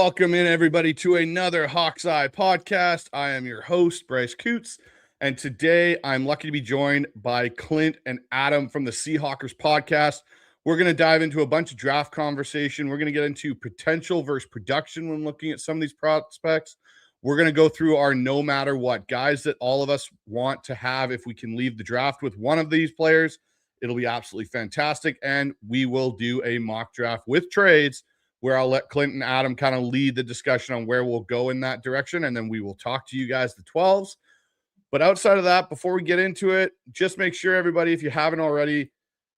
welcome in everybody to another Hawk's Eye podcast. I am your host, Bryce Coots, and today I'm lucky to be joined by Clint and Adam from the Seahawkers podcast. We're going to dive into a bunch of draft conversation. We're going to get into potential versus production when looking at some of these prospects. We're going to go through our no matter what guys that all of us want to have. If we can leave the draft with one of these players, it'll be absolutely fantastic. And we will do a mock draft with trades where I'll let Clint and Adam kind of lead the discussion on where we'll go in that direction. And then we will talk to you guys, the 12s. But outside of that, before we get into it, just make sure everybody, if you haven't already,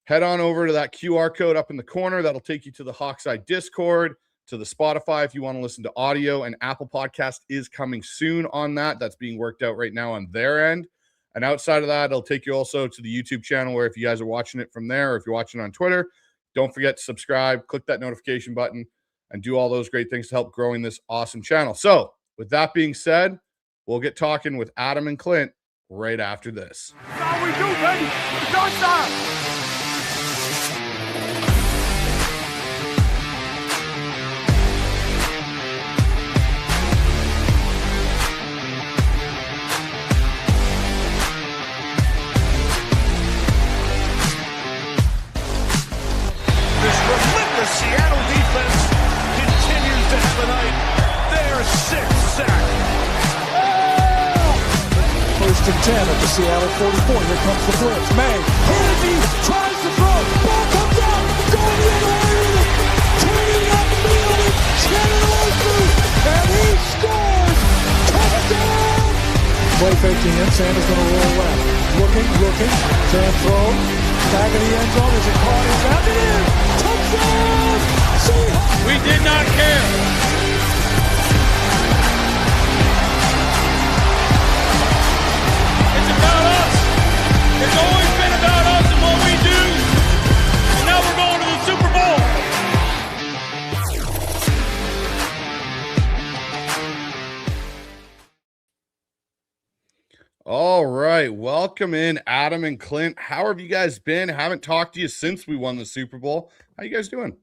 head on over to that QR code up in the corner. That'll take you to the Hawk's Eye Discord, to the Spotify if you want to listen to audio, and Apple Podcast is coming soon on that. That's being worked out right now on their end. And outside of that, it'll take you also to the YouTube channel where if you guys are watching it from there or if you're watching on Twitter, don't forget to subscribe, click that notification button, and do all those great things to help growing this awesome channel. So with that being said, we'll get talking with Adam and Clint right after this. That's all we do, baby. It's our time. Seattle defense continues to have a night. Their sixth sack. First and 10 at the Seattle 44. Here comes the blitz. May. Kennedy tries to throw. Ball comes out. Going the other way. Turning up the field. Shannon through. And he scores. Touchdown. Play faking in. Sanders going to roll left. Looking. Turn throw. Back in the end zone. Is it caught? It's out. It is. Touchdown. Seahawks. We did not care. It's about us. It's always been about us and what we do. And now we're going to the Super Bowl. All right. Welcome in, Adam and Clint. How have you guys been? Haven't talked to you since we won the Super Bowl. How you guys doing?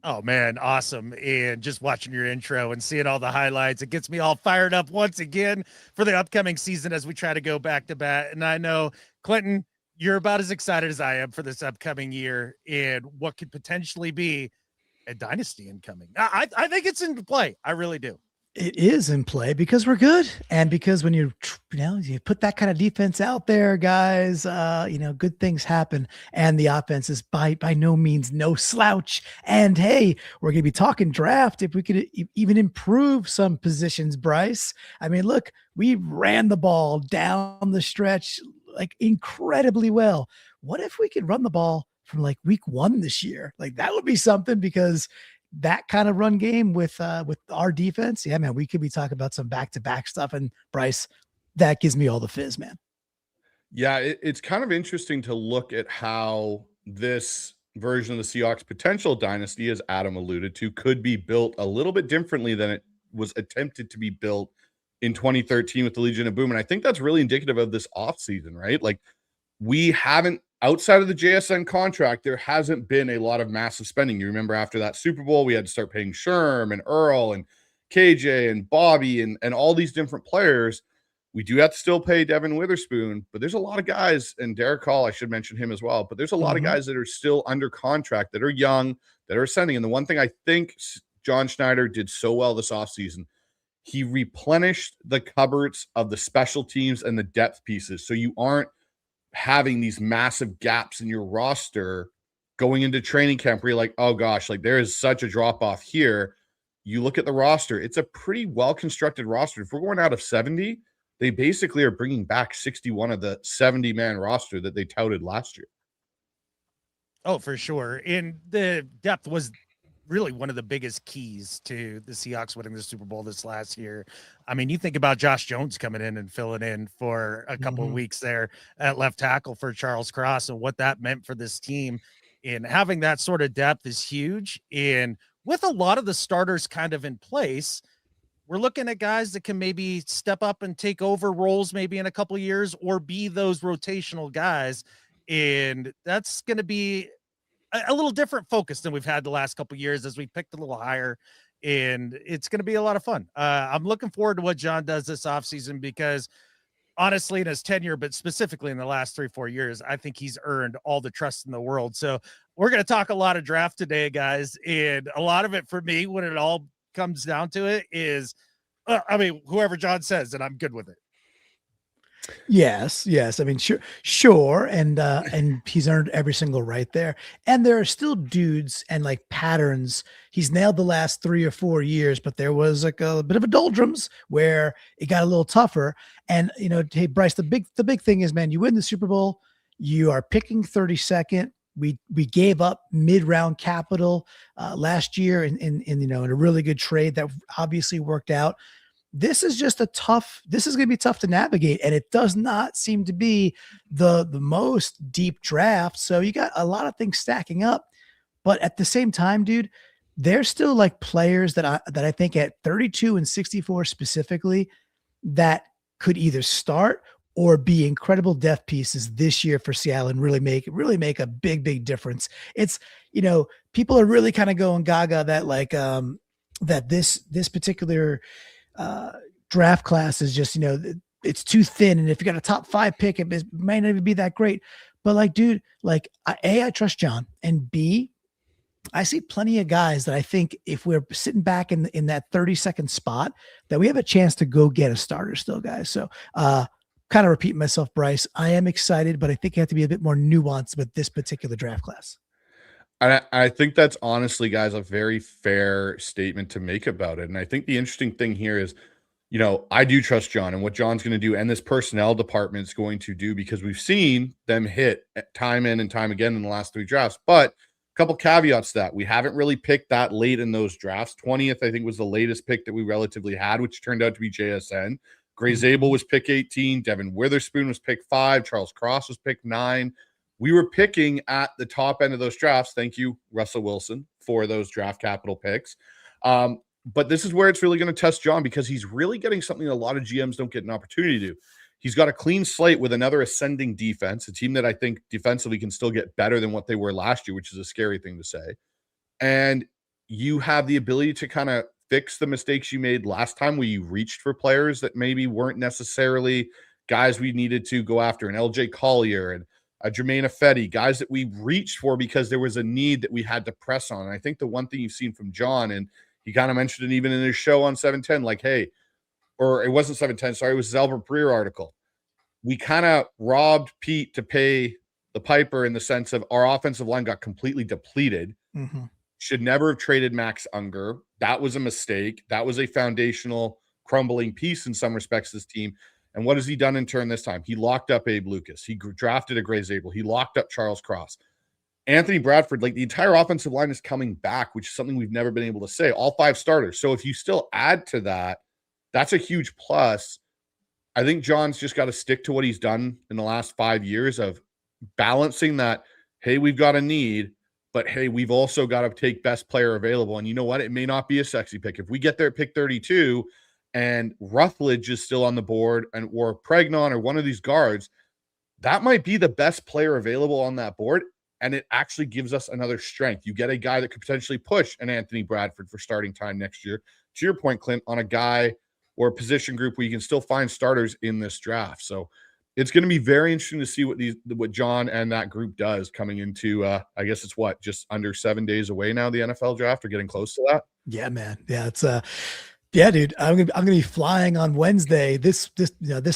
Oh, man, awesome. And just watching your intro and seeing all the highlights, it gets me all fired up once again for the upcoming season as we try to go back to back. And I know, Clinton, you're about as excited as I am for this upcoming year and what could potentially be a dynasty incoming. I think it's in play. I really do. It is in play because we're good. And because when you put that kind of defense out there, guys, good things happen. And the offense is by no means no slouch. And hey, we're going to be talking draft. If we could even improve some positions, Bryce, I mean, look, we ran the ball down the stretch like incredibly well. What if we could run the ball from like week 1 this year? Like that would be something, because that kind of run game with our defense. Yeah, man, we could be talking about some back-to-back stuff. And Bryce, that gives me all the fizz, man. Yeah, it's kind of interesting to look at how this version of the Seahawks potential dynasty, as Adam alluded to, could be built a little bit differently than it was attempted to be built in 2013 with the Legion of Boom. And I think that's really indicative of this offseason, right? Like, we haven't, outside of the JSN contract, there hasn't been a lot of massive spending. You remember after that Super Bowl, we had to start paying Sherm and Earl and KJ and Bobby and all these different players. We do have to still pay Devin Witherspoon, but there's a lot of guys, and Derek Hall, I should mention him as well, but there's a lot of guys that are still under contract, that are young, that are ascending. And the one thing I think John Schneider did so well this offseason, he replenished the cupboards of the special teams and the depth pieces. So you aren't having these massive gaps in your roster going into training camp where you're like, oh gosh, like there is such a drop off here. You look at the roster, it's a pretty well-constructed roster. If we're going out of 70, they basically are bringing back 61 of the 70-man roster that they touted last year. Oh, for sure. And the depth was really one of the biggest keys to the Seahawks winning the Super Bowl this last year. I mean, you think about Josh Jones coming in and filling in for a couple of weeks there at left tackle for Charles Cross, and what that meant for this team. And having that sort of depth is huge. And with a lot of the starters kind of in place, we're looking at guys that can maybe step up and take over roles maybe in a couple of years, or be those rotational guys. And that's going to be a little different focus than we've had the last couple of years, as we picked a little higher and it's going to be a lot of fun. I'm looking forward to what John does this offseason because honestly, in his tenure, but specifically in the last 3-4 years, I think he's earned all the trust in the world. So we're going to talk a lot of draft today, guys. And a lot of it for me, when it all comes down to it, is, whoever John says, and I'm good with it. Yes. I mean, sure. And he's earned every single right there. And there are still dudes and like patterns. He's nailed the last 3 or 4 years, but there was like a bit of a doldrums where it got a little tougher. And, hey, Bryce, the big thing is, man, you win the Super Bowl, you are picking 32nd. We gave up mid-round capital last year in a really good trade that obviously worked out. This is just this is going to be tough to navigate, and it does not seem to be the most deep draft. So you got a lot of things stacking up, but at the same time, dude, there's still like players that I think at 32 and 64 specifically that could either start or be incredible depth pieces this year for Seattle and really make a big difference. It's, people are really kind of going gaga that like that this particular draft class is just, it's too thin. And if you got a top 5 pick, it might not even be that great. But like, dude, like I trust John, and B, I see plenty of guys that I think if we're sitting back in that 32nd spot, that we have a chance to go get a starter still, guys. So kind of repeating myself, Bryce, I am excited, but I think you have to be a bit more nuanced with this particular draft class. I think that's honestly, guys, a very fair statement to make about it. And I think the interesting thing here is, I do trust John and what John's going to do, and this personnel department is going to do, because we've seen them hit time in and time again in the last 3 drafts. But a couple caveats to that. We haven't really picked that late in those drafts. 20th, I think, was the latest pick that we relatively had, which turned out to be JSN. Gray Zabel was pick 18. Devin Witherspoon was pick 5. Charles Cross was pick 9. We were picking at the top end of those drafts. Thank you, Russell Wilson, for those draft capital picks. But this is where it's really going to test John, because he's really getting something a lot of GMs don't get an opportunity to do. He's got a clean slate with another ascending defense, a team that I think defensively can still get better than what they were last year, which is a scary thing to say. And you have the ability to kind of fix the mistakes you made last time, where you reached for players that maybe weren't necessarily guys we needed to go after, and LJ Collier and Jermaine Ifedi, guys that we reached for because there was a need that we had to press on. And I think the one thing you've seen from John, and he kind of mentioned it even in his show on 710, like, hey, or it wasn't 710, sorry, it was his Albert Breer article. We kind of robbed Pete to pay the piper, in the sense of our offensive line got completely depleted. Mm-hmm. Should never have traded Max Unger. That was a mistake. That was a foundational crumbling piece in some respects, this team. And what has he done in turn this time? He locked up Abe Lucas. He drafted a Gray Zabel. He locked up Charles Cross. Anthony Bradford, like, the entire offensive line is coming back, which is something we've never been able to say. All 5 starters. So if you still add to that, that's a huge plus. I think John's just got to stick to what he's done in the last 5 years of balancing that, hey, we've got a need, but hey, we've also got to take best player available. And you know what? It may not be a sexy pick. If we get there at pick 32 and Rutledge is still on the board, and or Pregnon or one of these guards, that might be the best player available on that board. And it actually gives us another strength. You get a guy that could potentially push an Anthony Bradford for starting time next year. To your point, Clint, on a guy or a position group where you can still find starters in this draft. So it's going to be very interesting to see what John and that group does coming into, I guess it's just under 7 days away now, the NFL draft, or getting close to that. Yeah, man. Yeah, it's yeah, dude. I'm gonna be flying on Wednesday. This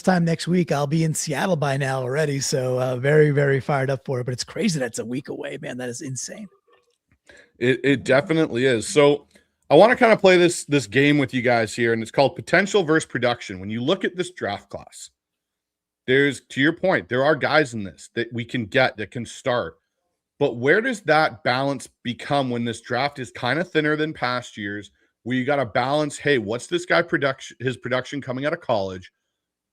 time next week, I'll be in Seattle by now already. So very, very fired up for it. But it's crazy that it's a week away, man. That is insane. It definitely is. So I want to kind of play this game with you guys here, and it's called potential versus production. When you look at this draft class, to your point, there are guys in this that we can get that can start. But where does that balance become when this draft is kind of thinner than past years, where you got to balance, hey, what's this guy his production coming out of college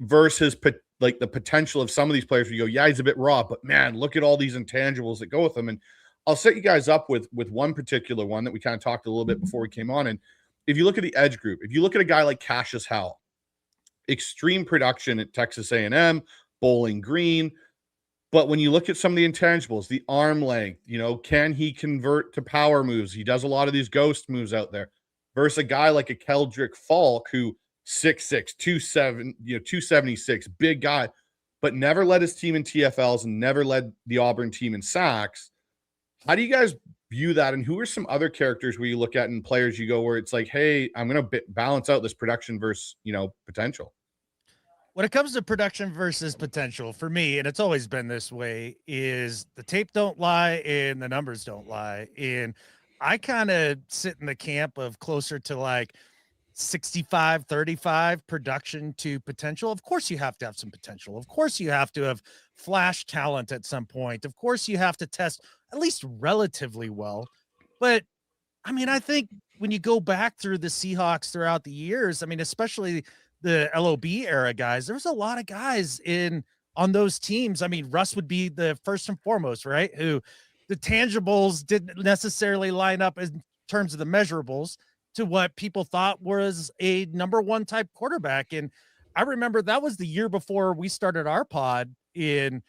versus the potential of some of these players where you go, yeah, he's a bit raw, but man, look at all these intangibles that go with him. And I'll set you guys up with one particular one that we kind of talked a little bit before we came on. And if you look at the edge group, if you look at a guy like Cassius Howell, extreme production at Texas A&M, Bowling Green. But when you look at some of the intangibles, the arm length, can he convert to power moves? He does a lot of these ghost moves out there versus a guy like a Keldrick Falk who 6'6", 276, big guy, but never led his team in TFLs and never led the Auburn team in sacks. How do you guys view that? And who are some other characters where you look at in players you go where it's like, hey, I'm going to balance out this production versus, potential? When it comes to production versus potential, for me, and it's always been this way, is the tape don't lie and the numbers don't lie. And I kind of sit in the camp of closer to like 65-35 production to potential. Of course, you have to have some potential. Of course, you have to have flash talent at some point. Of course, you have to test at least relatively well. But I mean, I think when you go back through the Seahawks throughout the years, I mean, especially the LOB era guys, there was a lot of guys on those teams. I mean, Russ would be the first and foremost, right? Who the tangibles didn't necessarily line up in terms of the measurables to what people thought was a number one type quarterback. And I remember that was the year before we started our pod, in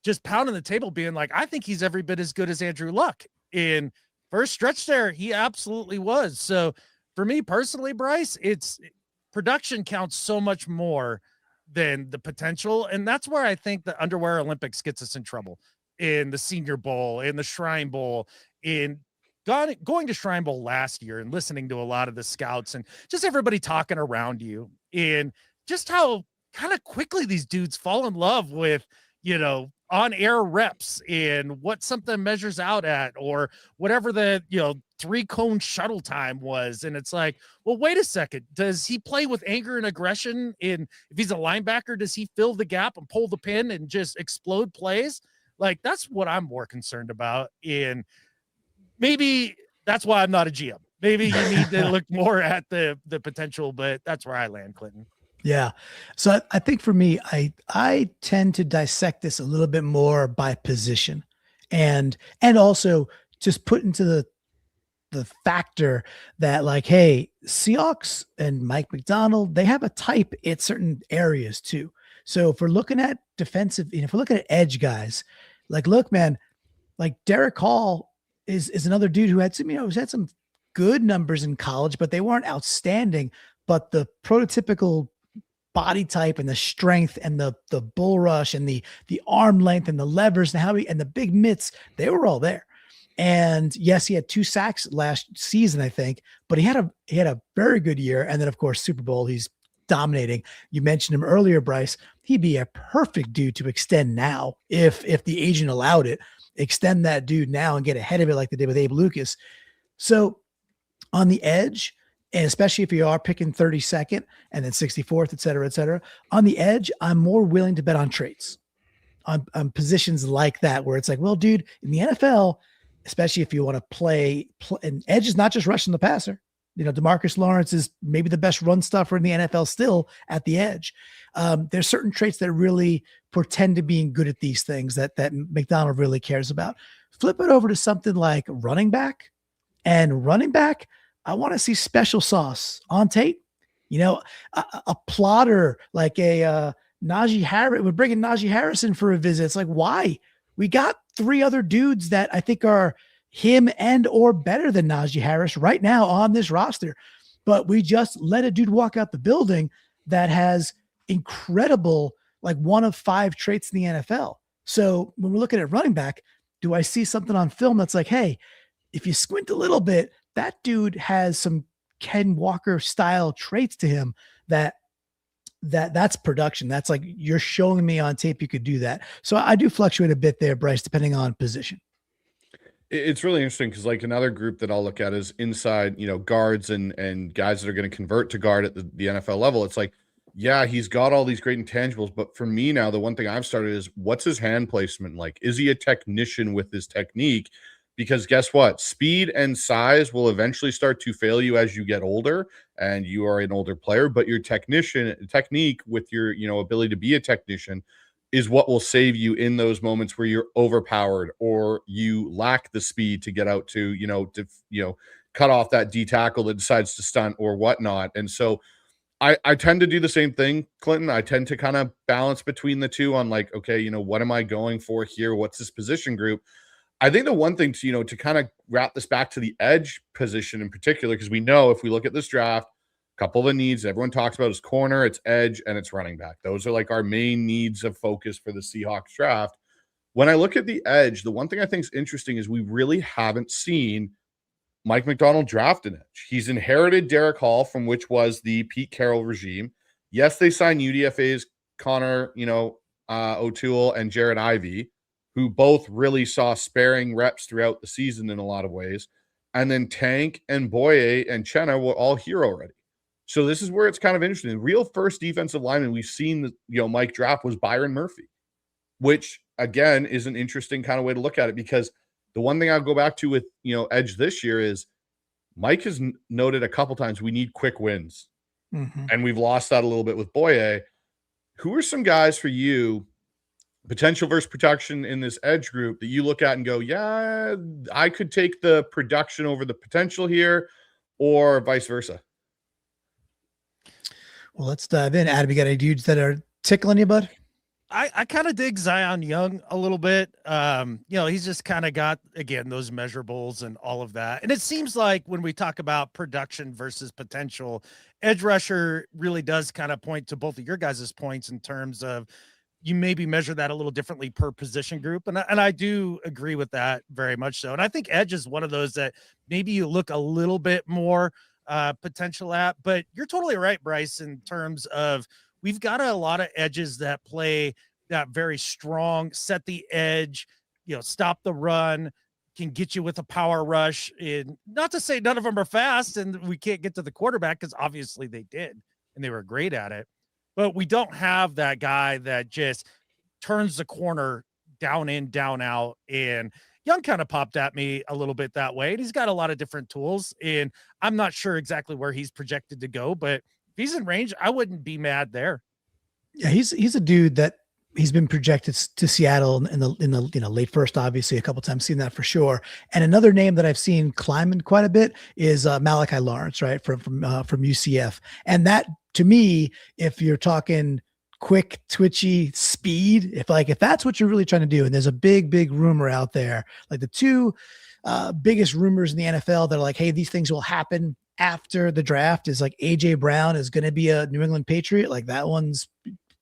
just pounding the table being like, I think he's every bit as good as Andrew Luck. In first stretch there, he absolutely was. So for me personally, Bryce, it's production counts so much more than the potential. And that's where I think the Underwear Olympics gets us in trouble, in the Senior Bowl, in the Shrine Bowl, in going to Shrine Bowl last year and listening to a lot of the scouts and just everybody talking around you, and just how kind of quickly these dudes fall in love with, on-air reps and what something measures out at, or whatever the, 3-cone shuttle time was. And it's like, well, wait a second. Does he play with anger and aggression? If he's a linebacker, does he fill the gap and pull the pin and just explode plays? Like, that's what I'm more concerned about. And maybe that's why I'm not a GM. Maybe you need to look more at the potential, but that's where I land, Clinton. Yeah. So I think for me, I tend to dissect this a little bit more by position, and also just put into the factor that, like, hey, Seahawks and Mike McDonald, they have a type at certain areas too. So if we're looking at defensive, if we're looking at edge guys, like, look, man, like Derek Hall is another dude who had some, had some good numbers in college, but they weren't outstanding. But the prototypical body type and the strength and the bull rush and the arm length and the levers and and the big mitts, they were all there. And yes, he had 2 sacks last season, I think, but he had a very good year. And then of course, Super Bowl, he's dominating. You mentioned him earlier, Bryce. He'd be a perfect dude to extend now if the agent allowed it. Extend that dude now and get ahead of it like they did with Abe Lucas. So on the edge, and especially if you are picking 32nd and then 64th, et cetera, on the edge, I'm more willing to bet on traits, on positions like that, where it's like, well, dude, in the NFL, especially if you want to play, and edge is not just rushing the passer. DeMarcus Lawrence is maybe the best run stuffer in the NFL still at the edge. There's certain traits that really portend to being good at these things that McDonald really cares about. Flip it over to something like running back, and running back, I want to see special sauce on tape. A plotter like a Najee Harris. We're bringing Najee Harris in for a visit. It's like, why? We got 3 other dudes that I think are him and or better than Najee Harris right now on this roster. But we just let a dude walk out the building that has incredible, like, 1 of 5 traits in the NFL. So when we're looking at running back, do I see something on film that's like, hey, if you squint a little bit, that dude has some Ken Walker style traits to him that's production. That's like, you're showing me on tape you could do that. So I do fluctuate a bit there, Bryce, depending on position. It's really interesting because, like, another group that I'll look at is inside, guards and guys that are going to convert to guard at the NFL level. It's like, yeah, he's got all these great intangibles, but for me now, the one thing I've started is, what's his hand placement like? Is he a technician with his technique? Because guess what? Speed and size will eventually start to fail you as you get older and you are an older player, but your technique with your, ability to be a technician is what will save you in those moments where you're overpowered or you lack the speed to get out to, cut off that D tackle that decides to stunt or whatnot. And so I tend to do the same thing, Clinton. I tend to kind of balance between the two on, like, okay, what am I going for here? What's this position group? I think the one thing to, to kind of wrap this back to the edge position in particular, because we know if we look at this draft, a couple of the needs everyone talks about is corner, it's edge, and it's running back. Those are like our main needs of focus for the Seahawks draft. When I look at the edge, the one thing I think is interesting is we really haven't seen Mike Macdonald draft an edge. He's inherited Derek Hall from which was the Pete Carroll regime. Yes, they signed UDFA's Connor, O'Toole and Jared Ivey, who both really saw sparing reps throughout the season in a lot of ways. And then Tank and Boye and Chenna were all here already. So this is where it's kind of interesting. The real first defensive lineman we've seen, Mike draft was Byron Murphy, which again is an interesting kind of way to look at it, because the one thing I'll go back to with, edge this year is Mike has noted a couple times we need quick wins. Mm-hmm. And we've lost that a little bit with Boye. Who are some guys for you, potential versus production in this edge group, that you look at and go, yeah, I could take the production over the potential here, or vice versa? Well, let's dive in. Adam, you got any dudes that are tickling you, bud? I kind of dig Zion Young a little bit. He's just kind of got, again, those measurables and all of that. And it seems like when we talk about production versus potential, edge rusher really does kind of point to both of your guys' points in terms of you maybe measure that a little differently per position group. And I do agree with that very much so. And I think edge is one of those that maybe you look a little bit more potential at, but you're totally right, Bryce, in terms of we've got a lot of edges that play that very strong, set the edge, stop the run, can get you with a power rush. And not to say none of them are fast and we can't get to the quarterback, because obviously they did and they were great at it. But we don't have that guy that just turns the corner down in, down out. And Young kind of popped at me a little bit that way. And he's got a lot of different tools. And I'm not sure exactly where he's projected to go, but if he's in range, I wouldn't be mad there. Yeah, he's a dude that he's been projected to Seattle in the late first, obviously a couple times, seen that for sure. And another name that I've seen climbing quite a bit is Malachi Lawrence, right, from UCF. And that, to me, if you're talking quick, twitchy speed, if that's what you're really trying to do, and there's a big rumor out there, like the two biggest rumors in the NFL that are like, hey, these things will happen after the draft, is like AJ Brown is going to be a New England Patriot. Like that one's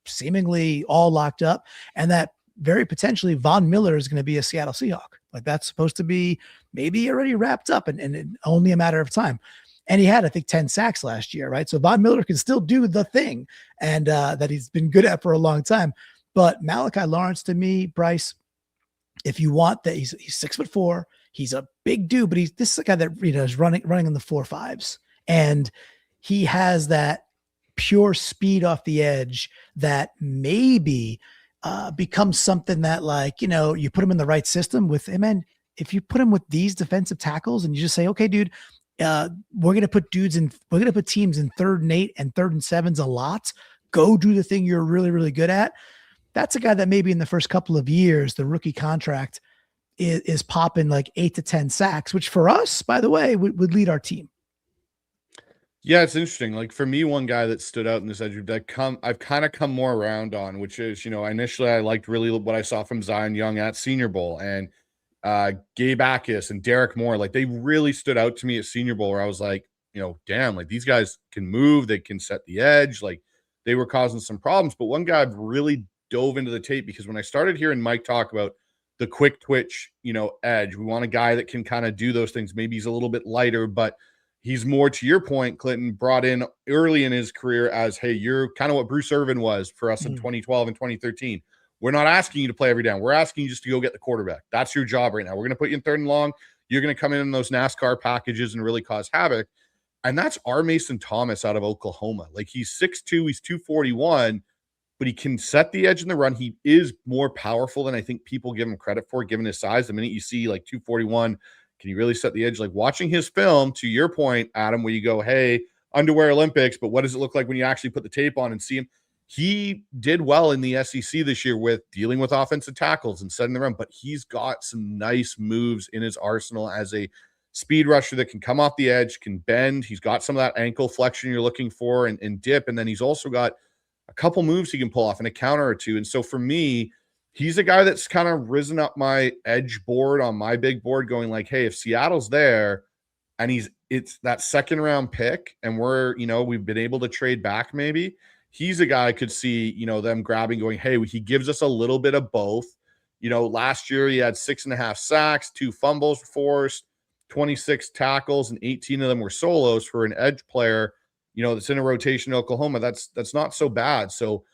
seemingly all locked up. And that very potentially Von Miller is going to be a Seattle Seahawk. Like that's supposed to be maybe already wrapped up and only a matter of time. And he had, I think, 10 sacks last year, right? So Von Miller can still do the thing and that he's been good at for a long time. But Malachi Lawrence, to me, Bryce, if you want that, he's 6'4", he's a big dude, but this is a guy that is running in the 4.5s, and he has that pure speed off the edge that maybe becomes something that, like, you put him in the right system with him, and if you put him with these defensive tackles and you just say, okay, dude, we're gonna put teams in 3rd and 8 and 3rd and 7s a lot. Go do the thing you're really, really good at. That's a guy that maybe in the first couple of years, the rookie contract is popping like 8 to 10 sacks, which for us, by the way, would lead our team. Yeah, it's interesting. Like for me, one guy that stood out in this edge group that I've kind of come more around on, which is, initially I liked really what I saw from Zion Young at Senior Bowl, and Gabe Akis and Derek Moore. Like they really stood out to me at Senior Bowl, where I was like, damn, like these guys can move, they can set the edge. Like they were causing some problems. But one guy I've really dove into the tape, because when I started hearing Mike talk about the quick twitch, edge, we want a guy that can kind of do those things. Maybe he's a little bit lighter, but he's more, to your point, Clinton, brought in early in his career as, hey, you're kind of what Bruce Irvin was for us in 2012 and 2013. We're not asking you to play every down. We're asking you just to go get the quarterback. That's your job right now. We're going to put you in 3rd and long. You're going to come in those NASCAR packages and really cause havoc. And that's our Mason Thomas out of Oklahoma. Like he's 6'2", he's 241, but he can set the edge in the run. He is more powerful than I think people give him credit for, given his size. The minute you see like 241, can he really set the edge? Like watching his film, to your point, Adam, where you go, hey, underwear Olympics, but what does it look like when you actually put the tape on and see him? He did well in the SEC this year with dealing with offensive tackles and setting the run, but he's got some nice moves in his arsenal as a speed rusher that can come off the edge, can bend. He's got some of that ankle flexion you're looking for and dip. And then he's also got a couple moves he can pull off in a counter or two. And so for me, he's a guy that's kind of risen up my edge board on my big board, going like, hey, if Seattle's there and it's that second round pick and we've been able to trade back, maybe he's a guy I could see, them grabbing, going, hey, he gives us a little bit of both. Last year he had 6.5 sacks, 2 fumbles forced, 26 tackles, and 18 of them were solos for an edge player, that's in a rotation in Oklahoma. That's not so bad. So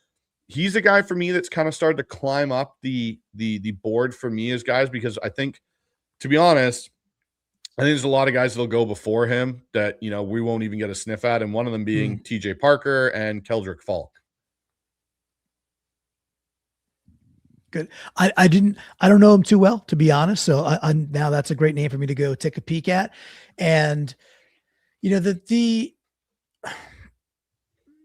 he's a guy for me that's kind of started to climb up the board for me as guys, because I think, to be honest, I think there's a lot of guys that'll go before him that, we won't even get a sniff at. And one of them being TJ Parker and Keldrick Falk. Good. I don't know him too well, to be honest. So now that's a great name for me to go take a peek at. And,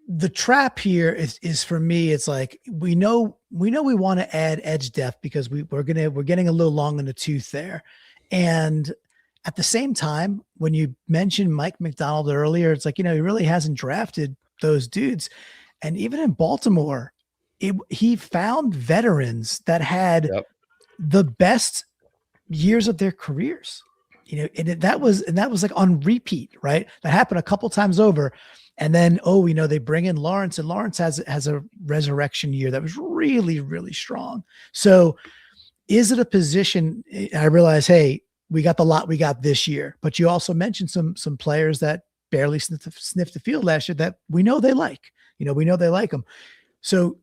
the trap here is for me, it's like, we know we want to add edge depth because we're getting a little long in the tooth there. And at the same time, when you mentioned Mike McDonald earlier, it's like, he really hasn't drafted those dudes. And even in Baltimore, he found veterans that had the best years of their careers, and that was like on repeat, right? That happened a couple times over. And then, they bring in Lawrence, and Lawrence has a resurrection year that was really, really strong. So is it a position? I realize, hey, we got the lot we got this year, but you also mentioned some players that barely sniffed the field last year that we know they like, we know they like them. So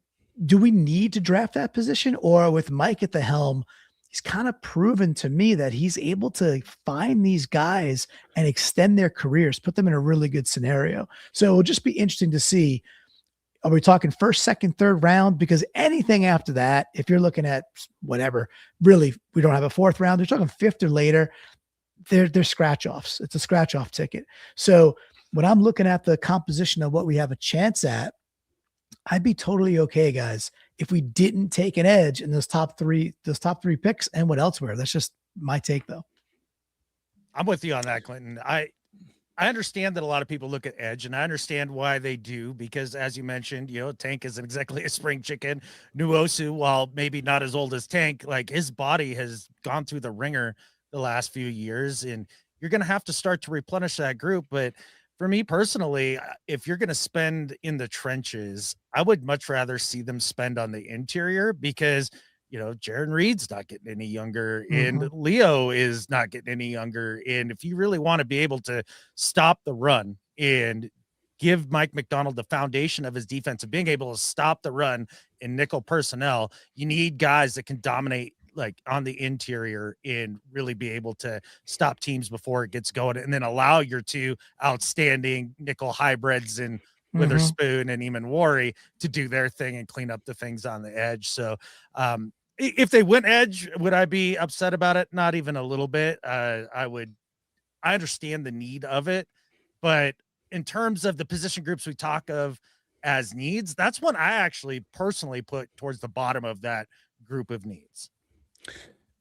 do we need to draft that position, or with Mike at the helm, he's kind of proven to me that he's able to find these guys and extend their careers, put them in a really good scenario. So it'll just be interesting to see, are we talking first, second, third round? Because anything after that, if you're looking at whatever, really, we don't have a fourth round, they're talking fifth or later, they're scratch offs. It's a scratch off ticket. So when I'm looking at the composition of what we have a chance at, I'd be totally okay, guys, if we didn't take an edge in those top three picks and what elsewhere. That's just my take, though. I'm with you on that, Clinton. I understand that a lot of people look at edge, and I understand why they do, because as you mentioned, Tank isn't exactly a spring chicken. Nuosu, while maybe not as old as Tank, like, his body has gone through the ringer the last few years, and you're going to have to start to replenish that group. But for me personally, if you're going to spend in the trenches, I would much rather see them spend on the interior, because, Jaron Reed's not getting any younger, and Leo is not getting any younger. And if you really want to be able to stop the run and give Mike McDonald the foundation of his defense of being able to stop the run in nickel personnel, you need guys that can dominate like on the interior and really be able to stop teams before it gets going, and then allow your 2 outstanding nickel hybrids and Witherspoon and Eamon Wari to do their thing and clean up the things on the edge. So if they went edge, would I be upset about it? Not even a little bit. I understand the need of it, but in terms of the position groups we talk of as needs, that's one I actually personally put towards the bottom of that group of needs.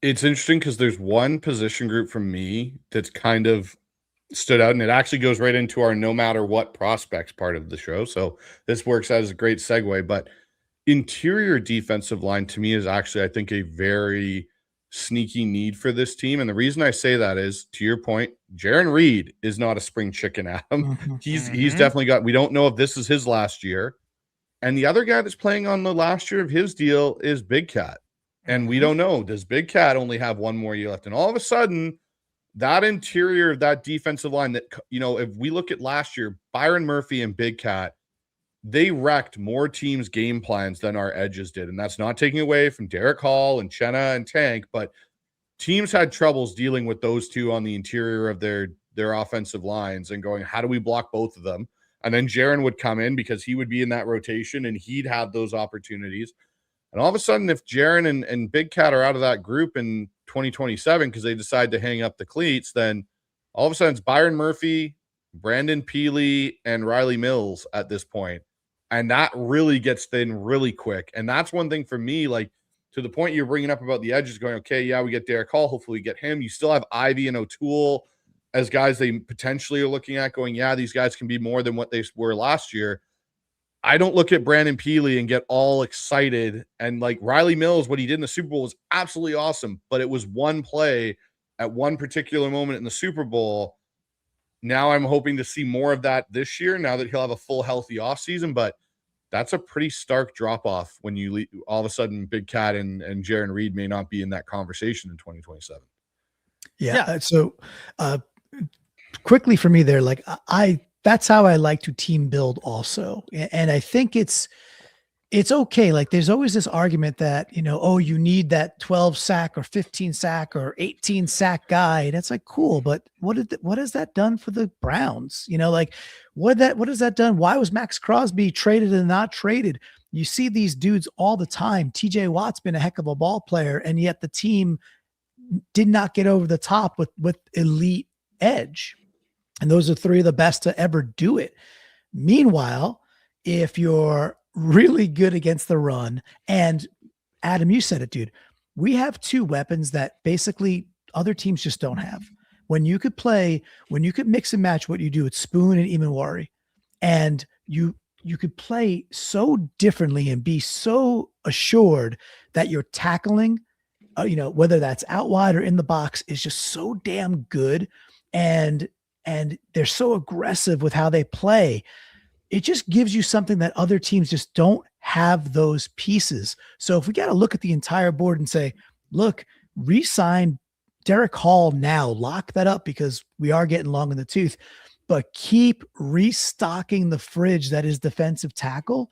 It's interesting because there's one position group for me that's kind of stood out, and it actually goes right into our no matter what prospects part of the show. So this works as a great segue, but interior defensive line to me is actually, I think, a very sneaky need for this team. And the reason I say that is, to your point, Jaron Reed is not a spring chicken, Adam. He's definitely got, we don't know if this is his last year. And the other guy that's playing on the last year of his deal is Big Cat. And we don't know, does Big Cat only have one more year left? And all of a sudden, that interior of that defensive line that, if we look at last year, Byron Murphy and Big Cat, they wrecked more teams' game plans than our edges did. And that's not taking away from Derek Hall and Chenna and Tank, but teams had troubles dealing with those two on the interior of their offensive lines and going, how do we block both of them? And then Jaron would come in because he would be in that rotation and he'd have those opportunities. And all of a sudden, if Jaron and Big Cat are out of that group in 2027 because they decide to hang up the cleats, then all of a sudden it's Byron Murphy, Brandon Peely, and Riley Mills at this point. And that really gets thin really quick. And that's one thing for me, like, to the point you're bringing up about the edges going, okay, yeah, we get Derek Hall. Hopefully we get him. You still have Ivy and O'Toole as guys they potentially are looking at going, yeah, these guys can be more than what they were last year. I don't look at Brandon Peely and get all excited. And like Riley Mills, what he did in the Super Bowl was absolutely awesome, but it was one play at one particular moment in the Super Bowl. Now I'm hoping to see more of that this year, now that he'll have a full healthy offseason. But that's a pretty stark drop off when you all of a sudden Big Cat and Jaron Reed may not be in that conversation in 2027. Yeah. So quickly for me there, like that's how I like to team build also. And I think it's okay. Like there's always this argument that, you need that 12 sack or 15 sack or 18 sack guy. And it's like, cool. But what has that done for the Browns? Like what has that done? Why was Max Crosby traded and not traded? You see these dudes all the time. TJ Watt's been a heck of a ball player. And yet the team did not get over the top with elite edge. And those are three of the best to ever do it. Meanwhile, if you're really good against the run, and Adam, you said it, dude, we have two weapons that basically other teams just don't have. When you could mix and match what you do with Spoon and Imanwari, and you could play so differently and be so assured that you're tackling, whether that's out wide or in the box, is just so damn good. And they're so aggressive with how they play. It just gives you something that other teams just don't have those pieces. So if we got to look at the entire board and say, look, re-sign Derek Hall now, lock that up because we are getting long in the tooth, but keep restocking the fridge that is defensive tackle.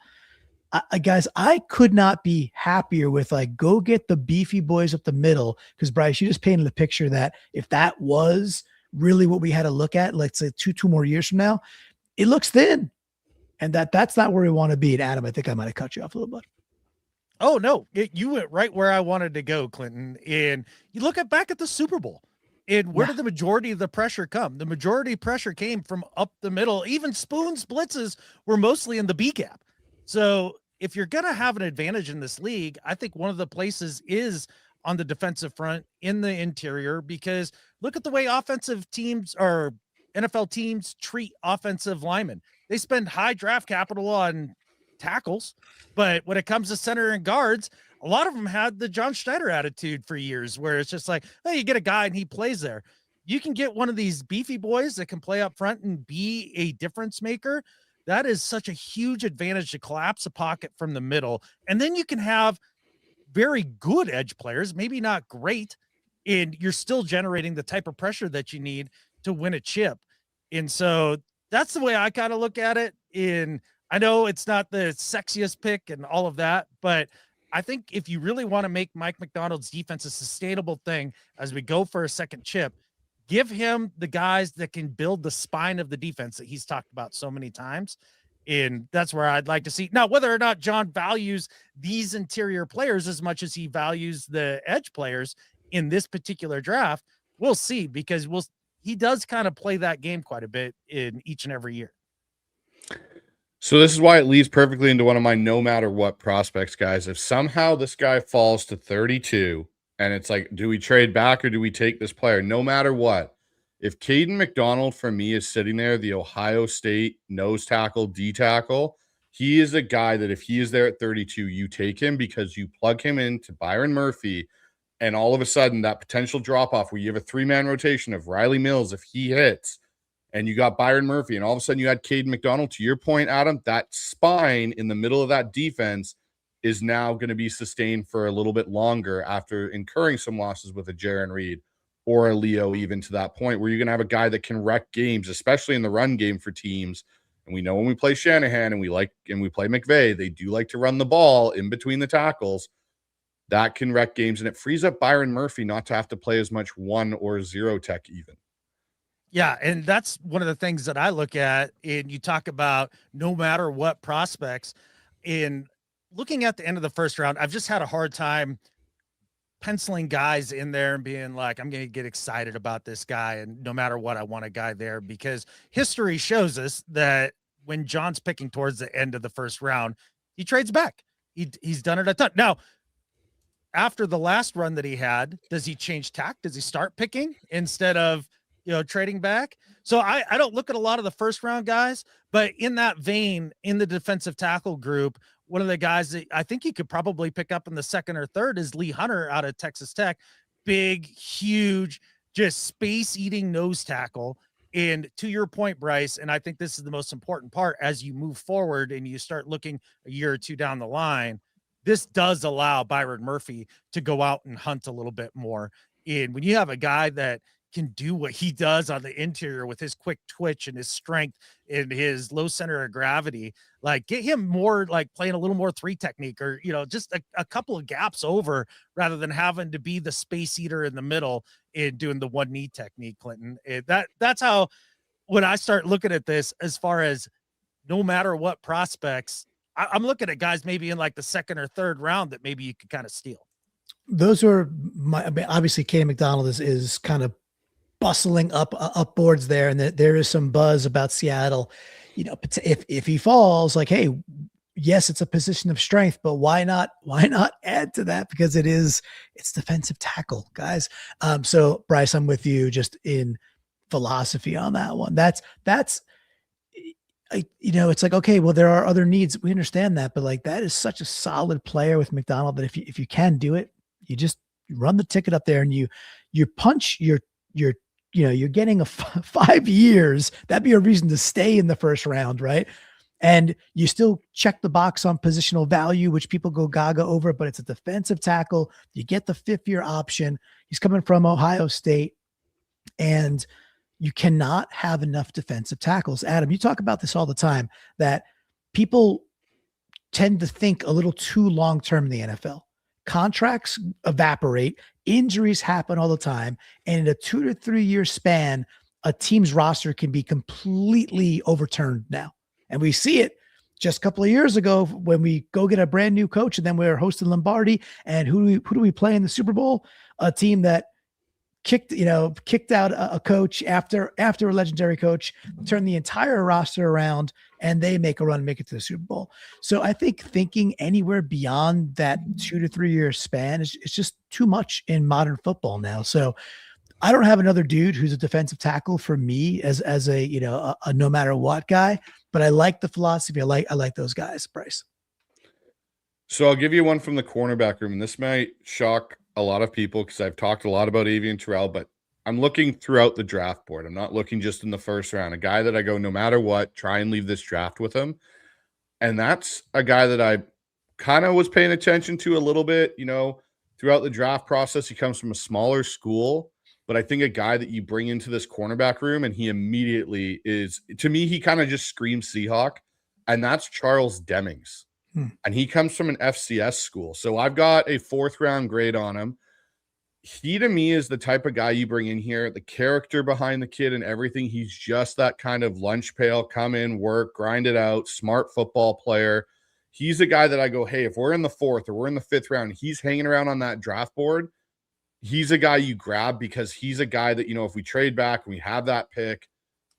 Guys, I could not be happier with go get the beefy boys up the middle. Because Bryce, you just painted the picture that if that was really what we had to look at, let's say two more years from now, it looks thin. And that's not where we want to be. And Adam, I think I might have cut you off a little bit. Oh, no, you went right where I wanted to go, Clinton. And you look back at the Super Bowl, and where did the majority of the pressure come? The majority of pressure came from up the middle. Even Spoon's blitzes were mostly in the B gap. So if you're going to have an advantage in this league, I think one of the places is on the defensive front in the interior, because look at the way offensive teams or NFL teams treat offensive linemen. They spend high draft capital on tackles, but when it comes to center and guards, a lot of them had the John Schneider attitude for years, where it's just like, oh, you get a guy and he plays there. You can get one of these beefy boys that can play up front and be a difference maker. That is such a huge advantage to collapse a pocket from the middle. And then you can have very good edge players, maybe not great, and you're still generating the type of pressure that you need to win a chip. And so that's the way I kind of look at it. And I know it's not the sexiest pick and all of that, but I think if you really want to make Mike McDonald's defense a sustainable thing as we go for a second chip, give him the guys that can build the spine of the defense that he's talked about so many times. And that's where I'd like to see. Now, whether or not John values these interior players as much as he values the edge players in this particular draft, we'll see, because he does kind of play that game quite a bit in each and every year. So this is why it leads perfectly into one of my no matter what prospects, guys. If somehow this guy falls to 32 and it's like, do we trade back or do we take this player? No matter what, if Caden McDonald for me is sitting there, the Ohio State nose tackle, D tackle, he is a guy that if he is there at 32, you take him because you plug him into Byron Murphy. And all of a sudden that potential drop off where you have a 3-man rotation of Riley Mills, if he hits, and you got Byron Murphy, and all of a sudden you had Caden McDonald, to your point, Adam, that spine in the middle of that defense is now going to be sustained for a little bit longer after incurring some losses with a Jaron Reed or a Leo, even to that point where you're going to have a guy that can wreck games, especially in the run game for teams. And we know when we play Shanahan and we play McVay, they do like to run the ball in between the tackles. That can wreck games, and it frees up Byron Murphy not to have to play as much 1 or 0 tech even. Yeah, and that's one of the things that I look at, and you talk about no matter what prospects. In looking at the end of the first round, I've just had a hard time penciling guys in there and being like, I'm going to get excited about this guy, and no matter what, I want a guy there, because history shows us that when John's picking towards the end of the first round, he trades back. He's done it a ton. Now, after the last run that he had, does he change tack? Does he start picking instead of, trading back. So I don't look at a lot of the first round guys, but in that vein, in the defensive tackle group, one of the guys that I think you could probably pick up in the second or third is Lee Hunter out of Texas Tech. Big, huge, just space-eating nose tackle. And to your point, Bryce, and I think this is the most important part as you move forward and you start looking a year or two down the line, this does allow Byron Murphy to go out and hunt a little bit more. And when you have a guy that can do what he does on the interior with his quick twitch and his strength and his low center of gravity, like get him more like playing a little more 3 technique or, just a couple of gaps over rather than having to be the space eater in the middle and doing the 1 knee technique, Clinton. That's how, when I start looking at this, as far as no matter what prospects, I'm looking at guys maybe in like the second or third round that maybe you could kind of steal. Those are obviously Kaden McDonald is kind of bustling up boards there. And there is some buzz about Seattle, if he falls, like, hey, yes, it's a position of strength, but why not add to that? Because it's defensive tackle, guys. So Bryce, I'm with you just in philosophy on that one. That's it's like, okay, well, there are other needs. We understand that, but like, that is such a solid player with McDonald that if you can do it, you just run the ticket up there and you punch you're getting a 5 years. That'd be a reason to stay in the first round. Right. And you still check the box on positional value, which people go gaga over, but it's a defensive tackle. You get the 5th-year option. He's coming from Ohio State, and you cannot have enough defensive tackles. Adam, you talk about this all the time, that people tend to think a little too long-term in the NFL. Contracts evaporate, injuries happen all the time, and in a 2 to 3 year span, a team's roster can be completely overturned now. And we see it just a couple of years ago when we go get a brand new coach, and then we're hosting Lombardi, and who do we play in the Super Bowl? A team that kicked out a coach after a legendary coach, turned the entire roster around, and they make a run, make it to the Super Bowl. So I think thinking anywhere beyond that 2 to 3 year span is just too much in modern football now. So I don't have another dude who's a defensive tackle for me as a no matter what guy, but I like the philosophy. I like those guys, Bryce. So I'll give you one from the cornerback room, and this might shock a lot of people because I've talked a lot about Avian Terrell, but I'm looking throughout the draft board. I'm not looking just in the first round. A guy that I go, no matter what, try and leave this draft with him. And that's a guy that I kind of was paying attention to a little bit, throughout the draft process. He comes from a smaller school, but I think a guy that you bring into this cornerback room and he immediately is, to me, he kind of just screams Seahawk, and that's Charles Demings. And he comes from an FCS school. So I've got a 4th round grade on him. He, to me, is the type of guy you bring in here, the character behind the kid and everything. He's just that kind of lunch pail, come in, work, grind it out, smart football player. He's a guy that I go, hey, if we're in the 4th or we're in the 5th round, he's hanging around on that draft board. He's a guy you grab because he's a guy that, if we trade back and we have that pick,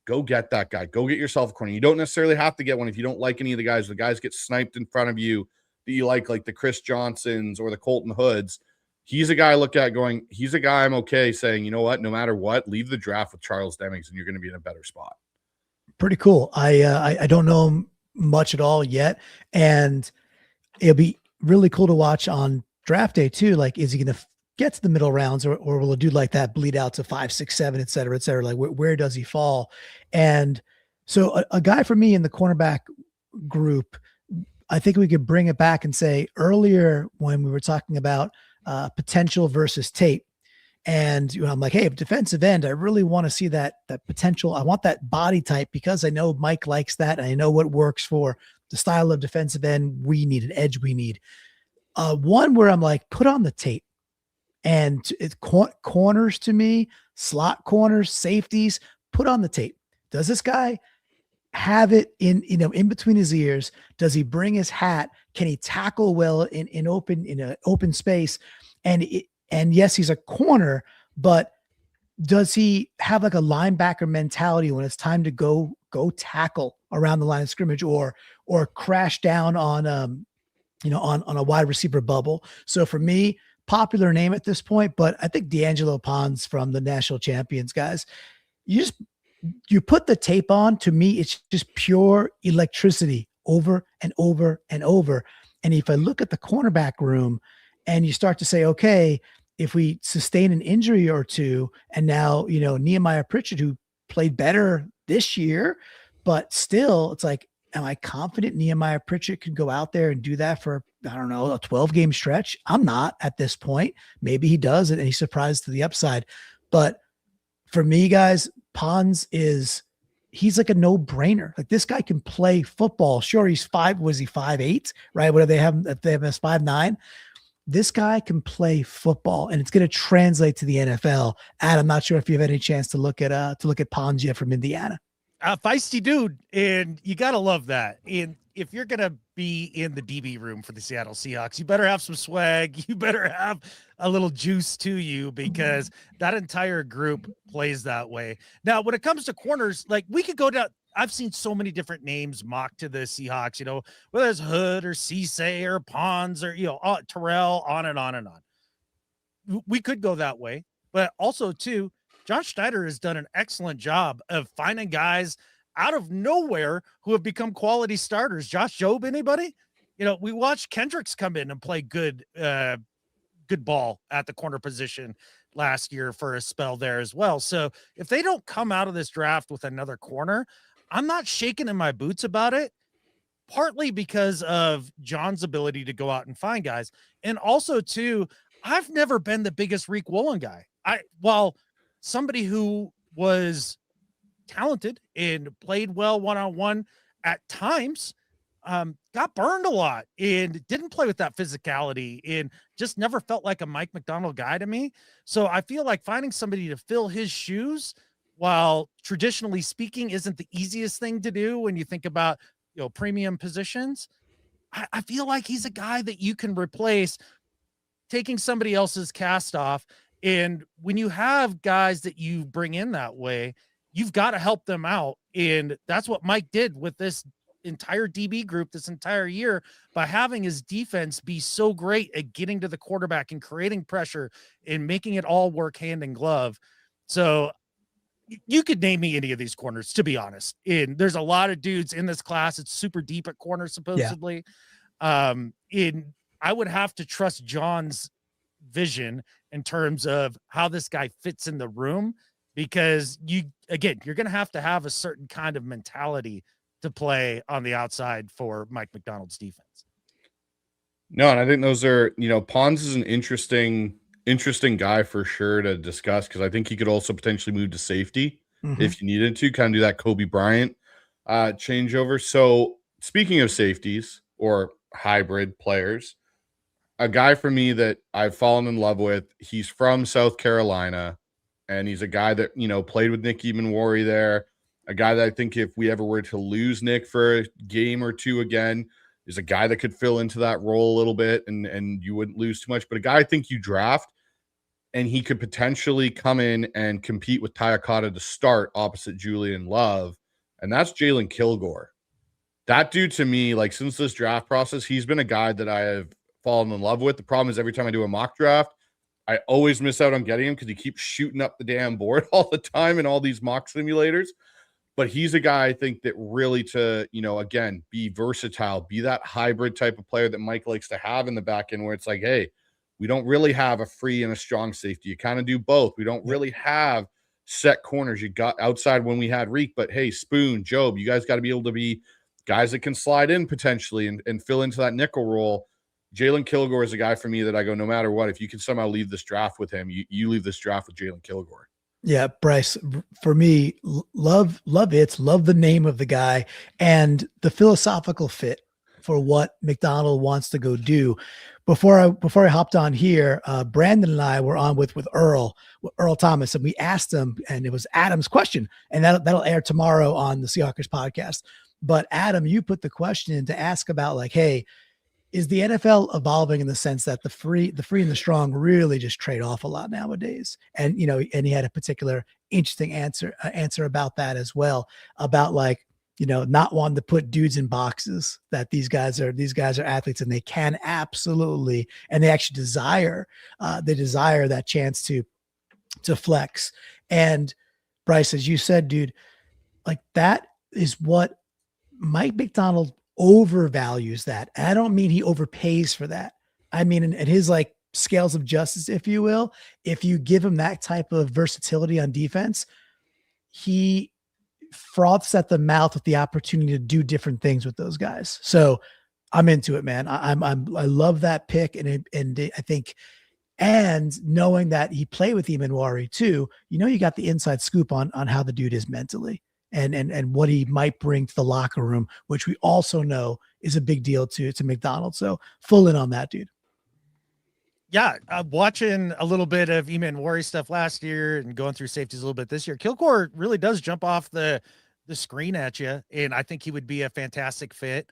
go get that guy. Go get yourself a corner. You don't necessarily have to get one if you don't like any of the guys. The guys get sniped in front of you that you like the Chris Johnsons or the Colton Hoods. He's a guy I look at going, he's a guy I'm okay saying, you know what, no matter what, leave the draft with Charles Demings and you're going to be in a better spot. Pretty cool. I don't know him much at all yet. And it'll be really cool to watch on draft day too. Like, is he going to get to the middle rounds or will a dude like that bleed out to 5, 6, 7, et cetera, et cetera? Like where does he fall? And so a guy for me in the cornerback group, I think we could bring it back and say earlier when we were talking about potential versus tape. And I'm like, hey, defensive end, I really want to see that potential. I want that body type because I know Mike likes that. And I know what works for the style of defensive end we need, an edge we need. One where I'm like, put on the tape. And it's corners to me, slot corners, safeties, put on the tape. Does this guy have it in between his ears? Does he bring his hat? Can he tackle well in an open space? And yes, he's a corner, but does he have like a linebacker mentality when it's time to go tackle around the line of scrimmage or crash down on a wide receiver bubble? So for me, popular name at this point, but I think D'Angelo Pons from the national champions, guys. you put the tape on. To me, it's just pure electricity over and over and over. And if I look at the cornerback room and you start to say, okay, if we sustain an injury or two, and now, Nehemiah Pritchard, who played better this year, but still it's like, am I confident Nehemiah Pritchard can go out there and do that for, I don't know, a 12-game stretch? I'm not at this point. Maybe he does it and he's surprised to the upside. But for me, guys, he's like a no-brainer. Like, this guy can play football. Sure, he's 5'8", right? What do they have? If they have him as 5'9". This guy can play football, and it's going to translate to the NFL. Adam, I'm not sure if you have any chance to look at Pons yet from Indiana. Feisty dude, and you got to love that. And if you're going to be in the DB room for the Seattle Seahawks, you better have some swag. You better have a little juice to you, because that entire group plays that way. Now, when it comes to corners, like, we could go down. I've seen so many different names mocked to the Seahawks, whether it's Hood or Cisse or Pons or, Terrell, on and on and on. We could go that way, but also too, John Schneider has done an excellent job of finding guys out of nowhere who have become quality starters. Josh Jobe, anybody? We watched Kendricks come in and play good ball at the corner position last year for a spell there as well. So if they don't come out of this draft with another corner, I'm not shaking in my boots about it, partly because of John's ability to go out and find guys. And also too, I've never been the biggest Reek Woolen guy. While somebody who was talented and played well one-on-one at times, got burned a lot and didn't play with that physicality and just never felt like a Mike McDonald guy to me. So I feel like finding somebody to fill his shoes, while traditionally speaking isn't the easiest thing to do when you think about, premium positions, I feel like he's a guy that you can replace taking somebody else's cast off. And when you have guys that you bring in that way, you've got to help them out. And that's what Mike did with this entire DB group this entire year, by having his defense be so great at getting to the quarterback and creating pressure and making it all work hand in glove. So you could name me any of these corners, to be honest. And there's a lot of dudes in this class. It's super deep at corner, supposedly. Yeah. I would have to trust John's vision in terms of how this guy fits in the room, because you're going to have a certain kind of mentality to play on the outside for Mike McDonald's defense. No, and I think those are, Pons is an interesting guy for sure to discuss, because I think he could also potentially move to safety if you needed to, kind of do that Kobe Bryant changeover. So speaking of safeties or hybrid players, a guy for me that I've fallen in love with, he's from South Carolina, and he's a guy that, played with Nick Ebenwari there, a guy that I think if we ever were to lose Nick for a game or two again, is a guy that could fill into that role a little bit and you wouldn't lose too much. But a guy I think you draft, and he could potentially come in and compete with Tyakata to start opposite Julian Love, and that's Jalen Kilgore. That dude, to me, like, since this draft process, he's been a guy that I have fallen in love with. The problem is every time I do a mock draft, I always miss out on getting him because he keeps shooting up the damn board all the time in all these mock simulators. But he's a guy I think that really to, again, be versatile, be that hybrid type of player that Mike likes to have in the back end, where it's like, hey, we don't really have a free and a strong safety. You kind of do both. We don't really have set corners. You got outside when we had Reek, but hey, Spoon, Job, you guys got to be able to be guys that can slide in potentially and fill into that nickel role. Jalen Kilgore is a guy for me that I go, no matter what, if you can somehow leave this draft with him, you leave this draft with Jalen Kilgore. Yeah, Bryce, for me, love the name of the guy and the philosophical fit for what McDonald wants to go do. Before I hopped on here, Brandon and I were on with Earl Thomas, and we asked him, and it was Adam's question, and that'll air tomorrow on the Seahawkers podcast. But Adam, you put the question in to ask about, like, hey, is the NFL evolving in the sense that the free and the strong really just trade off a lot nowadays? And, and he had a particular interesting answer about that as well, about, like, not wanting to put dudes in boxes, that these guys are athletes and they can absolutely, and they actually desire that chance to flex. And Bryce, as you said, dude, like that is what Mike McDonald overvalues that. And I don't mean he overpays for that. I mean, in his like scales of justice, if you will, if you give him that type of versatility on defense, he froths at the mouth with the opportunity to do different things with those guys. So I'm into it, man. I love that pick. And I think, and knowing that he played with Imanwari too, you got the inside scoop on how the dude is mentally and what he might bring to the locker room, which we also know is a big deal to McDonald. So full in on that, dude. Yeah, watching a little bit of Imanwari stuff last year and going through safeties a little bit this year, Kilgore really does jump off the screen at you, and I think he would be a fantastic fit.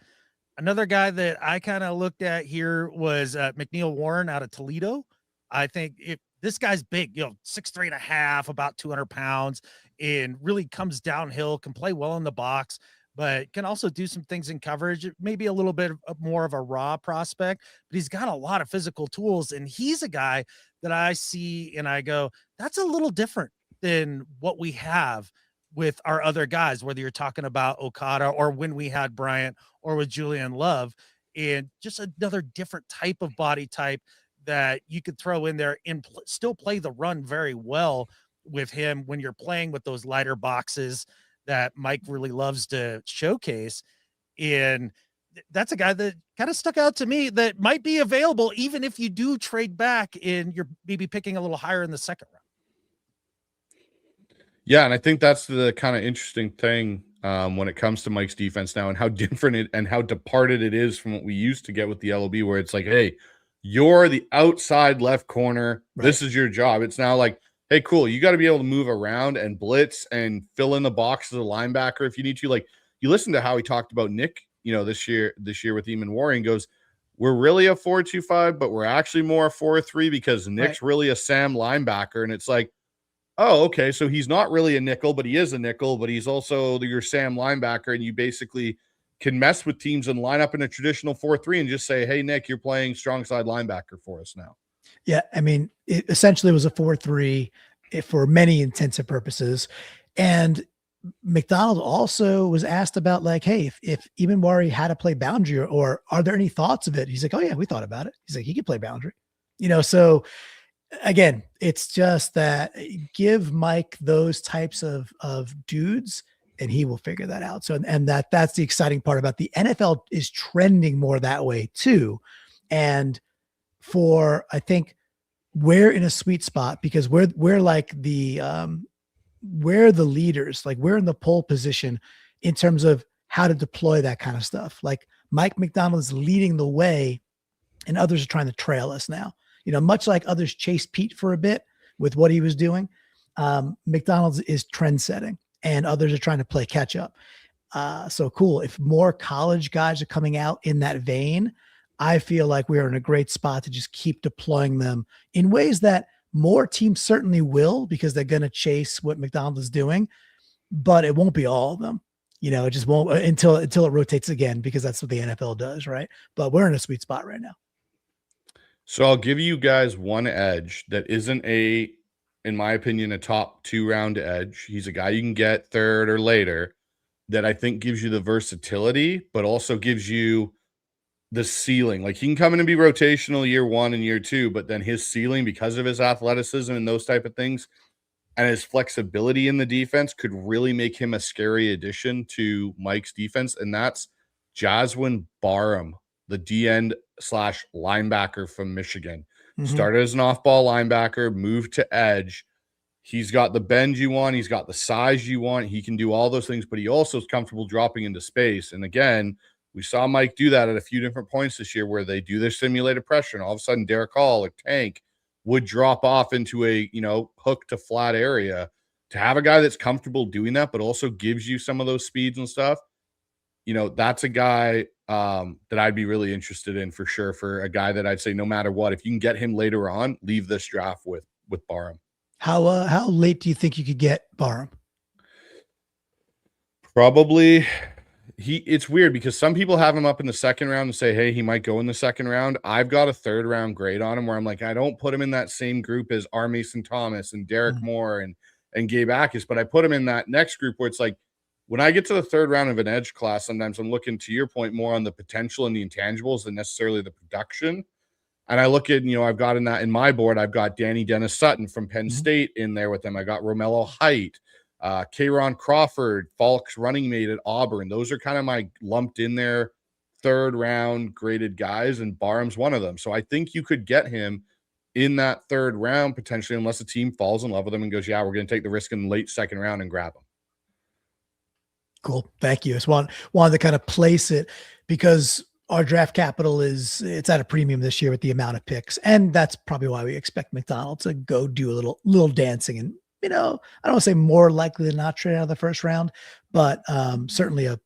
Another guy that I kind of looked at here was McNeil Warren out of Toledo. I think if this guy's big, 6'3.5", about 200 pounds, and really comes downhill, can play well in the box, but can also do some things in coverage, maybe a little bit more of a raw prospect, but he's got a lot of physical tools. And he's a guy that I see and I go, that's a little different than what we have with our other guys, whether you're talking about Okada or when we had Bryant or with Julian Love, and just another different type of body type that you could throw in there and still play the run very well with him when you're playing with those lighter boxes that Mike really loves to showcase. And that's a guy that kind of stuck out to me that might be available, even if you do trade back and you're maybe picking a little higher in the second round. Yeah. And I think that's the kind of interesting thing when it comes to Mike's defense now and how different it and how departed it is from what we used to get with the LOB, where it's like, hey, you're the outside left corner. Right. This is your job. It's now like, hey, cool. You got to be able to move around and blitz and fill in the box as a linebacker if you need to. Like, you listen to how he talked about Nick, this year with Imanwari, and goes, we're really a 4-2-5, but we're actually more a 4-3 because Nick's really a Sam linebacker. And it's like, oh, okay. So he's not really a nickel, but he is a nickel, but he's also your Sam linebacker. And you basically can mess with teams and line up in a traditional 4-3 and just say, hey, Nick, you're playing strong side linebacker for us now. Yeah, I mean, it essentially was a 4-3 for many intents and purposes. And McDonald also was asked about, like, hey, if Imanwari had to play boundary or are there any thoughts of it? He's like, oh, yeah, we thought about it. He's like, he could play boundary. So, again, it's just that give Mike those types of dudes and he will figure that out. So, and that's the exciting part about the NFL is trending more that way too. And I think we're in a sweet spot because we're like we're the leaders, like we're in the pole position in terms of how to deploy that kind of stuff. Like Mike McDonald is leading the way and others are trying to trail us now, much like others chased Pete for a bit with what he was doing. McDonald's is trend setting and others are trying to play catch up. So cool. If more college guys are coming out in that vein, I feel like we're in a great spot to just keep deploying them in ways that more teams certainly will, because they're going to chase what McDonald is doing, but it won't be all of them. It just won't until it rotates again, because that's what the NFL does. Right. But we're in a sweet spot right now. So I'll give you guys one edge that isn't in my opinion, a top 2 round edge. He's a guy you can get third or later that I think gives you the versatility, but also gives you the ceiling. Like, he can come in and be rotational year 1 and year 2, but then his ceiling, because of his athleticism and those type of things and his flexibility in the defense, could really make him a scary addition to Mike's defense. And that's Jaswin Barham, the D-end / linebacker from Michigan. Mm-hmm. Started as an off-ball linebacker, moved to edge. He's got the bend you want. He's got the size you want. He can do all those things, but he also is comfortable dropping into space. And again, we saw Mike do that at a few different points this year where they do their simulated pressure, and all of a sudden Derek Hall or Tank would drop off into a, hook to flat area. To have a guy that's comfortable doing that, but also gives you some of those speeds and stuff, that's a guy that I'd be really interested in for sure, for a guy that I'd say no matter what, if you can get him later on, leave this draft with Barham. How late do you think you could get Barham? Probably. It's weird because some people have him up in the second round and say, hey, he might go in the second round. I've got a 3rd round grade on him where I'm like, I don't put him in that same group as R. Mason Thomas and Derek Moore and and Gabe Akis, but I put him in that next group where it's like, when I get to the third round of an edge class, sometimes I'm looking, to your point, more on the potential and the intangibles than necessarily the production. And I look at, I've got in my board, I've got Danny Dennis Sutton from Penn State in there with them. I got Romello Height, Kayron Crawford, Falk's running mate at Auburn. Those are kind of my lumped in there third round graded guys, and Barham's one of them. So I think you could get him in that third round potentially, unless a team falls in love with him and goes, yeah, we're going to take the risk in the late second round and grab him. Cool. Thank you. I just wanted to kind of place it because our draft capital it's at a premium this year with the amount of picks. And that's probably why we expect McDonald to go do a little dancing. And, I don't want to say more likely than not trade out of the first round, but certainly a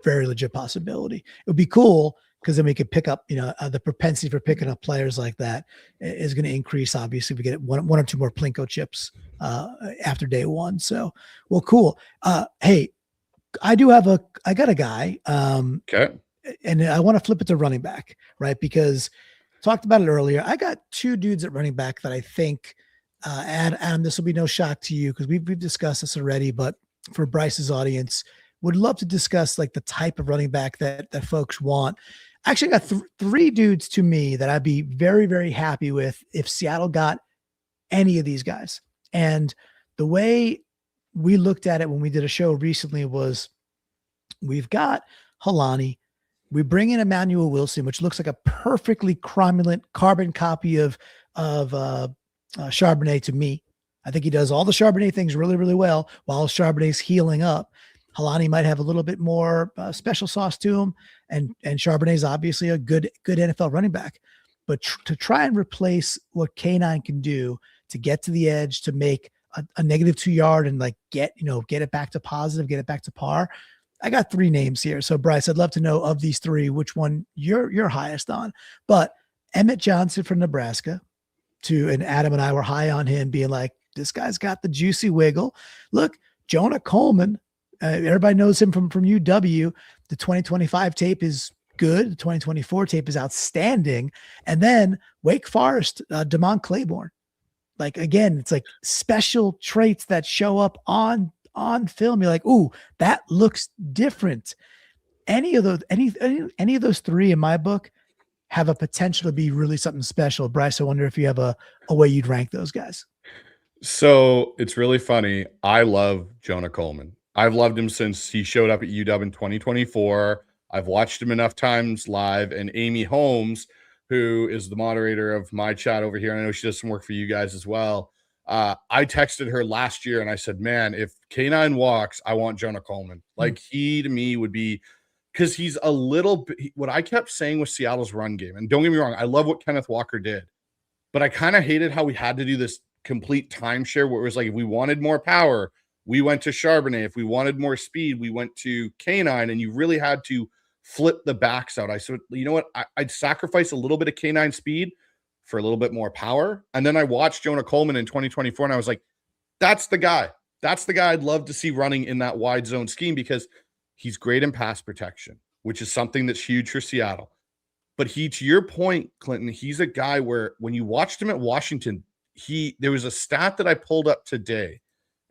very legit possibility. It would be cool because then we could pick up, the propensity for picking up players like that is going to increase. Obviously, we get one or two more Plinko chips after day one. So, well, cool. Hey, I got a guy. Okay. And I want to flip it to running back, right? Because talked about it earlier. I got two dudes at running back that I think, Adam, this will be no shock to you because we've discussed this already, but for Bryce's audience, would love to discuss like the type of running back that folks want. Actually, I got three dudes to me that I'd be very, very happy with if Seattle got any of these guys. And the way we looked at it when we did a show recently was we've got Halani. We bring in Emmanuel Wilson, which looks like a perfectly cromulent carbon copy of Charbonnet to me. I think he does all the Charbonnet things really, really well while Charbonnet's healing up. Halani might have a little bit more special sauce to him, and Charbonnet's obviously a good NFL running back. But to try and replace what K9 can do to get to the edge, to make a negative 2 yard and like get it back to positive, get it back to par. I got three names here. So Bryce, I'd love to know of these three, which one you're highest on. But Emmett Johnson from Nebraska, and Adam and I were high on him, being like, this guy's got the juicy wiggle. Look, Jonah Coleman, everybody knows him from UW. The 2025 tape is good. The 2024 tape is outstanding. And then Wake Forest, Damon Claiborne. Like, again, it's like special traits that show up on film. You're like, ooh, that looks different. Any of those three in my book have a potential to be really something special. Bryce, I wonder if you have a way you'd rank those guys. So it's really funny. I love Jonah Coleman. I've loved him since he showed up at UW in 2024. I've watched him enough times live, and Amy Holmes, who is the moderator of my chat over here, I know she does some work for you guys as well. I texted her last year and I said, man, if K9 walks, I want Jonah Coleman. Like, he to me would be, because he's a little bit, what I kept saying with Seattle's run game, and don't get me wrong, I love what Kenneth Walker did, but I kind of hated how we had to do this complete timeshare where it was like, if we wanted more power, we went to Charbonnet. If we wanted more speed, we went to K9, and you really had to flip the backs out. I said, you know what? I'd sacrifice a little bit of K9 speed for a little bit more power. And then I watched Jonah Coleman in 2024, and I was like, that's the guy. That's the guy I'd love to see running in that wide zone scheme, because he's great in pass protection, which is something that's huge for Seattle. But to your point, Clinton, he's a guy where when you watched him at Washington, there was a stat that I pulled up today,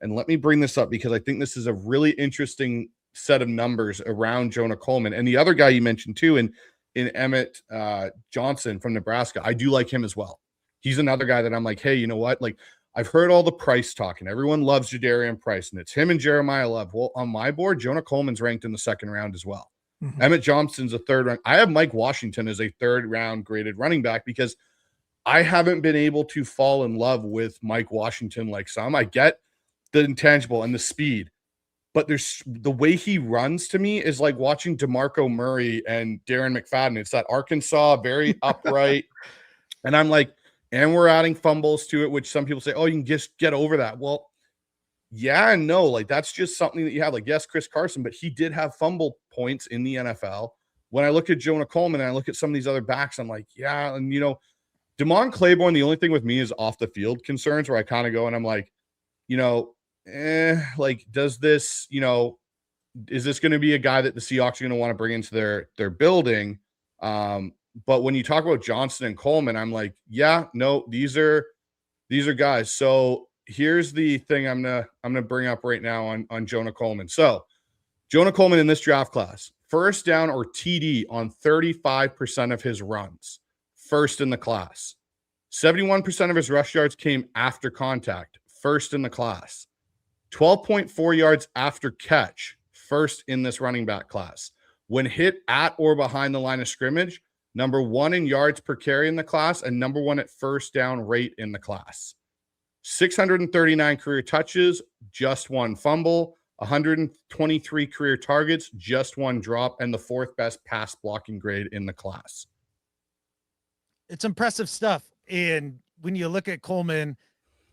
and let me bring this up because I think this is a really interesting set of numbers around Jonah Coleman. And the other guy you mentioned too, in Emmett Johnson from Nebraska, I do like him as well. He's another guy that I'm like, hey, you know what? Like, I've heard all the Price talk, and everyone loves Jadarian Price, and it's him and Jeremiah Love. Well, on my board, Jonah Coleman's ranked in the second round as well. Mm-hmm. Emmett Johnson's a third round. I have Mike Washington as a third round graded running back because I haven't been able to fall in love with Mike Washington like some. I get the intangible and the speed, but there's the way he runs to me is like watching DeMarco Murray and Darren McFadden. It's that Arkansas, very upright. And I'm like, and we're adding fumbles to it, which some people say, oh, you can just get over that. Well, yeah and no. Like, that's just something that you have. Like, yes, Chris Carson, but he did have fumble points in the NFL. When I look at Jonah Coleman and I look at some of these other backs, I'm like, yeah. And, Damon Claiborne, the only thing with me is off the field concerns, where I kind of go and I'm like, like, does this, is this going to be a guy that the Seahawks are going to want to bring into their building? But when you talk about Johnson and Coleman, I'm like, yeah, no, these are guys. So here's the thing I'm gonna bring up right now on Jonah Coleman. So Jonah Coleman in this draft class, first down or TD on 35% of his runs, first in the class. 71% of his rush yards came after contact, first in the class. 12.4 yards after catch, first in this running back class. When hit at or behind the line of scrimmage, number 1 in yards per carry in the class and number 1 at first down rate in the class. 639 career touches, just 1 fumble, 123 career targets, just 1 drop, and the 4th best pass blocking grade in the class. It's impressive stuff. And when you look at Coleman,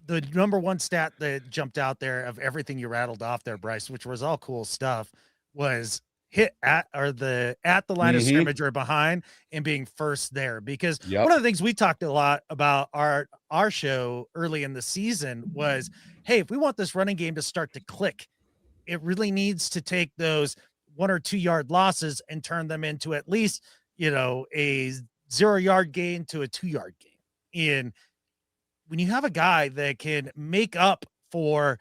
the number 1 stat that jumped out there of everything you rattled off there, Bryce, which was all cool stuff, was hit at the line of scrimmage or behind and being first there. Because one of the things we talked a lot about our show early in the season was, hey, if we want this running game to start to click, it really needs to take those 1 or 2 yard losses and turn them into at least, a 0 yard gain to a 2 yard gain. And when you have a guy that can make up for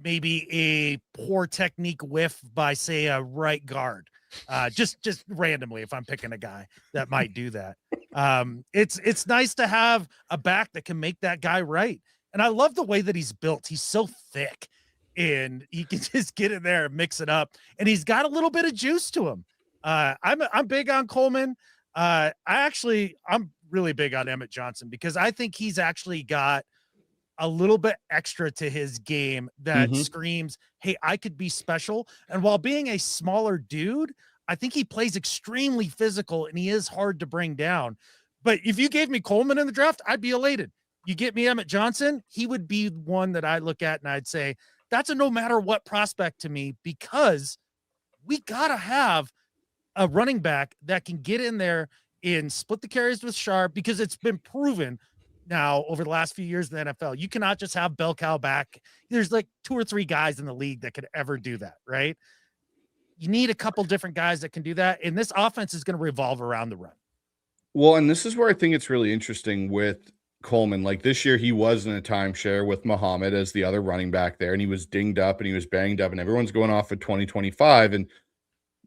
maybe a poor technique whiff by, say, a right guard, just randomly, if I'm picking a guy that might do that, it's nice to have a back that can make that guy right. And I love the way that he's built. He's so thick and he can just get in there and mix it up. And he's got a little bit of juice to him. I'm big on Coleman. I'm really big on Emmett Johnson because I think he's actually got a little bit extra to his game that screams, hey, I could be special. And while being a smaller dude, I think he plays extremely physical and he is hard to bring down. But if you gave me Coleman in the draft, I'd be elated. You get me Emmett Johnson, he would be one that I look at and I'd say, that's a no matter what prospect to me, because we got to have a running back that can get in there and split the carries with Sharp, because it's been proven now over the last few years in the NFL. You cannot just have bell cow back. There's like 2 or 3 guys in the league that could ever do that, right? You need a couple different guys that can do that. And this offense is going to revolve around the run. Well, and this is where I think it's really interesting with Coleman. Like this year, he was in a timeshare with Muhammad as the other running back there, and he was dinged up and he was banged up, and everyone's going off at 2025. And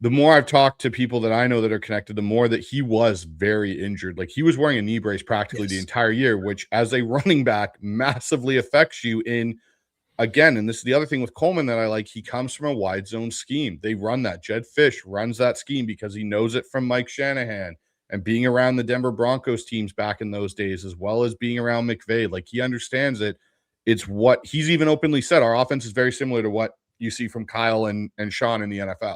the more I've talked to people that I know that are connected, the more that he was very injured. Like he was wearing a knee brace practically the entire year, which as a running back massively affects you in, again, and this is the other thing with Coleman that I like, he comes from a wide zone scheme. They run that. Jed Fish runs that scheme because he knows it from Mike Shanahan and being around the Denver Broncos teams back in those days, as well as being around McVay. Like he understands it. It's what he's even openly said. Our offense is very similar to what you see from Kyle and Sean in the NFL.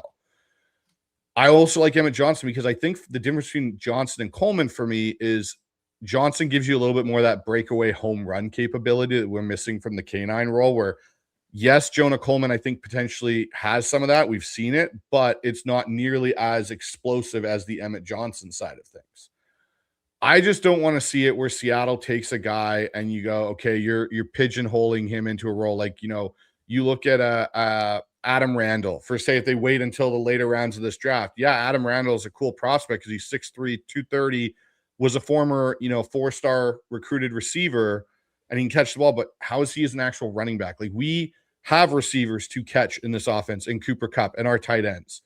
I also like Emmett Johnson because I think the difference between Johnson and Coleman for me is Johnson gives you a little bit more of that breakaway home run capability that we're missing from the K9 role, where yes, Jonah Coleman, I think potentially has some of that. We've seen it, but it's not nearly as explosive as the Emmett Johnson side of things. I just don't want to see it where Seattle takes a guy and you go, okay, you're pigeonholing him into a role. Like, you look at Adam Randall, for say if they wait until the later rounds of this draft. Yeah, Adam Randall is a cool prospect because he's 6'3", 230, was a former, 4-star recruited receiver, and he can catch the ball, but how is he as an actual running back? Like we have receivers to catch in this offense in Cooper Kupp and our tight ends.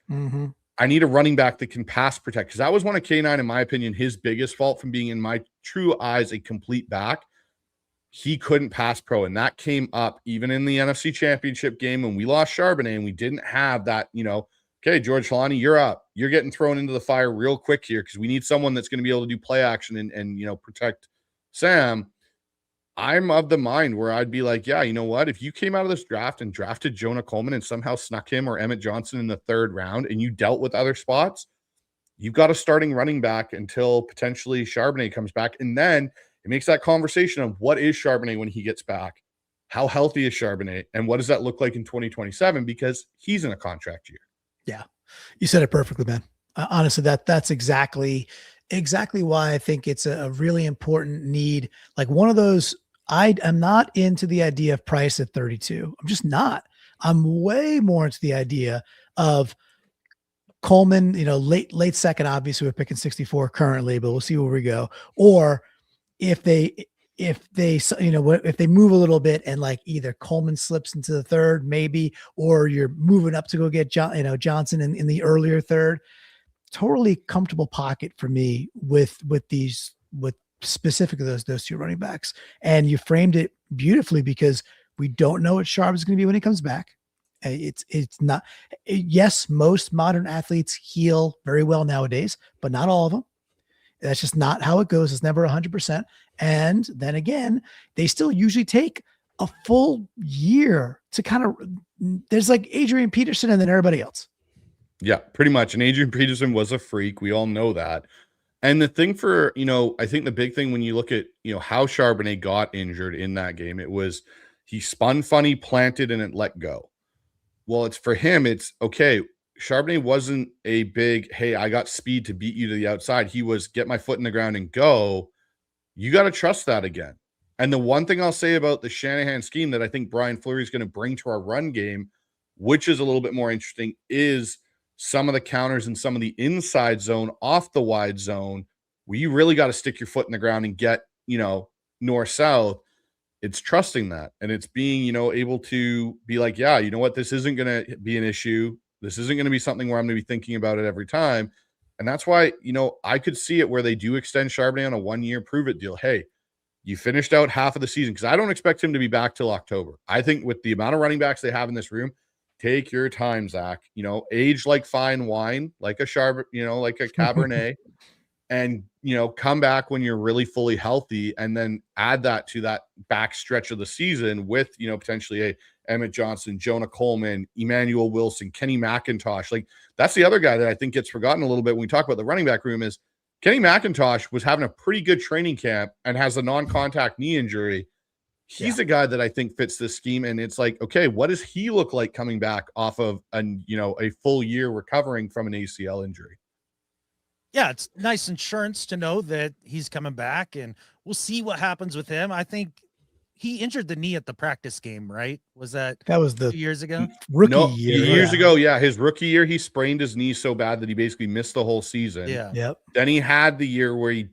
I need a running back that can pass protect, because that was one of K9, in my opinion, his biggest fault from being, in my true eyes, a complete back. He couldn't pass pro, and that came up even in the NFC Championship game when we lost Charbonnet and we didn't have that, okay, George Kalani, you're up. You're getting thrown into the fire real quick here because we need someone that's going to be able to do play action and protect Sam. I'm of the mind where I'd be like, yeah, you know what? If you came out of this draft and drafted Jonah Coleman and somehow snuck him or Emmett Johnson in the 3rd round and you dealt with other spots, you've got a starting running back until potentially Charbonnet comes back. And then it makes that conversation of what is Charbonnet when he gets back? How healthy is Charbonnet? And what does that look like in 2027? Because he's in a contract year. Yeah. You said it perfectly, man. Honestly, that's exactly why I think it's a really important need. Like one of those, I am not into the idea of price at 32. I'm just not. I'm way more into the idea of Coleman, late second, obviously we're picking 64 currently, but we'll see where we go. Or if they if they, if they move a little bit and like either Coleman slips into the third, maybe, or you're moving up to go get Johnson in the earlier third, totally comfortable pocket for me with specifically those two running backs. And you framed it beautifully because we don't know what Sharp is going to be when he comes back. It's not, yes, most modern athletes heal very well nowadays, but not all of them. That's just not how it goes. It's never 100%. And then again, they still usually take a full year to kind of, there's like Adrian Peterson and then everybody else. Yeah, pretty much. And Adrian Peterson was a freak. We all know that. And the thing for, I think the big thing when you look at, how Charbonnet got injured in that game, it was he spun funny, planted, and it let go. Well, it's for him, it's okay. Charbonnet wasn't a big, hey, I got speed to beat you to the outside. He was get my foot in the ground and go. You got to trust that again. And the one thing I'll say about the Shanahan scheme that I think Brian Fleury is going to bring to our run game, which is a little bit more interesting, is some of the counters and some of the inside zone off the wide zone where you really got to stick your foot in the ground and get, north-south. It's trusting that. And it's being, able to be like, yeah, you know what? This isn't going to be an issue. This isn't going to be something where I'm going to be thinking about it every time. And that's why, I could see it where they do extend Charbonnet on a 1-year prove-it deal. Hey, you finished out half of the season because I don't expect him to be back till October. I think with the amount of running backs they have in this room, take your time, Zach. Age like fine wine, like a Charbonnet, like a Cabernet, and, come back when you're really fully healthy and then add that to that back stretch of the season with, potentially a Emmett Johnson, Jonah Coleman, Emmanuel Wilson, Kenny McIntosh. Like that's the other guy that I think gets forgotten a little bit when we talk about the running back room is Kenny McIntosh was having a pretty good training camp and has a non-contact knee injury. He's a guy that I think fits this scheme. And it's like, okay, what does he look like coming back off of a full year recovering from an ACL injury? Yeah, it's nice insurance to know that he's coming back, and we'll see what happens with him. I think he injured the knee at the practice game, right? That was 2 years ago? Rookie year. Years ago, yeah. His rookie year, he sprained his knee so bad that he basically missed the whole season. Yeah. Yep. Then he had the year where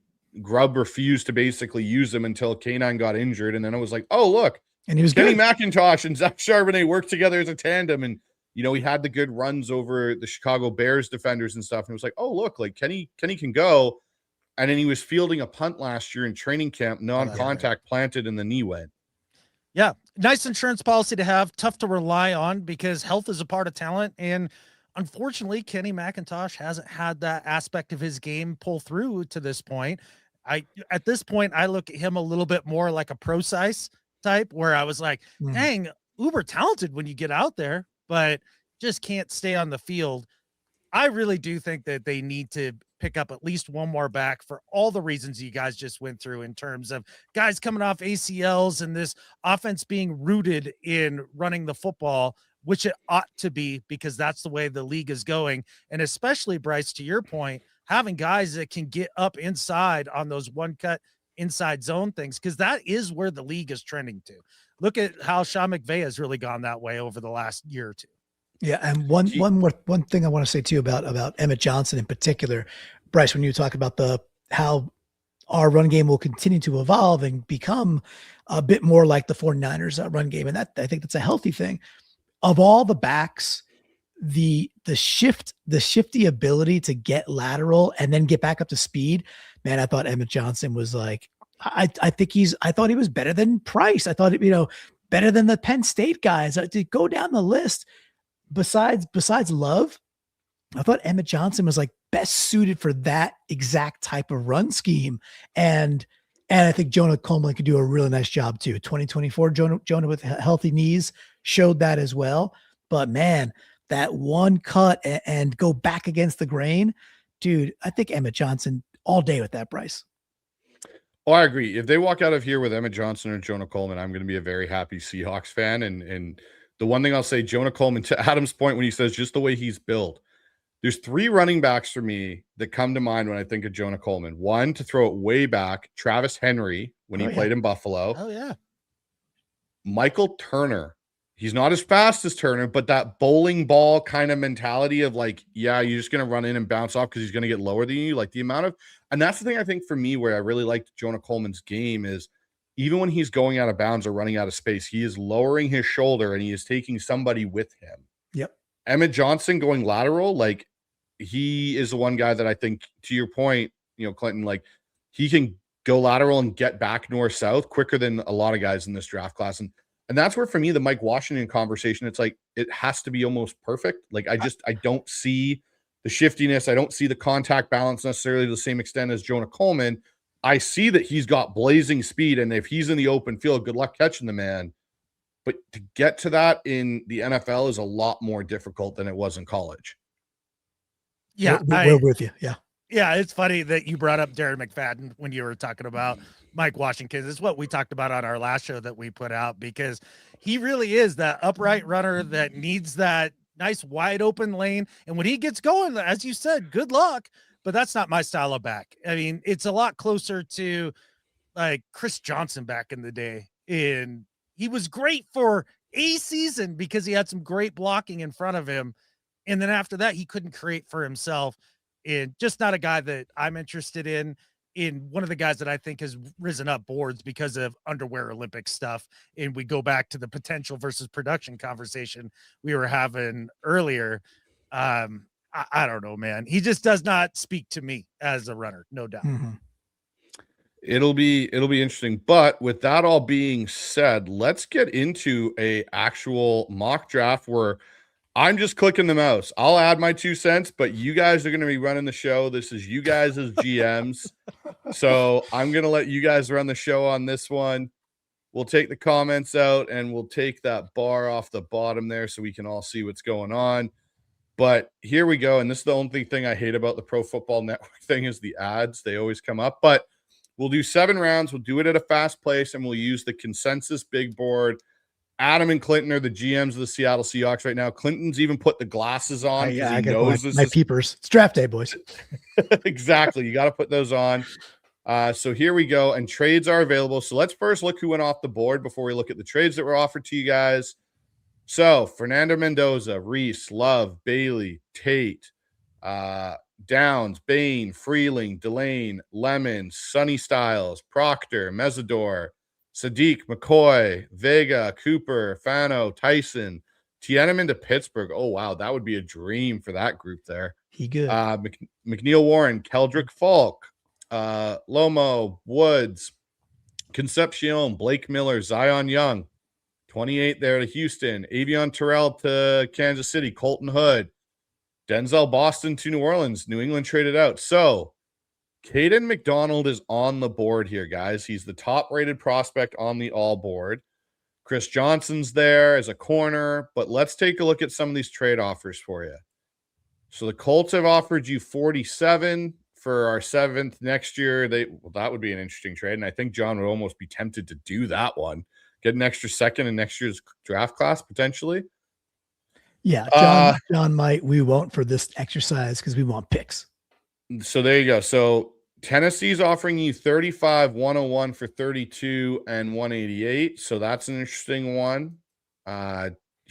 Grubb refused to basically use him until K9 got injured, and then it was like, oh, look. And he was Kenny good. McIntosh and Zach Charbonnet worked together as a tandem, and he had the good runs over the Chicago Bears defenders and stuff. And it was like, oh, look, like Kenny can go. And then he was fielding a punt last year in training camp, non-contact, planted, and the knee went. Yeah. Nice insurance policy to have, tough to rely on because health is a part of talent. And unfortunately, Kenny McIntosh hasn't had that aspect of his game pull through to this point. At this point, I look at him a little bit more like a Pro-Size type where I was like, dang, uber talented when you get out there, but just can't stay on the field. I really do think that they need to pick up at least one more back for all the reasons you guys just went through in terms of guys coming off ACLs and this offense being rooted in running the football, which it ought to be because that's the way the league is going. And especially, Bryce, to your point, having guys that can get up inside on those one-cut inside zone things, because that is where the league is trending to. Look at how Sean McVay has really gone that way over the last year or two. Yeah, and one thing I want to say too about Emmett Johnson in particular, Bryce, when you talk about how our run game will continue to evolve and become a bit more like the 49ers run game, and that I think that's a healthy thing. Of all the backs, the shifty ability to get lateral and then get back up to speed, man, I thought Emmett Johnson was like, I thought he was better than Price. I thought, better than the Penn State guys. To go down the list, besides Love, I thought Emmett Johnson was like best suited for that exact type of run scheme. And I think Jonah Coleman could do a really nice job too. 2024, Jonah with healthy knees showed that as well. But man, that one cut and go back against the grain, dude, I think Emmett Johnson all day with that, Bryce. Oh, I agree. If they walk out of here with Emmett Johnson or Jonah Coleman, I'm going to be a very happy Seahawks fan. And the one thing I'll say, Jonah Coleman, to Adam's point, when he says just the way he's built, there's 3 running backs for me that come to mind when I think of Jonah Coleman. One, to throw it way back, Travis Henry, when he played in Buffalo. Oh, yeah. Michael Turner. He's not as fast as Turner, but that bowling ball kind of mentality of like, yeah, you're just going to run in and bounce off because he's going to get lower than you. Like the amount of, and that's the thing I think for me where I really liked Jonah Coleman's game is even when he's going out of bounds or running out of space, he is lowering his shoulder and he is taking somebody with him. Yep. Emmett Johnson going lateral, like he is the one guy that I think, to your point, Clinton, like he can go lateral and get back north-south quicker than a lot of guys in this draft class. And that's where, for me, the Mike Washington conversation, it's like, it has to be almost perfect. Like, I don't see the shiftiness. I don't see the contact balance necessarily to the same extent as Jonah Coleman. I see that he's got blazing speed, and if he's in the open field, good luck catching the man. But to get to that in the NFL is a lot more difficult than it was in college. Yeah, we're with you. Yeah. Yeah, it's funny that you brought up Darren McFadden when you were talking about Mike Washington. It's what we talked about on our last show that we put out, because he really is that upright runner that needs that nice wide open lane. And when he gets going, as you said, good luck. But that's not my style of back. I mean, it's a lot closer to like Chris Johnson back in the day. And he was great for a season because he had some great blocking in front of him. And then after that, he couldn't create for himself. And just not a guy that I'm interested in one of the guys that I think has risen up boards because of underwear Olympic stuff. And we go back to the potential versus production conversation we were having earlier. I don't know, man. He just does not speak to me as a runner, no doubt. Mm-hmm. It'll be interesting. But with that all being said, let's get into a actual mock draft where I'm just clicking the mouse. I'll add my 2 cents, but you guys are going to be running the show. This is you guys as GMs. So I'm going to let you guys run the show on this one. We'll take the comments out and we'll take that bar off the bottom there so we can all see what's going on. But here we go. And this is the only thing I hate about the Pro Football Network thing is the ads. They always come up. But we'll do 7 rounds. We'll do it at a fast pace, and we'll use the consensus big board. Adam and Clinton are the GMs of the Seattle Seahawks right now. Clinton's even put the glasses on. Yeah, he I got knows my peepers. It's draft day, boys. Exactly. You got to put those on. So here we go. And trades are available. So let's first look who went off the board before we look at the trades that were offered to you guys. So Fernando Mendoza, Reese, Love, Bailey, Tate, Downs, Bain, Freeling, Delane, Lemon, Sonny Styles, Proctor, Mesidor, Sadiq, McCoy, Vega, Cooper, Fano, Tyson, Tiedemann to Pittsburgh. Oh, wow. That would be a dream for that group there. He good. McNeil Warren, Keldrick Falk, Lomo, Woods, Concepcion, Blake Miller, Zion Young, 28 there to Houston, Avion Terrell to Kansas City, Colton Hood, Denzel Boston to New Orleans, New England traded out. So Caden McDonald is on the board here, guys. He's the top-rated prospect on the all board. Chris Johnson's there as a corner, but let's take a look at some of these trade offers for you. So the Colts have offered you 47 for our 7th next year. That would be an interesting trade, and I think John would almost be tempted to do that one. Get an extra second in next year's draft class, potentially. Yeah, John might. We won't for this exercise because we want picks. So there you go. So Tennessee's offering you 35, 101 for 32 and 188. So that's an interesting one.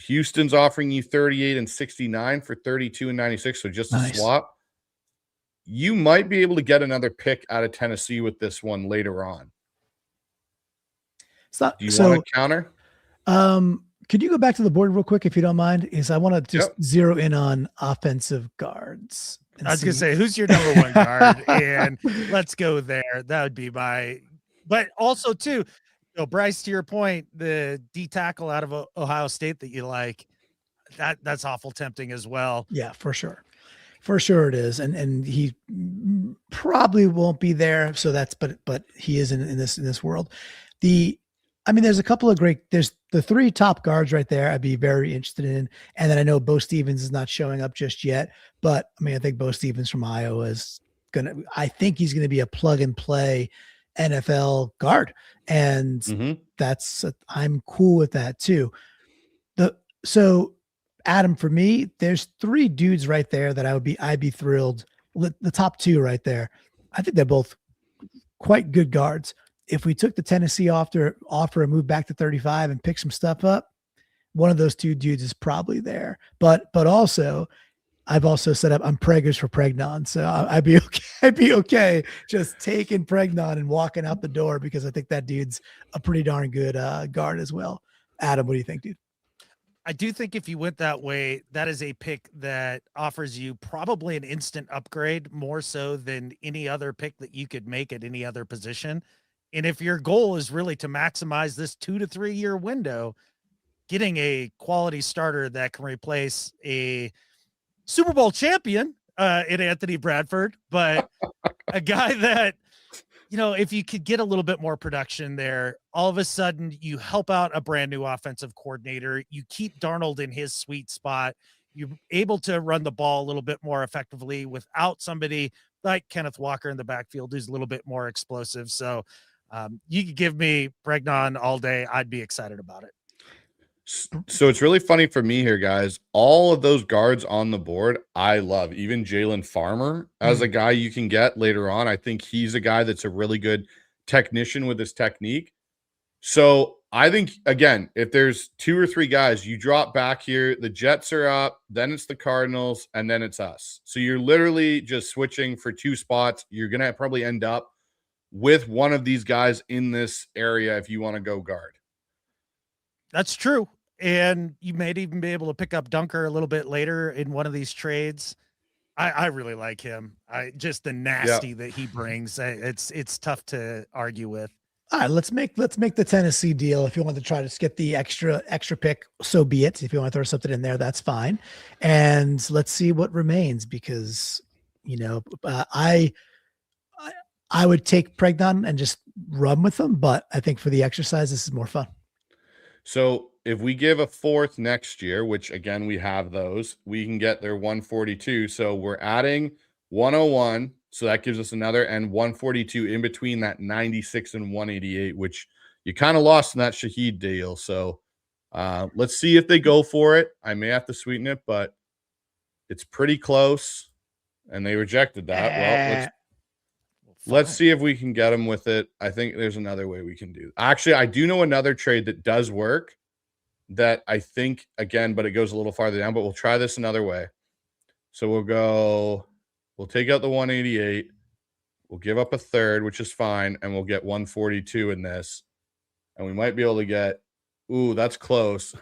Houston's offering you 38 and 69 for 32 and 96. So just a swap. You might be able to get another pick out of Tennessee with this one later on. Do you want to counter? Could you go back to the board real quick if you don't mind? I want to just zero in on offensive guards. I was going to say, who's your number 1 guard? And let's go there. That would be but also too, Bryce, to your point, the D tackle out of Ohio State that you like, that's awful tempting as well. Yeah, for sure. For sure it is. And he probably won't be there. So but he is in this world. There's a couple of there's the 3 top guards right there I'd be very interested in. And then I know Bo Stevens is not showing up just yet, but I think Bo Stevens from Iowa is I think he's going to be a plug and play NFL guard. And I'm cool with that too. So Adam, for me, there's 3 dudes right there that I'd be thrilled. The top 2 right there. I think they're both quite good guards. If we took the Tennessee offer and moved back to 35 and pick some stuff up, one of those 2 dudes is probably there. But also, I've also set up, I'm preggers for Pregnon. So I'd be okay. I'd be okay just taking Pregnon and walking out the door because I think that dude's a pretty darn good guard as well. Adam, what do you think, dude? I do think if you went that way, that is a pick that offers you probably an instant upgrade more so than any other pick that you could make at any other position. And if your goal is really to maximize this 2 to 3 year window, getting a quality starter that can replace a Super Bowl champion in Anthony Bradford, but a guy that, you know, if you could get a little bit more production there, all of a sudden you help out a brand new offensive coordinator. You keep Darnold in his sweet spot. You're able to run the ball a little bit more effectively without somebody like Kenneth Walker in the backfield who's a little bit more explosive. So you could give me Pregnon all day. I'd be excited about it. So it's really funny for me here, guys. All of those guards on the board, I love. Even Jalen Farmer as a guy you can get later on. I think he's a guy that's a really good technician with his technique. So I think, again, if there's 2 or 3 guys, you drop back here, the Jets are up, then it's the Cardinals, and then it's us. So you're literally just switching for 2 spots. You're going to probably end up with one of these guys in this area if you want to go guard. That's true. And you may even be able to pick up Dunker a little bit later in one of these trades. I really like him. Just the nasty that he brings. It's tough to argue with. All right, let's make the Tennessee deal. If you want to try to get the extra pick, so be it. If you want to throw something in there, that's fine. And let's see what remains because, you know, I would take Pregnon and just run with them, but I think for the exercise, this is more fun. So if we give a 4th next year, which again, we have those, we can get their 142. So we're adding 101. So that gives us another and 142 in between that 96 and 188, which you kind of lost in that Shaheed deal. So let's see if they go for it. I may have to sweeten it, but it's pretty close. And they rejected that. Well, let's see if we can get them with it. I think there's another way we can do it. Actually, I do know another trade that does work that I think, again, but it goes a little farther down, but we'll try this another way. So we'll take out the 188. We'll give up a 3rd, which is fine, and we'll get 142 in this. And we might be able to get, ooh, that's close.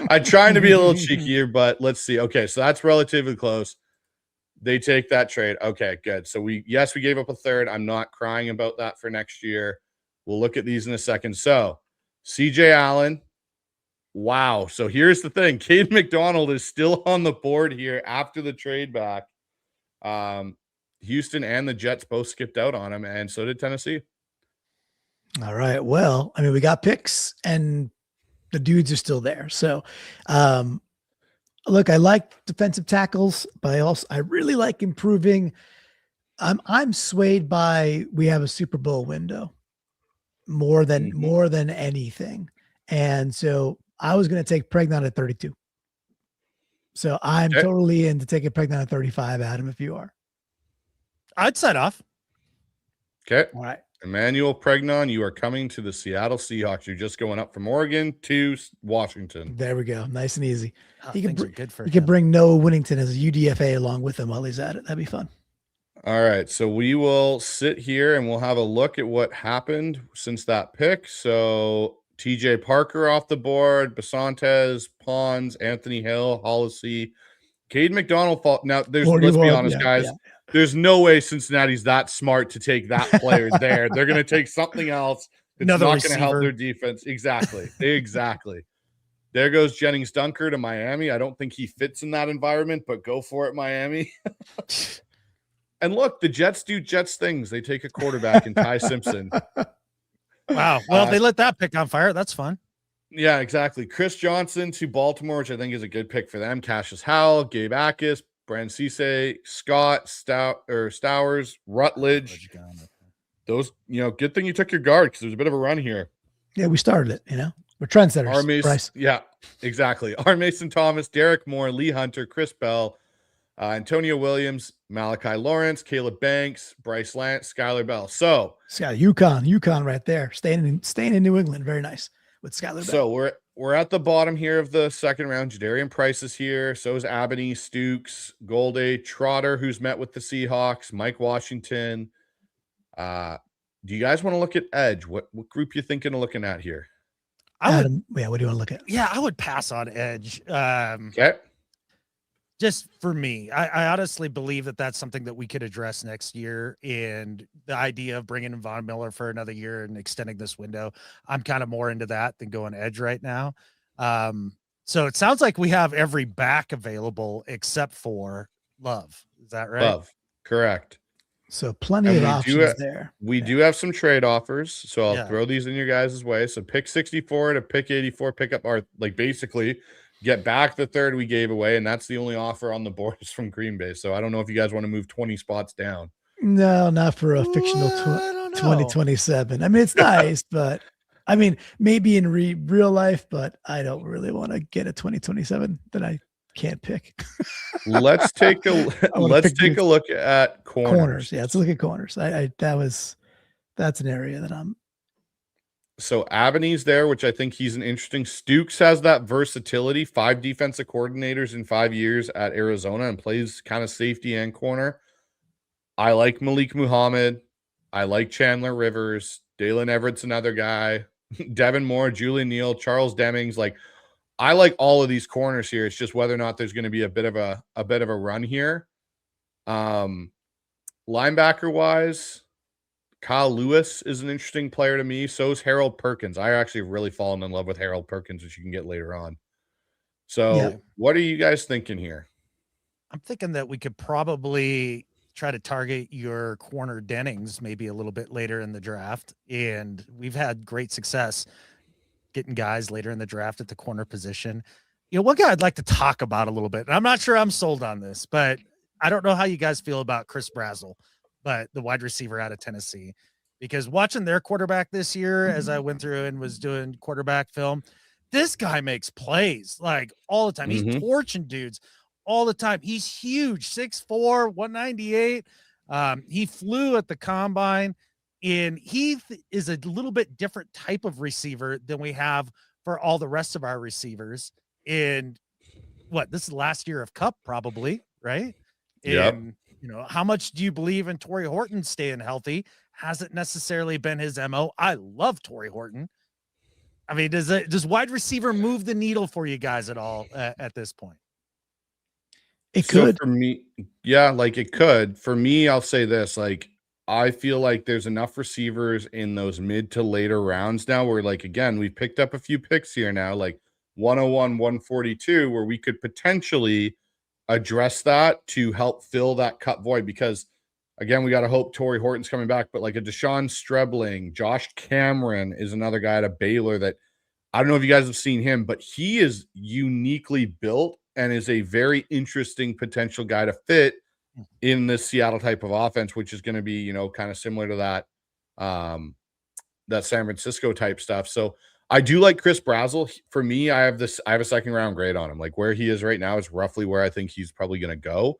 I'm trying to be a little cheekier, but let's see. Okay, so that's relatively close. They take that trade. Okay, good. So we gave up a 3rd. I'm not crying about that for next year. We'll look at these in a second. So CJ Allen. Wow. So here's the thing. Cade McDonald is still on the board here after the trade back. Houston and the Jets both skipped out on him, and so did Tennessee. All right. Well, I mean, we got picks and the dudes are still there. So look, I like defensive tackles, but I really like improving. I'm swayed by we have a Super Bowl window more than anything. And so I was going to take Pregnon at 32. So I'm totally in to take a Pregnon at 35, Adam, if you are. I'd set off. Okay. All right. Emmanuel Pregnon, you are coming to the Seattle Seahawks. You're just going up from Oregon to Washington. There we go. Nice and easy. He can bring Noah Winnington as a UDFA along with him while he's at it. That'd be fun. All right. So we will sit here and we'll have a look at what happened since that pick. So TJ Parker off the board, Basantes, Pons, Anthony Hill, Hollisey, Cade McDonald. Now, let's be honest, guys. Yeah. There's no way Cincinnati's that smart to take that player there. They're going to take something else that's not going to help their defense. Exactly. There goes Jennings Dunker to Miami. I don't think he fits in that environment, but go for it, Miami. And look, the Jets do Jets things. They take a quarterback in Ty Simpson. Wow. Well, they lit that pick on fire. That's fun. Yeah, exactly. Chris Johnson to Baltimore, which I think is a good pick for them. Cassius Howell, Gabe Akis, Brand Cisse, Scott, Stowers, Rutledge. Those, good thing you took your guard because there's a bit of a run here. Yeah, we started it, We're trendsetters. Bryce. Yeah, exactly. R. Mason Thomas, Derek Moore, Lee Hunter, Chris Bell, Antonio Williams, Malachi Lawrence, Caleb Banks, Bryce Lance, Skylar Bell. So UConn right there. Staying in New England. Very nice. with Skylar Beck. So we're at the bottom here of the second round. Jadarian Price is here. So is Abney, Stukes, Golday, Trotter, who's met with the Seahawks, Mike Washington. Do you guys want to look at edge? What group you thinking of looking at here? Adam, what do you want to look at? Yeah, I would pass on edge. Okay. Just for me, I honestly believe that that's something that we could address next year. And the idea of bringing in Von Miller for another year and extending this window, I'm kind of more into that than going edge right now. So it sounds like we have every back available except for Love. Is that right? Love, correct. So plenty of options there. We do have some trade offers, so I'll Yeah. throw these in your guys' way. So pick 64 to pick 84, pick up our, like, basically get back the third we gave away, and that's the only offer on the board is from Green Bay. So I don't know if you guys want to move 20 spots down. No, not for a fictional 2027. I mean, it's nice, but I mean, maybe in real life, but I don't really want to get a 2027 that I can't pick. Let's take a look at corners. Yeah, let's look at corners. That's an area that I'm. So Abney's there, which I think he's an interesting. Stukes has that versatility, 5 defensive coordinators in 5 years at Arizona and plays kind of safety and corner. I like Malik Muhammad. I like Chandler Rivers. Dalen Everett's another guy. Devin Moore, Julian Neal, Charles Demings. Like, I like all of these corners here. It's just whether or not there's going to be a bit of a run here. Linebacker wise, Kyle Lewis is an interesting player to me. So is Harold Perkins. I actually really fallen in love with Harold Perkins, which you can get later on. So What are you guys thinking here? I'm thinking that we could probably try to target your corner Dennings maybe a little bit later in the draft. And we've had great success getting guys later in the draft at the corner position. You know, one guy I'd like to talk about a little bit, and I'm not sure I'm sold on this, but I don't know how you guys feel about Chris Brazzell, but the wide receiver out of Tennessee, because watching their quarterback this year, as I went through and was doing quarterback film, this guy makes plays like all the time. He's torching dudes all the time. He's huge, 6'4", 198. He flew at the combine, and he is a little bit different type of receiver than we have for all the rest of our receivers. And this is the last year of Cup, probably, right? And you know, how much do you believe in Torrey Horton staying healthy? Hasn't necessarily been his MO. I love Torrey Horton. I mean, does wide receiver move the needle for you guys at all at this point? It could. So for me, like it could. For me, I'll say this, like, I feel like there's enough receivers in those mid to later rounds now where, like, again, we've picked up a few picks here now, like 101, 142, where we could potentially address that to help fill that cut void. Because again, we got to hope Torrey Horton's coming back, but like a Deshaun Strebling, Josh Cameron is another guy at a Baylor that I don't know if you guys have seen him, but he is uniquely built and is a very interesting potential guy to fit in this Seattle type of offense, which is going to be, you know, kind of similar to that, that San Francisco type stuff. So I do like Chris Brazzell. For me, I have a second round grade on him. Like, where he is right now is roughly where I think he's probably going to go.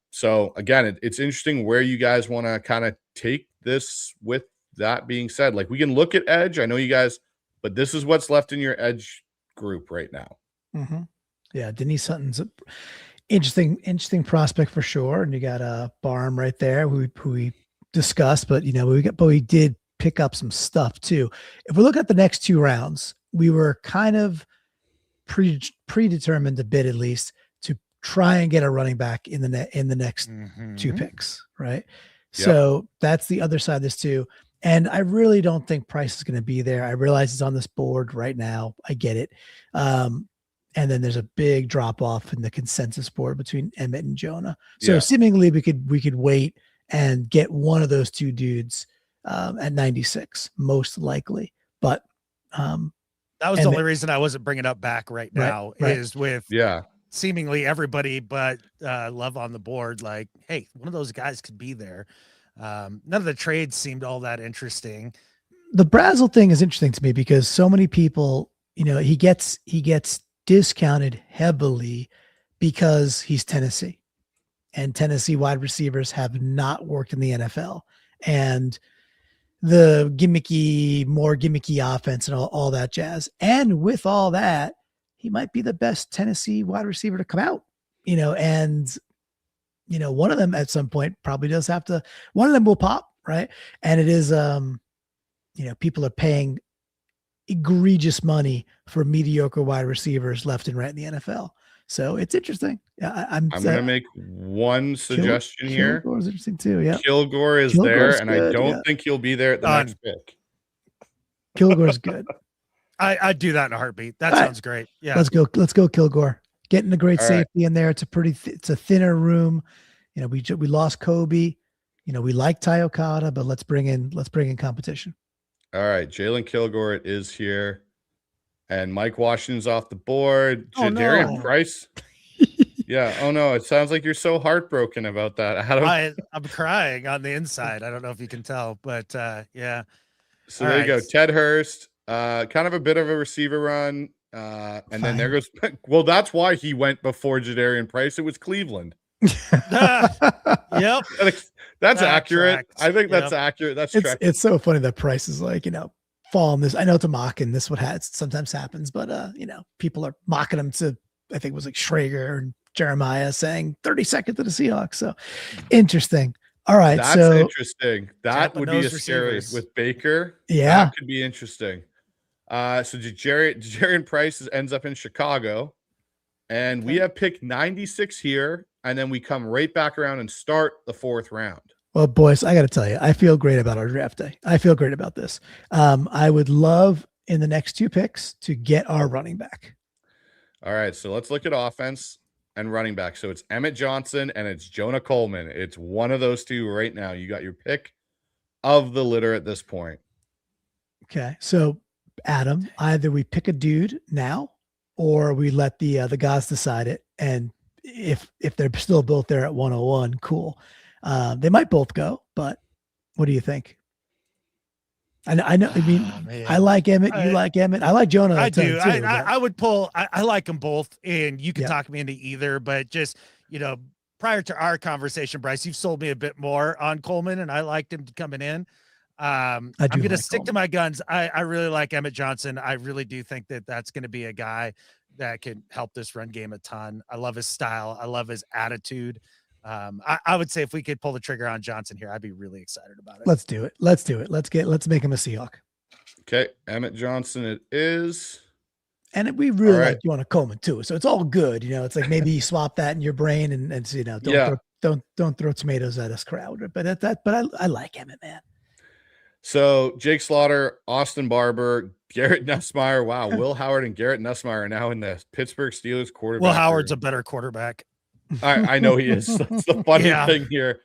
So again, it's interesting where you guys want to kind of take this. With that being said, like, we can look at edge. I know you guys, but this is what's left in your edge group right now. Yeah, Denise Sutton's an interesting prospect for sure, and you got a Barham right there who we discussed, but you know we did pick up some stuff too. If we look at the next 2 rounds, we were kind of predetermined a bit, at least, to try and get a running back in the next 2 picks, right? Yep. So that's the other side of this too. And I really don't think Price is going to be there. I realize it's on this board right now. I get it. And then there's a big drop off in the consensus board between Emmett and Jonah. So seemingly we could wait and get one of those 2 dudes at 96, most likely. But that was the only reason I wasn't bringing up back right now, is with seemingly everybody but Love on the board. Like, hey, one of those guys could be there. None of the trades seemed all that interesting. The Brazzell thing is interesting to me because so many people, you know, he gets discounted heavily because he's Tennessee, and Tennessee wide receivers have not worked in the NFL. And the more gimmicky offense and all that jazz. And with all that, he might be the best Tennessee wide receiver to come out, and one of them at some point probably does have to, one of them will pop, right? And it is, people are paying egregious money for mediocre wide receivers left and right in the NFL. So it's interesting. I'm going to make one suggestion here. Kilgore's interesting too. Yeah. Kilgore is Kilgore's there, and I don't think he'll be there at the next pick. Kilgore's good. I'd do that in a heartbeat. That sounds great. Yeah. Let's go Kilgore. Getting a great safety in there. It's it's a thinner room. We lost Kobe. We like Ty Okada, but let's bring in competition. All right, Jalen Kilgore is here, and Mike Washington's off the board. Jadarian Price. Yeah. Oh no, it sounds like you're so heartbroken about that, Adam. I'm crying on the inside. I don't know if you can tell, but yeah. So there you go. Ted Hurst, kind of a bit of a receiver run, and then there goes. Well, that's why he went before Jadarian Price. It was Cleveland. Yep. That's accurate. Tracks. I think that's accurate. It's so funny that Price is like, fall on this. I know to mock, and this sometimes happens, but people are mocking him to, I think it was like Schrager and Jeremiah saying 32nd to the Seahawks. So interesting. All right. That's interesting. That would be scary with Baker. Yeah. That could be interesting. So Jadarian Price ends up in Chicago, and we have pick 96 here. And then we come right back around and start the 4th round. Well, boys, I got to tell you, I feel great about our draft day. I feel great about this. I would love in the next 2 picks to get our running back. All right, so let's look at offense and running back. So it's Emmett Johnson and it's Jonah Coleman. It's one of those two right now. You got your pick of the litter at this point. Okay, so Adam, either we pick a dude now or we let the guys decide it, and if they're still both there at 101, cool. They might both go, but what do you think? I know. I mean, I like Emmett. You like Emmett. I like Jonah. I do. I would pull. I like them both, and you can talk me into either. But just prior to our conversation, Bryce, you've sold me a bit more on Coleman, and I liked him coming in. I'm going to stick to my guns. I really like Emmett Johnson. I really do think that that's going to be a guy that can help this run game a ton. I love his style. I love his attitude. I would say if we could pull the trigger on Johnson here, I'd be really excited about it. Let's do it. Let's make him a Seahawk. Okay. Emmett Johnson it is. And we really like Jonah Coleman too. So it's all good. It's like maybe you swap that in your brain and don't throw tomatoes at us, crowd. But I like Emmett, man. So Jake Slaughter, Austin Barber, Garrett Nussmeier. Wow. Will Howard and Garrett Nussmeier are now in the Pittsburgh Steelers quarterback. Will Howard's a better quarterback. I know he is. That's the funny thing here.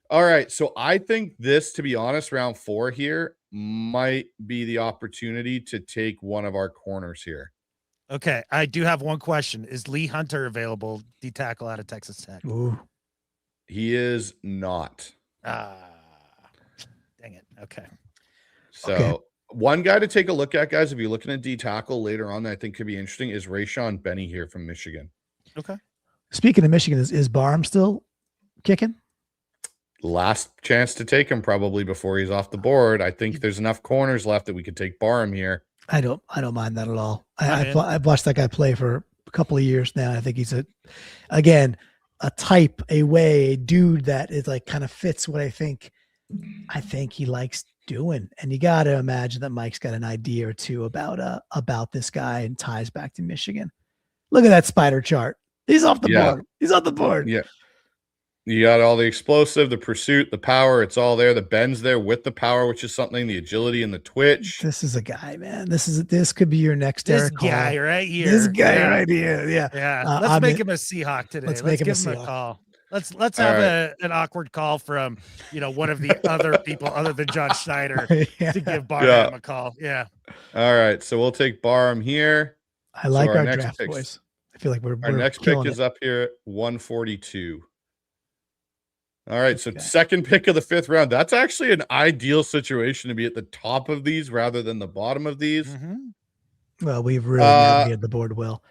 All right. So I think this, to be honest, round 4 here might be the opportunity to take one of our corners here. Okay. I do have one question. Is Lee Hunter available, D tackle out of Texas Tech? Ooh. He is not. Dang it. Okay. So one guy to take a look at, guys, if you're looking at D tackle later on, that I think could be interesting is Rayshon Benny here from Michigan. Okay. Speaking of Michigan, is Barham still kicking? Last chance to take him probably before he's off the board. I think there's enough corners left that we could take Barham here. I don't mind that at all. I've watched that guy play for a couple of years now. I think he's a dude that is like kind of fits what I think he likes doing. And you got to imagine that Mike's got an idea or two about this guy and ties back to Michigan. Look at that spider chart. He's off the board. He's off the board. Yeah. You got all the explosive, the pursuit, the power. It's all there. The bend's there with the power, which is something, the agility and the twitch. This is a guy, man. This could be your next Eric Hall. Guy right here. This guy right here. Yeah. Yeah. Let's make him a Seahawk today. Let's give him a call. Let's have an awkward call from one of the other people other than John Schneider to give Barham a call. Yeah. All right. So we'll take Barham here. I like our draft boys. I feel like our next pick is up here at 142. All right, so second pick of the 5th round. That's actually an ideal situation to be at the top of these rather than the bottom of these. Mm-hmm. Well, we've really navigated the board well.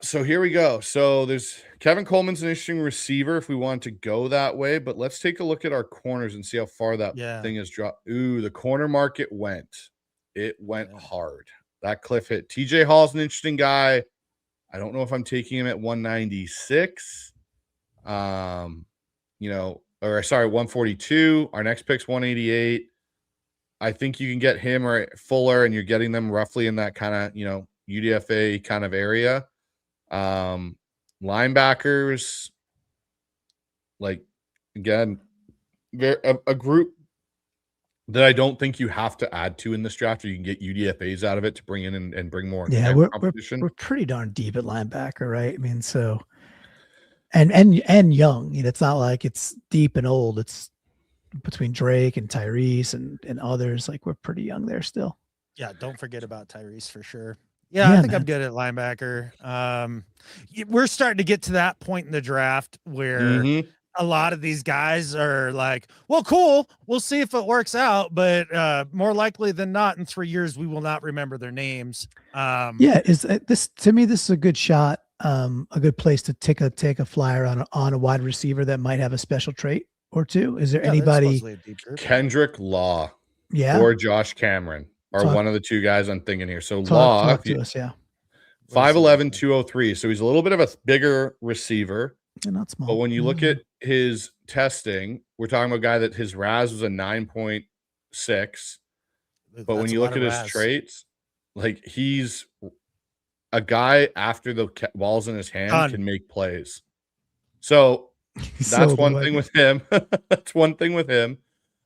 So here we go. So there's Kevin Coleman's an interesting receiver if we want to go that way, but let's take a look at our corners and see how far that thing has dropped. Ooh, the corner market went. It went hard. That cliff hit. TJ Hall's an interesting guy. I don't know if I'm taking him at 196. 142. Our next pick's 188. I think you can get him or Fuller, and you're getting them roughly in that kind of, UDFA kind of area. Linebackers, like, again, a group that I don't think you have to add to in this draft, or you can get UDFAs out of it to bring in and bring more. Yeah, we're pretty darn deep at linebacker, right? I mean, so and young. It's not like it's deep and old. It's between Drake and Tyrese and others. Like, we're pretty young there still. Yeah, don't forget about Tyrese for sure. Yeah, I think I'm good at linebacker. We're starting to get to that point in the draft where a lot of these guys are like, well, cool, we'll see if it works out, but more likely than not, in 3 years, we will not remember their names. Is this, to me, this is a good shot, a good place to take a flyer on a wide receiver that might have a special trait or two. Is there anybody? Kendrick Law, or Josh Cameron are one of the two guys I'm thinking here. So Law, 5'11", 203. So he's a little bit of a bigger receiver. Not small. But when you look at his testing, we're talking about a guy that his RAS was a 9.6. But when you look at his traits, like, he's a guy after the ball's in his hand can make plays. So that's one thing with him. That's one thing with him.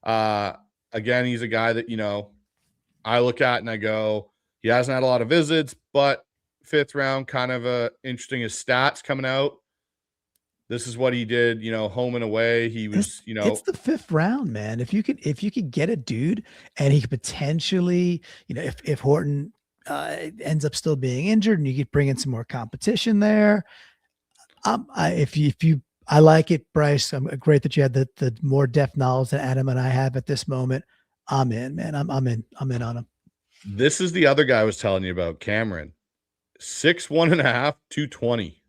Again, he's a guy that, I look at and I go, he hasn't had a lot of visits, but 5th round, kind of interesting. His stats coming out. This is what he did, home and away. He was, it's the 5th round, man. If you could get a dude and he could potentially, if Horton ends up still being injured and you could bring in some more competition there. I like it, Bryce. Great that you had the more depth knowledge that Adam and I have at this moment. I'm in, man. I'm in on him. This is the other guy I was telling you about, Cameron. 6'1.5", 220.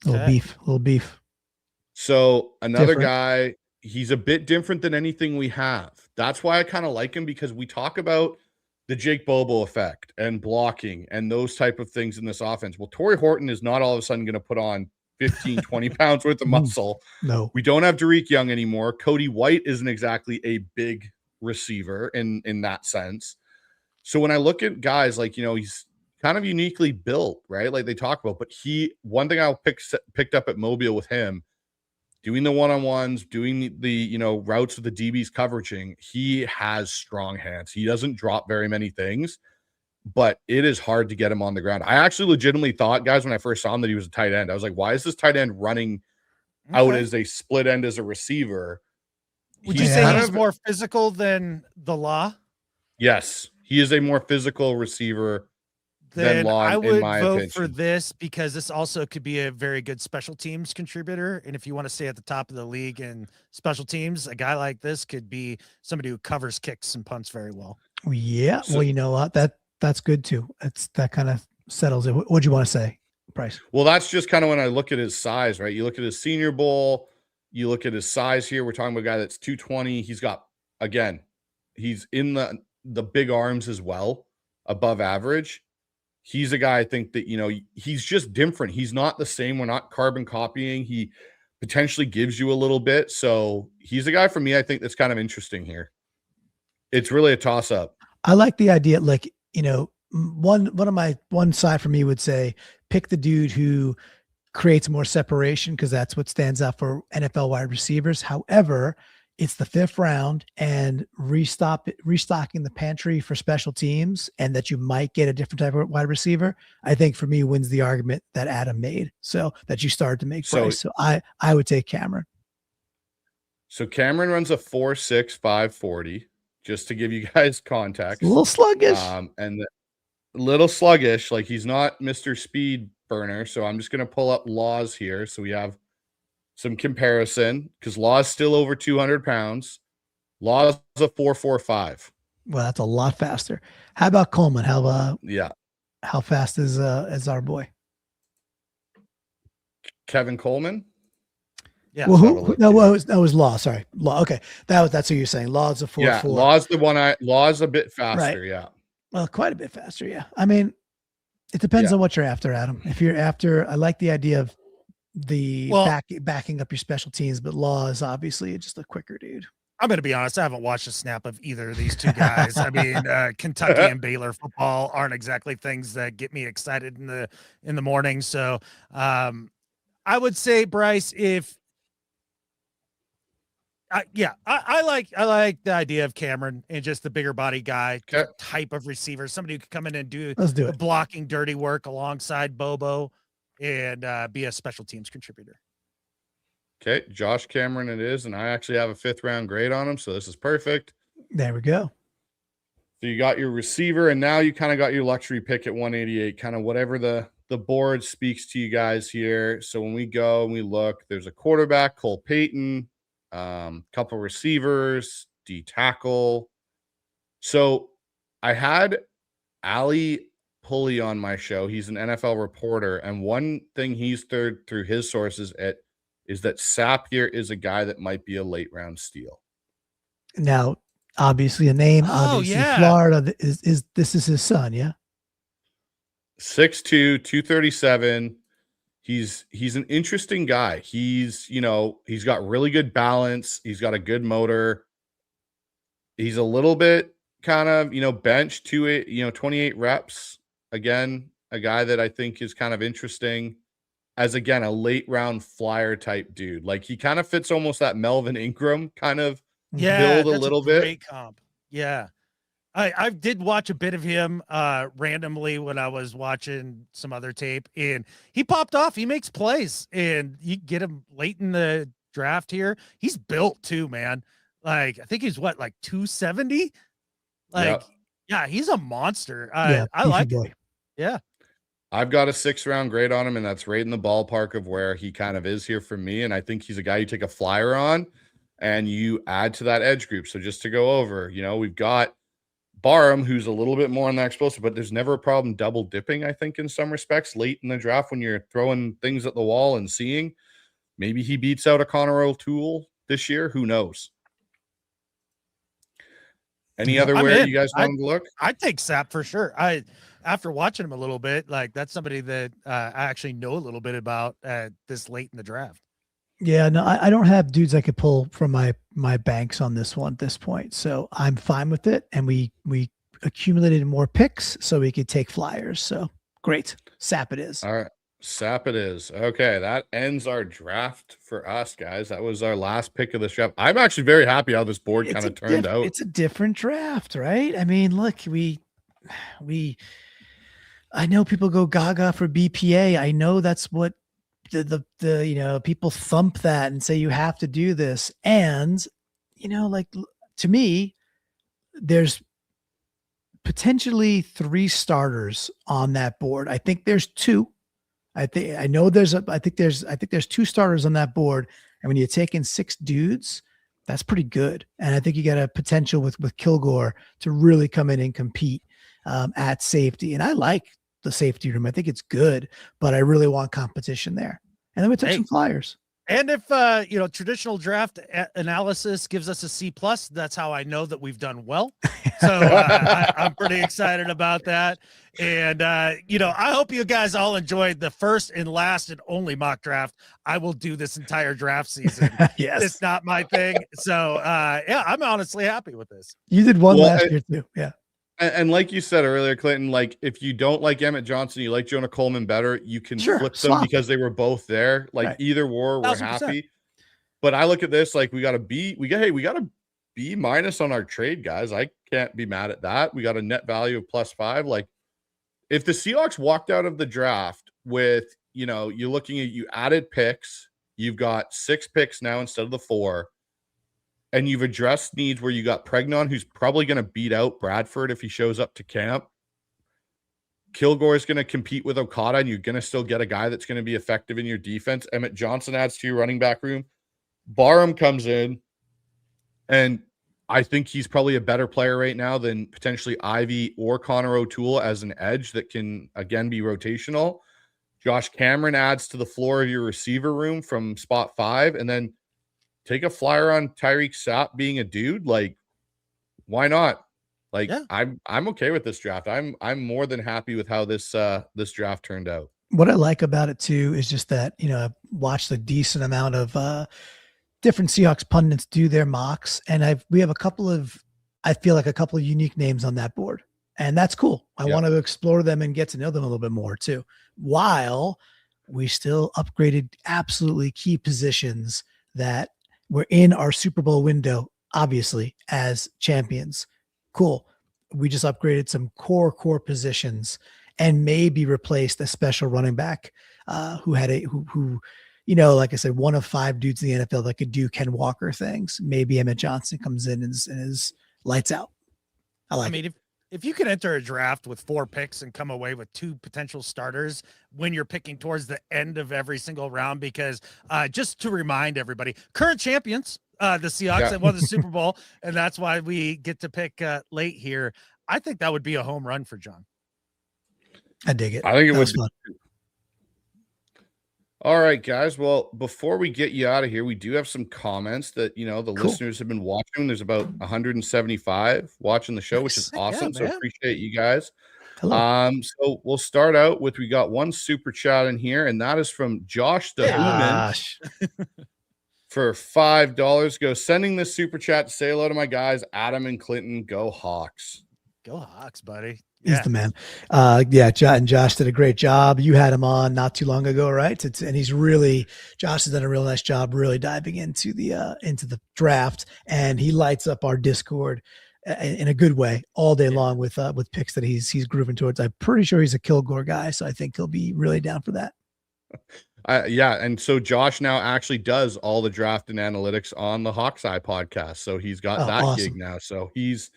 Little beef. So another guy, he's a bit different than anything we have. That's why I kind of like him, because we talk about the Jake Bobo effect and blocking and those type of things in this offense. Well, Torrey Horton is not all of a sudden going to put on 15, 20 pounds worth of muscle. No. We don't have Derek Young anymore. Cody White isn't exactly a big receiver in that sense. So when I look at guys like, he's kind of uniquely built, right? Like they talk about, but one thing I picked up at Mobile with him, doing the one-on-ones, doing the routes with the DBs coveraging, he has strong hands. He doesn't drop very many things, but it is hard to get him on the ground. I actually legitimately thought, guys, when I first saw him, that he was a tight end. I was like, why is this tight end running out as a split end as a receiver? Would you say he's more physical than the Law? Yes, he is a more physical receiver than Law, I would in my vote opinion. for this, because this also could be a very good special teams contributor. And if you want to stay at the top of the league in special teams, a guy like this could be somebody who covers kicks and punts very well. Yeah. So, well, you know what? That's good too. That kind of settles it. What'd you want to say, Bryce? Well, that's just kind of when I look at his size, right? You look at his Senior Bowl, you look at his size here. We're talking about a guy that's 220. He's got, again, he's in the big arms as well, above average. He's a guy, I think that, he's just different. He's not the same. We're not carbon copying. He potentially gives you a little bit. So he's a guy for me, I think, that's kind of interesting here. It's really a toss up. I like the idea. Like, one side for me would say, pick the dude who creates more separation, because that's what stands out for NFL wide receivers. However, it's the 5th round, and restocking the pantry for special teams, and that you might get a different type of wide receiver, I think for me wins the argument that Adam made. So that you started to make, Bryce. So I would take Cameron. So Cameron runs a 4.6 540, just to give you guys context. A little sluggish. And a little sluggish. Like, he's not Mr. Speed Burner. So I'm just going to pull up Laws here. So we have some comparison, because Law's still over 200 pounds. Law's a 4.45. Well, that's a lot faster. How about Coleman? How fast is our boy? Kevin Coleman. Yeah. Well, that was Law. Sorry, Law. Okay, that's who you're saying. Law's a 4-4. Yeah, Law's the one. Law's a bit faster. Right. Yeah. Well, quite a bit faster. Yeah. I mean, it depends on what you're after, Adam. If you're after, I like the idea of the backing up your special teams, but Law is obviously just a quicker dude. I'm going to be honest. I haven't watched a snap of either of these two guys. I mean, Kentucky and Baylor football aren't exactly things that get me excited in the morning. So I would say, Bryce, I like the idea of Cameron and just the bigger body guy type of receiver, somebody who could come in and do the blocking dirty work alongside Bobo and be a special teams contributor. Okay, Josh Cameron it is, and I actually have a 5th round grade on him, so this is perfect. There we go. So you got your receiver, and now you kind of got your luxury pick at 188, kind of whatever the board speaks to you guys here. So when we go and we look, there's a quarterback, Cole Payton, couple receivers, D tackle. So I had Ali Pulley on my show. He's an NFL reporter, and one thing he's through his sources is that Sapir is a guy that might be a late round steal. Now, obviously a name, Florida is his son, yeah. 6'2", 237. He's an interesting guy. He's got really good balance. He's got a good motor. He's a little bit kind of, bench 28 reps. Again, a guy that I think is kind of interesting as, again, a late round flyer type dude. Like he kind of fits almost that Melvin Ingram kind of build a little bit. Great comp. Yeah. I did watch a bit of him randomly when I was watching some other tape, and he popped off. He makes plays, and you get him late in the draft here. He's built too, man. Like I think he's 270. Yeah, he's a monster. I like it. Yeah. I've got a 6th round grade on him, and that's right in the ballpark of where he kind of is here for me. And I think he's a guy you take a flyer on and you add to that edge group. So just to go over, we've got Barham, who's a little bit more on that explosive, but there's never a problem double dipping, I think, in some respects late in the draft when you're throwing things at the wall and seeing. Maybe he beats out a Connor O'Toole this year. Who knows? Any other where you guys want to look? I'd take Sapp for sure. After watching him a little bit, that's somebody that I actually know a little bit about this late in the draft. Yeah, no, I don't have dudes I could pull from my banks on this one at this point. So I'm fine with it. And we accumulated more picks so we could take flyers. So great. Sap it is. All right. Sap it is. Okay. That ends our draft for us, guys. That was our last pick of this draft. I'm actually very happy how this board kind of turned out. It's a different draft, right? I mean, look, I know people go gaga for BPA. I know that's what the people thump that and say you have to do this. And, to me, there's potentially 3 starters on that board. I think there's 2. I think there's 2 starters on that board. And when you're taking 6 dudes, that's pretty good. And I think you got a potential with Kilgore to really come in and compete at safety. And I like the safety room. I think it's good, but I really want competition there. And then we took some flyers. And if traditional draft analysis gives us a C+, that's how I know that we've done well. So I'm pretty excited about that. And I hope you guys all enjoyed the first and last and only mock draft I will do this entire draft season. Yes, it's not my thing. So I'm honestly happy with this. You did one last year too. Yeah. And like you said earlier, Clinton, if you don't like Emmett Johnson, you like Jonah Coleman better, you can flip them because they were both there. Either war, we're 1,000%. Happy. But I look at this we got a B. We got a B- on our trade, guys. I can't be mad at that. We got a net value of +5. If the Seahawks walked out of the draft with, you're looking at, you added picks, you've got 6 picks now instead of the 4. And you've addressed needs where you got Pregnon, who's probably going to beat out Bradford if he shows up to camp. Kilgore is going to compete with Okada, and you're going to still get a guy that's going to be effective in your defense. Emmett Johnson adds to your running back room. Barham comes in, and I think he's probably a better player right now than potentially Ivy or Connor O'Toole as an edge that can, again, be rotational. Josh Cameron adds to the floor of your receiver room from spot 5, and then take a flyer on Tyreek Sapp being a dude. Like, why not? Like, Yeah. I'm okay with this draft. I'm more than happy with how this draft turned out. What I like about it too is just that, I've watched a decent amount of different Seahawks pundits do their mocks, and we have I feel like a couple of unique names on that board, and that's cool. I want to explore them and get to know them a little bit more too, while we still upgraded absolutely key positions that were in our Super Bowl window, obviously, as champions. Cool. We just upgraded some core positions and maybe replaced a special running back who like I said, one of 5 dudes in the NFL that could do Ken Walker things. Maybe Emmett Johnson comes in and is lights out. I mean, if you could enter a draft with 4 picks and come away with 2 potential starters when you're picking towards the end of every single round, because just to remind everybody, current champions, the Seahawks have won the Super Bowl, and that's why we get to pick late here. I think that would be a home run for John. I dig it. I think it was would. fun. All right, guys. Well, before we get you out of here, we do have some comments that, the Cool. listeners have been watching. There's about 175 watching the show, which is awesome. So appreciate you guys. Hello. So we'll start out with, we got one super chat in here, and that is from Josh the Human for $5. Go sending this super chat to say hello to my guys, Adam and Clinton. Go Hawks. Go Hawks, buddy. He's the man. And Josh did a great job. You had him on not too long ago, right? And Josh has done a real nice job really diving into the draft, and he lights up our Discord in a good way all day long with picks that he's grooving towards. I'm pretty sure he's a Kilgore guy, so I think he'll be really down for that. And so Josh now actually does all the draft and analytics on the Hawks Eye podcast. So he's got that awesome. gig now. So he's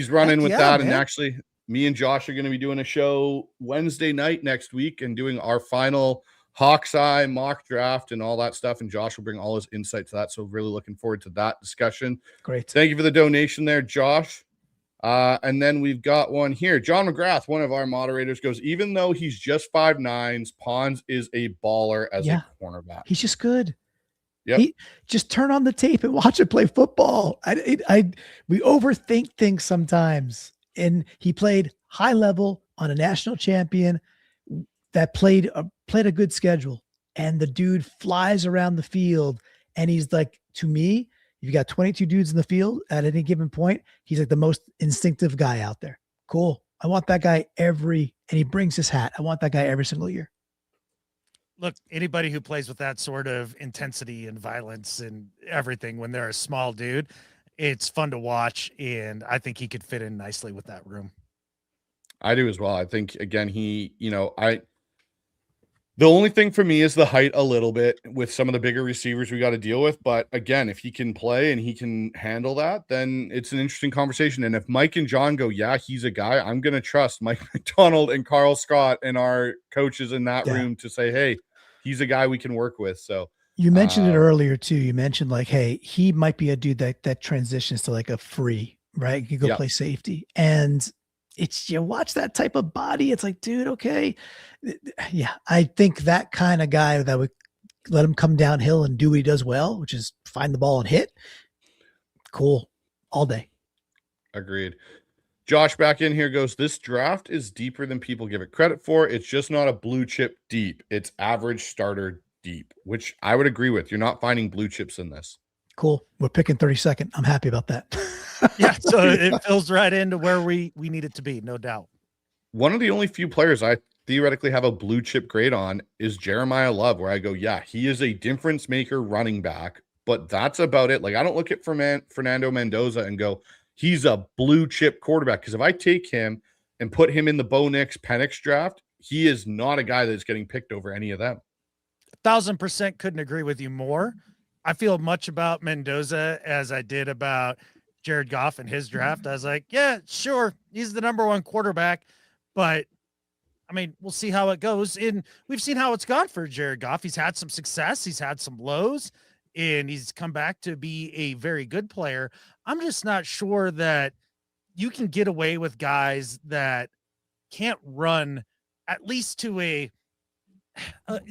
running with that. Man. And actually, me and Josh are going to be doing a show Wednesday night next week and doing our final Hawks Eye mock draft and all that stuff. And Josh will bring all his insight to that. So really looking forward to that discussion. Great. Thank you for the donation there, Josh. And then we've got one here. John McGrath, one of our moderators, goes, even though he's just 5'9", Pons is a baller as a cornerback. He's just good. Yep. Just turn on the tape and watch it play football. We overthink things sometimes. And he played high level on a national champion that played a good schedule. And the dude flies around the field. And he's like, to me, you've got 22 dudes in the field at any given point. He's like the most instinctive guy out there. Cool. I want that guy and he brings his hat. I want that guy every single year. Look, anybody who plays with that sort of intensity and violence and everything when they're a small dude, it's fun to watch. And I think he could fit in nicely with that room. I do as well. I think, again, the only thing for me is the height a little bit with some of the bigger receivers we got to deal with. But again, if he can play and he can handle that, then it's an interesting conversation. And if Mike and John go, yeah, he's a guy, I'm going to trust Mike McDonald and Carl Scott and our coaches in that room to say, hey, he's a guy we can work with. So you mentioned it earlier too. You mentioned like, hey, he might be a dude that transitions to like a free, right? You can go play safety. And it's, you watch that type of body. It's like, dude, okay. Yeah. I think that kind of guy that would let him come downhill and do what he does well, which is find the ball and hit. Cool. All day. Agreed. Josh back in here goes, this draft is deeper than people give it credit for. It's just not a blue chip deep. It's average starter deep, which I would agree with. You're not finding blue chips in this. Cool. We're picking 32nd. I'm happy about that. So it fills right into where we need it to be, no doubt. One of the only few players I theoretically have a blue chip grade on is Jeremiah Love, where I go, yeah, he is a difference maker running back, but that's about it. Like, I don't look at Fernando Mendoza and go, he's a blue chip quarterback. Because if I take him and put him in the Bo Nix Penix draft, he is not a guy that's getting picked over any of them. 1,000% couldn't agree with you more. I feel much about Mendoza as I did about Jared Goff in his draft. I was like, yeah, sure, he's the number 1 quarterback, but I mean, we'll see how it goes. And we've seen how it's gone for Jared Goff. He's had some success, he's had some lows, and he's come back to be a very good player. I'm just not sure that you can get away with guys that can't run at least to a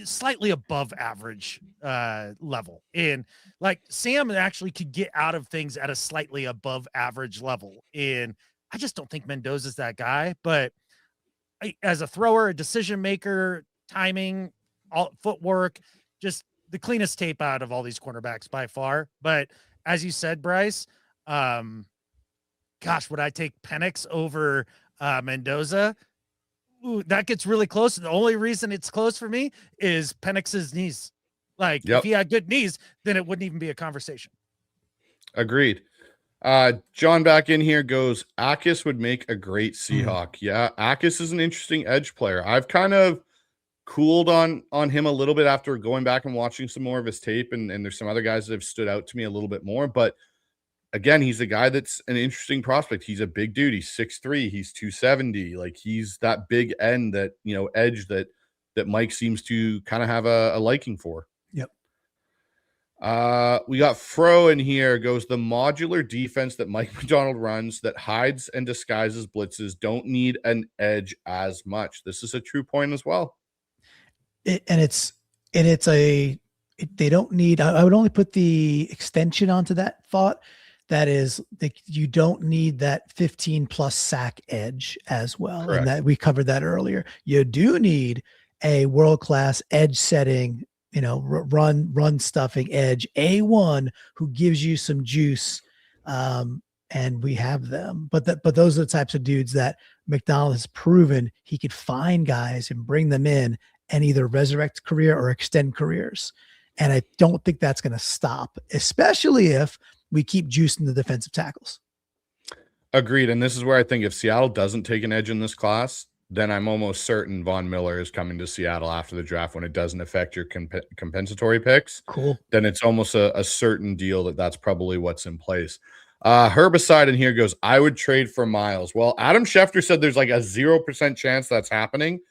slightly above average level. And like Sam actually could get out of things at a slightly above average level. And I just don't think Mendoza's that guy. But as a thrower, a decision maker, timing, all footwork, just the cleanest tape out of all these cornerbacks by far. But as you said, Bryce, gosh, would I take Penix over Mendoza? Ooh, that gets really close. The only reason it's close for me is Penix's knees. Like, if he had good knees, then it wouldn't even be a conversation. Agreed. John back in here goes, Akis would make a great Seahawk. Yeah, Akis is an interesting edge player. I've kind of cooled on him a little bit after going back and watching some more of his tape, and there's some other guys that have stood out to me a little bit more. But again, he's a guy that's an interesting prospect. He's a big dude. He's 6'3", he's 270. Like, he's that big end that, edge that Mike seems to kind of have a liking for. Yep. We got Fro in here, goes, the modular defense that Mike McDonald runs that hides and disguises blitzes don't need an edge as much. This is a true point as well. They don't need, I would only put the extension onto that thought. That is, you don't need that 15 plus sack edge as well. Correct. And that we covered that earlier. You do need a world-class edge setting, run stuffing edge, A1, who gives you some juice. And we have them, but those are the types of dudes that McDonald has proven he could find guys and bring them in and either resurrect career or extend careers. And I don't think that's going to stop, especially if we keep juicing the defensive tackles. Agreed. And this is where I think if Seattle doesn't take an edge in this class, then I'm almost certain Von Miller is coming to Seattle after the draft when it doesn't affect your compensatory picks. Cool. Then it's almost a certain deal that's probably what's in place. Herbicide in here goes, I would trade for Miles. Well, Adam Schefter said there's like a 0% chance that's happening.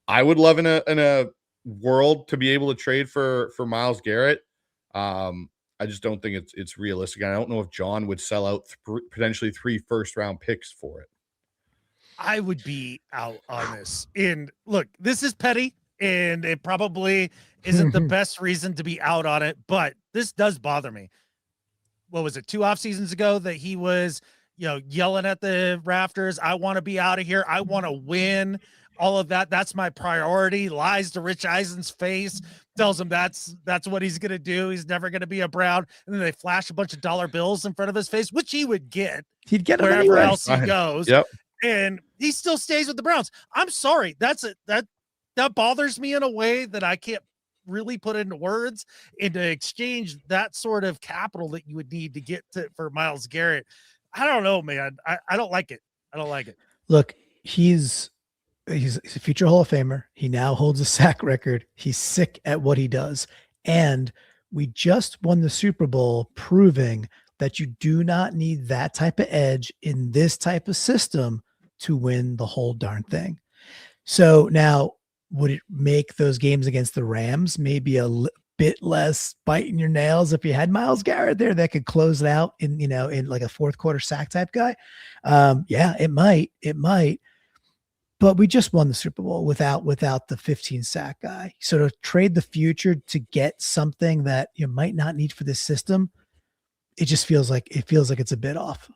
I would love in a world to be able to trade for Myles Garrett. I just don't think it's realistic. I don't know if John would sell out potentially 3 first-round picks for it. I would be out on this. And look, this is petty, and it probably isn't the best reason to be out on it, but this does bother me. What was it, 2 off seasons ago that he was, yelling at the rafters, I want to be out of here. I want to win. All of that. That's my priority. Lies to Rich Eisen's face, tells him that's what he's going to do. He's never going to be a Brown. And then they flash a bunch of dollar bills in front of his face, which he would get. He'd get wherever anyway. else he goes. Yep. And he still stays with the Browns. I'm sorry. That bothers me in a way that I can't really put into words, and to exchange that sort of capital that you would need to get for Myles Garrett. I don't know, man. I don't like it. I don't like it. Look, he's a future Hall of Famer. He now holds a sack record. He's sick at what he does. And we just won the Super Bowl proving that you do not need that type of edge in this type of system to win the whole darn thing. So now, would it make those games against the Rams maybe a bit less biting your nails if you had Myles Garrett there that could close it out in like a fourth quarter sack type guy? Yeah, it might. But we just won the Super Bowl without the 15 sack guy. So to trade the future to get something that you might not need for this system, it feels like it's a bit off.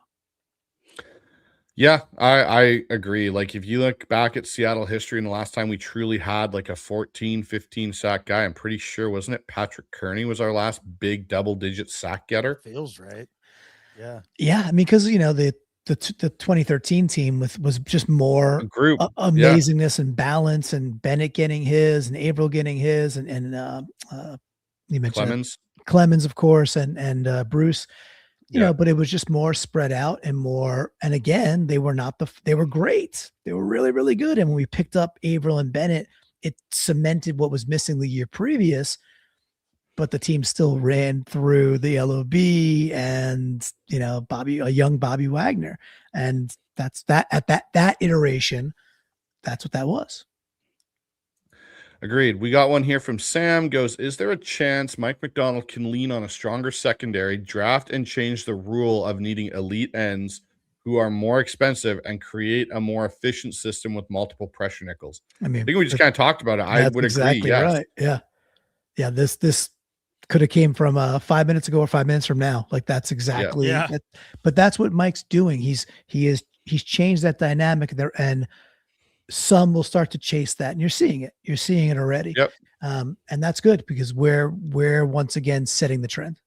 Yeah, I agree. Like, if you look back at Seattle history and the last time we truly had like a 14, 15 sack guy, I'm pretty sure, wasn't it Patrick Kearney was our last big double-digit sack getter? Feels right. Yeah. Yeah, I mean, because the 2013 team was just more group amazingness and balance, and Bennett getting his and Averill getting his, and you mentioned Clemens, of course, and Bruce. You know, but it was just more spread out and more. And again, they were great. They were really, really good. And when we picked up Averill and Bennett, it cemented what was missing the year previous. But the team still ran through the LOB and, a young Bobby Wagner. And that's that at that iteration. That's what that was. Agreed. We got one here from Sam. Goes, is there a chance Mike McDonald can lean on a stronger secondary, draft, and change the rule of needing elite ends who are more expensive and create a more efficient system with multiple pressure nickels. I I mean, think we just kind of talked about it. I that's would exactly agree. Yes. right. Yeah. Yeah. This could have came from 5 minutes ago or 5 minutes from now. Like that's exactly Yeah. that, but that's what Mike's doing. He's changed that dynamic there, and some will start to chase that, and you're seeing it already. Yep. And that's good because we're once again setting the trend.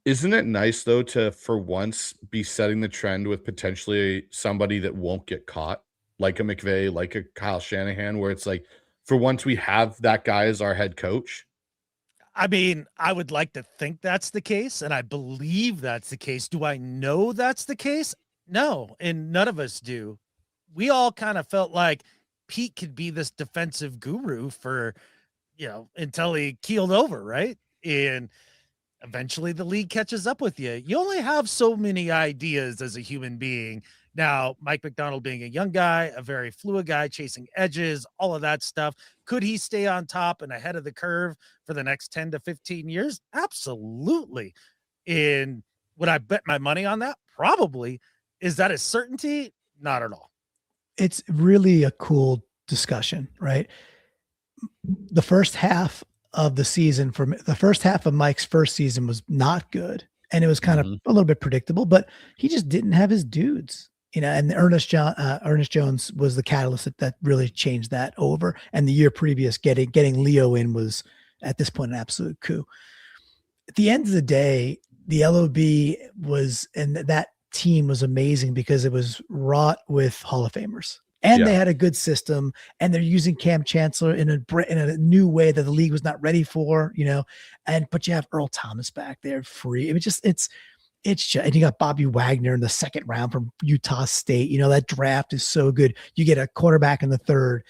Isn't it nice though to for once be setting the trend with potentially somebody that won't get caught, like a McVay, like a Kyle Shanahan, where it's like for once we have that guy as our head coach? I mean, I would like to think that's the case, and I believe that's the case. Do I know that's the case? No, and none of us do. We all kind of felt like Pete could be this defensive guru for, until he keeled over, right? And eventually the league catches up with you. You only have so many ideas as a human being. Now, Mike Macdonald being a young guy, a very fluid guy, chasing edges, all of that stuff. Could he stay on top and ahead of the curve for the next 10 to 15 years? Absolutely. And would I bet my money on that? Probably. Is that a certainty? Not at all. It's really a cool discussion, right? The first half of the season, the first half of Mike's first season was not good. And it was kind of a little bit predictable, but he just didn't have his dudes, and Ernest Jones was the catalyst that really changed that over. And the year previous, getting Leo in was at this point an absolute coup. At the end of the day, the LOB was, and that team was amazing because it was wrought with Hall of Famers. And they had a good system, and they're using Cam Chancellor in a new way that the league was not ready for, but you have Earl Thomas back there free. I mean, it's just, and you got Bobby Wagner in the second round from Utah State. That draft is so good. You get a quarterback in the third.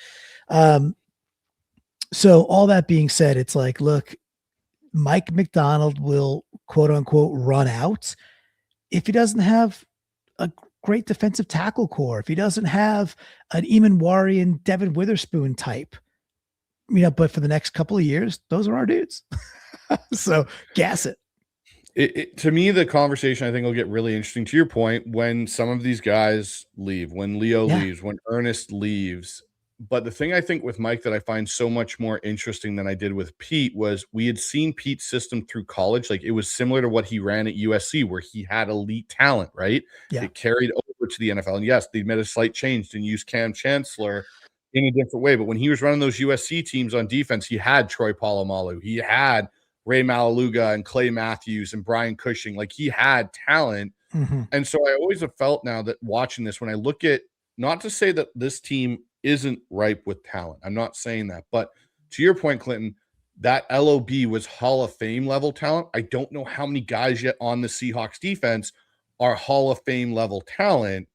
So all that being said, it's like, look, Mike Macdonald will quote unquote run out if he doesn't have a great defensive tackle core, if he doesn't have an Eamon Wari and Devin Witherspoon type, but for the next couple of years, those are our dudes. So gas it. To me, the conversation I think will get really interesting. To your point, when some of these guys leave, when Leo leaves, when Ernest leaves. But the thing I think with Mike that I find so much more interesting than I did with Pete was we had seen Pete's system through college. Like it was similar to what he ran at USC, where he had elite talent, right? Yeah. It carried over to the NFL. And yes, they made a slight change and used Cam Chancellor in a different way. But when he was running those USC teams on defense, he had Troy Polamalu. He had Ray Malaluga and Clay Matthews and Brian Cushing. Like he had talent. And so I always have felt now that watching this, when I look at, not to say that this team isn't ripe with talent, I'm not saying that, but to your point, Clinton, that LOB was Hall of Fame level talent. I don't know how many guys yet on the Seahawks defense are Hall of Fame level talent.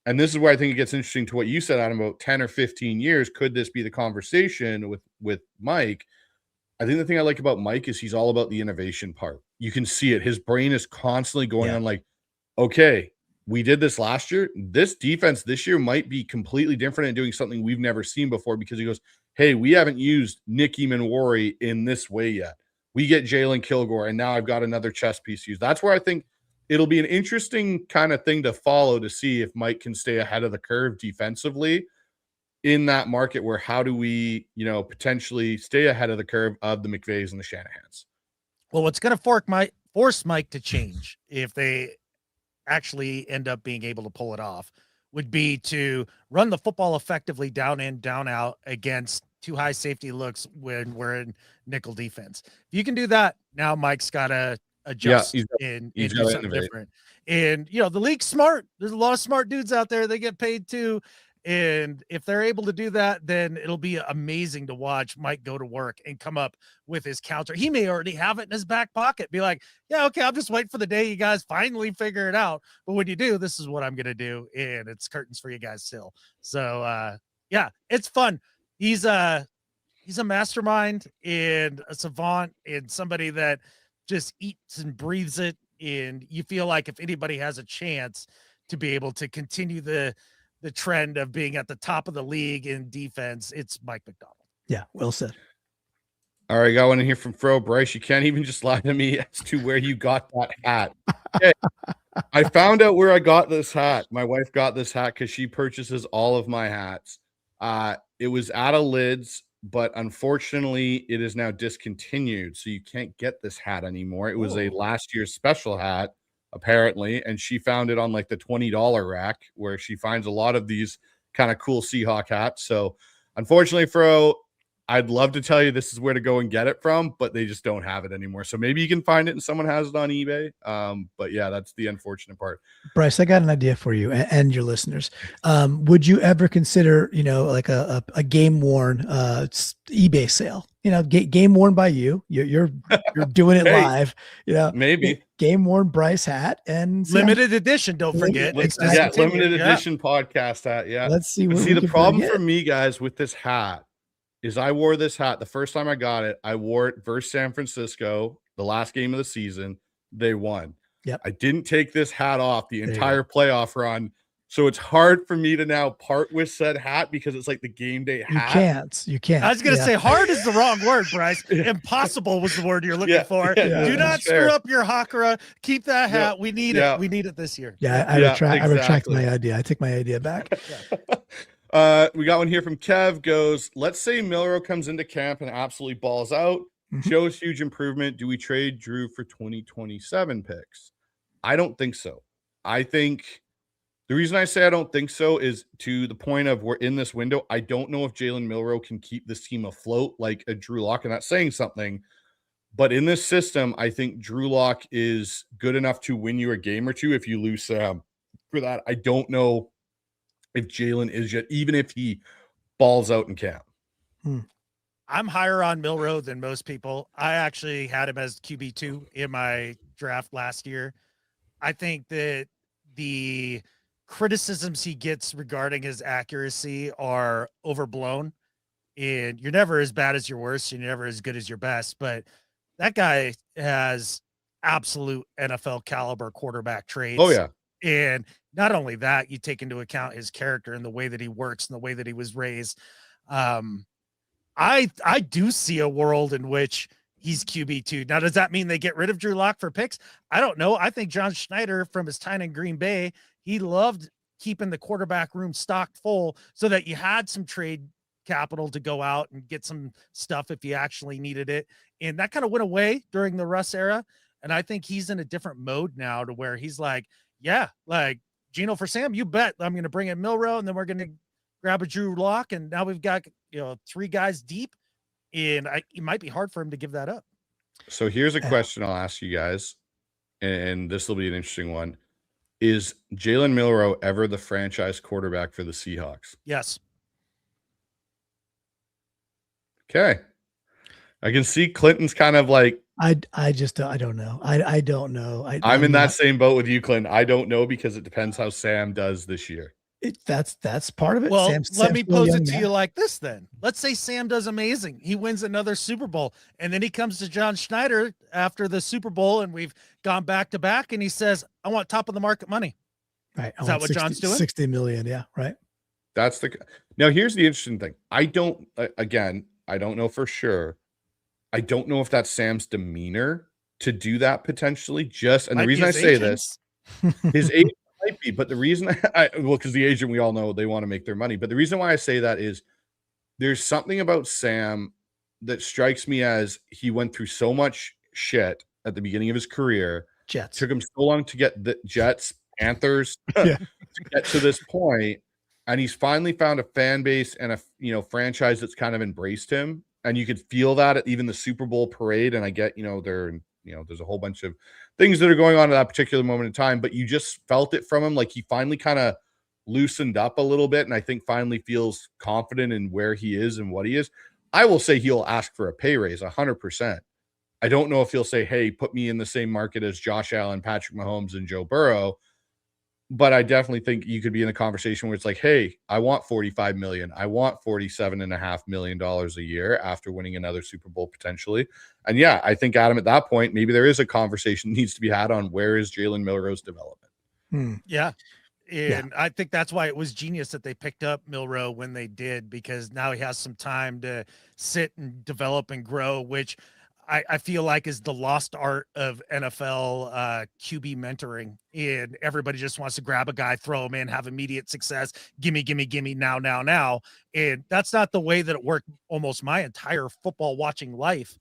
And this is where I think it gets interesting to what you said, Adam, about 10 or 15 years. Could this be the conversation with Mike? I think the thing I like about Mike is he's all about the innovation part. You can see it. His brain is constantly going on like, okay, we did this last year. This defense this year might be completely different and doing something we've never seen before, because he goes, hey, we haven't used Nicky Manwari in this way yet. We get Jalen Kilgore, and now I've got another chess piece to use. That's where I think it'll be an interesting kind of thing to follow to see if Mike can stay ahead of the curve defensively in that market, where how do we, potentially stay ahead of the curve of the McVays and the Shanahans? Well, what's going to force Mike to change, if they actually end up being able to pull it off, would be to run the football effectively down in, down out against too high safety looks when we're in nickel defense. If you can do that, now Mike's got to adjust and do something different. And, the league's smart. There's a lot of smart dudes out there. They get paid too. And if they're able to do that, then it'll be amazing to watch Mike go to work and come up with his counter. He may already have it in his back pocket, be like, yeah, okay, I'm just waiting for the day you guys finally figure it out. But when you do, this is what I'm going to do. And it's curtains for you guys still. So, it's fun. He's a mastermind and a savant and somebody that just eats and breathes it. And you feel like if anybody has a chance to be able to continue the trend of being at the top of the league in defense, it's Mike Macdonald. Yeah, well said. All right, got one in here from Fro. Bryce, you can't even just lie to me as to where you got that hat. Okay. I found out where I got this hat. My wife got this hat because she purchases all of my hats. It was at a Lids, but unfortunately, it is now discontinued, so you can't get this hat anymore. It was a last year's special hat, apparently, and she found it on like the $20 rack where she finds a lot of these kind of cool Seahawk hats. So, unfortunately, Fro, I'd love to tell you this is where to go and get it from, but they just don't have it anymore. So maybe you can find it and someone has it on eBay. But yeah, that's the unfortunate part. Bryce, I got an idea for you and your listeners. Would you ever consider, like a game worn eBay sale? Game worn by you. You're doing it Hey, live. Maybe game worn Bryce hat and Limited edition. Don't forget. It's limited edition podcast hat. Yeah. Let's see. See, the problem for me, guys, with this hat is I wore this hat the first time I got it. I wore it versus San Francisco, the last game of the season. They won. Yep. I didn't take this hat off the entire playoff run. So it's hard for me to now part with said hat because it's like the game day hat. You can't. I was going to say hard is the wrong word, Bryce. Impossible was the word you're looking for. Do not screw up your Hakara. Keep that hat. We need it. We need it this year. Yeah, I retract my idea. I take my idea back. We got one here from Kev. Goes, let's say Milroe comes into camp and absolutely balls out, shows huge improvement. Do we trade Drew for 2027 picks? I don't think so. I think the reason I say I don't think so is to the point of we're in this window. I don't know if Jalen Milroe can keep this team afloat like a Drew Lock, and that's saying something. But in this system, I think Drew Lock is good enough to win you a game or two if you lose Sam. For that, I don't know if Jalen is yet, even if he balls out in camp. I'm higher on Milroe than most people. I actually had him as QB2 in my draft last year. I think that the criticisms he gets regarding his accuracy are overblown, and you're never as bad as your worst. You're never as good as your best, but that guy has absolute NFL caliber quarterback traits. Oh yeah. And not only that, you take into account his character and the way that he works and the way that he was raised. I do see a world in which he's QB2. Now, does that mean they get rid of Drew Lock for picks? I don't know. I think John Schneider, from his time in Green Bay, he loved keeping the quarterback room stocked full so that you had some trade capital to go out and get some stuff if you actually needed it. And that kind of went away during the Russ era. And I think he's in a different mode now to where he's like, yeah, like Geno for Sam, you bet I'm going to bring in Milroe and then we're going to grab a Drew Lock. And now we've got, 3 guys deep, and it might be hard for him to give that up. So here's a question I'll ask you guys, and this will be an interesting one. Is Jalen Milroe ever the franchise quarterback for the Seahawks? Yes. Okay. I can see Clinton's kind of like, I don't know. I don't know. I'm in that same boat with you, Clinton. I don't know because it depends how Sam does this year. That's part of it. Well, Sam's let me pose it to now. you like this then. Let's say Sam does amazing. He wins another Super Bowl, and then he comes to John Schneider after the Super Bowl, and we've gone back to back, and he says, I want top of the market money. Right. Is that what John's doing? 60 million. Yeah. Right. That's now here's the interesting thing. I don't know for sure. I don't know if that's Sam's demeanor to do that potentially. And the reason I say this, his agent might be, but the reason because the agent, we all know they want to make their money. But the reason why I say that is there's something about Sam that strikes me as he went through so much shit at the beginning of his career. Jets. Took him so long to get the Jets, Panthers to get to this point, and he's finally found a fan base and a franchise that's kind of embraced him. And you could feel that at even the Super Bowl parade. And I get, there's a whole bunch of things that are going on at that particular moment in time, but you just felt it from him. Like he finally kind of loosened up a little bit. And I think finally feels confident in where he is and what he is. I will say he'll ask for a pay raise 100%. I don't know if he'll say, hey, put me in the same market as Josh Allen, Patrick Mahomes, and Joe Burrow. But I definitely think you could be in a conversation where it's like, hey, I want $45 million. I want $47.5 million a year after winning another Super Bowl potentially. And yeah, I think, Adam, at that point, maybe there is a conversation needs to be had on where is Jalen Milroe's development. Yeah. And I think that's why it was genius that they picked up Milroe when they did, because now he has some time to sit and develop and grow, which I feel like is the lost art of NFL QB mentoring, and everybody just wants to grab a guy, throw him in, have immediate success. Gimme now. And that's not the way that it worked almost my entire football watching life.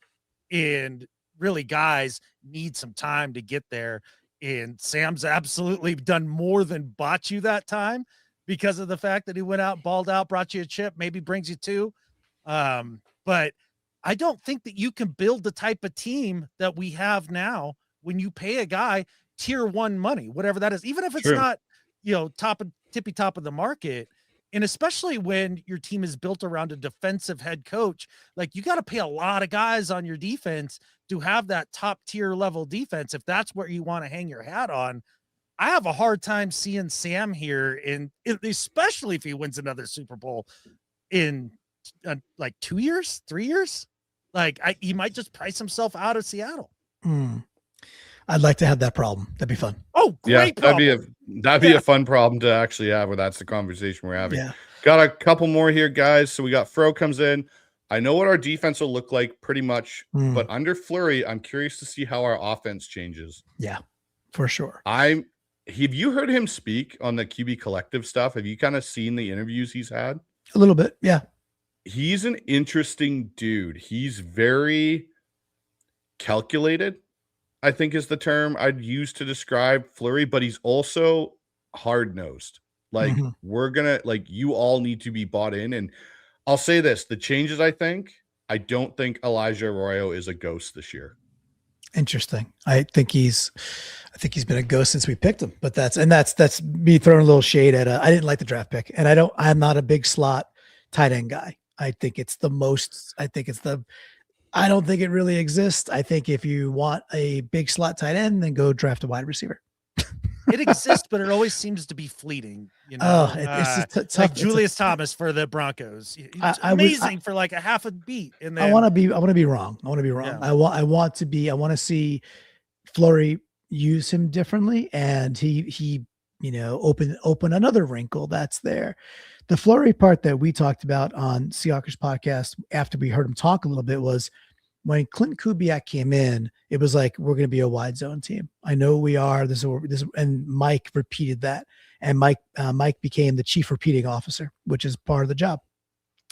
And really, guys need some time to get there. And Sam's absolutely done more than bought you that time because of the fact that he went out, balled out, brought you a chip, maybe brings you two. But I don't think that you can build the type of team that we have now when you pay a guy tier 1 money, whatever that is, even if it's not, tippy top of the market. And especially when your team is built around a defensive head coach, like you got to pay a lot of guys on your defense to have that top tier level defense. If that's where you want to hang your hat on, I have a hard time seeing Sam here, especially if he wins another Super Bowl in like 2 years, 3 years. Like he might just price himself out of Seattle. I'd like to have that problem. That'd be fun. Oh, great. Yeah, that'd be a fun problem to actually have, where that's the conversation we're having. Yeah. Got a couple more here, guys. So we got Fro comes in. I know what our defense will look like pretty much, but under Fleury, I'm curious to see how our offense changes. Yeah, for sure. Have you heard him speak on the QB collective stuff? Have you kind of seen the interviews he's had? A little bit. Yeah. He's an interesting dude. He's very calculated, I think is the term I'd use to describe Fleury, but he's also hard-nosed. Like you all need to be bought in. And I'll say this, the changes I don't think Elijah Arroyo is a ghost this year. Interesting. I think he's been a ghost since we picked him, but that's me throwing a little shade at I didn't like the draft pick, and I'm not a big slot tight end guy. I don't think it really exists. I think if you want a big slot tight end, then go draft a wide receiver. It exists, but it always seems to be fleeting. It's tough. Like Julius Thomas for the Broncos. It's amazing for like a half a beat. And then I want to be wrong. Yeah. I want to see Fleury use him differently, and he open another wrinkle that's there. The Fleury part that we talked about on Seahawkers podcast after we heard him talk a little bit was when Clint Kubiak came in, it was like, we're going to be a wide zone team. I know we are. This, and Mike repeated that. And Mike became the chief repeating officer, which is part of the job.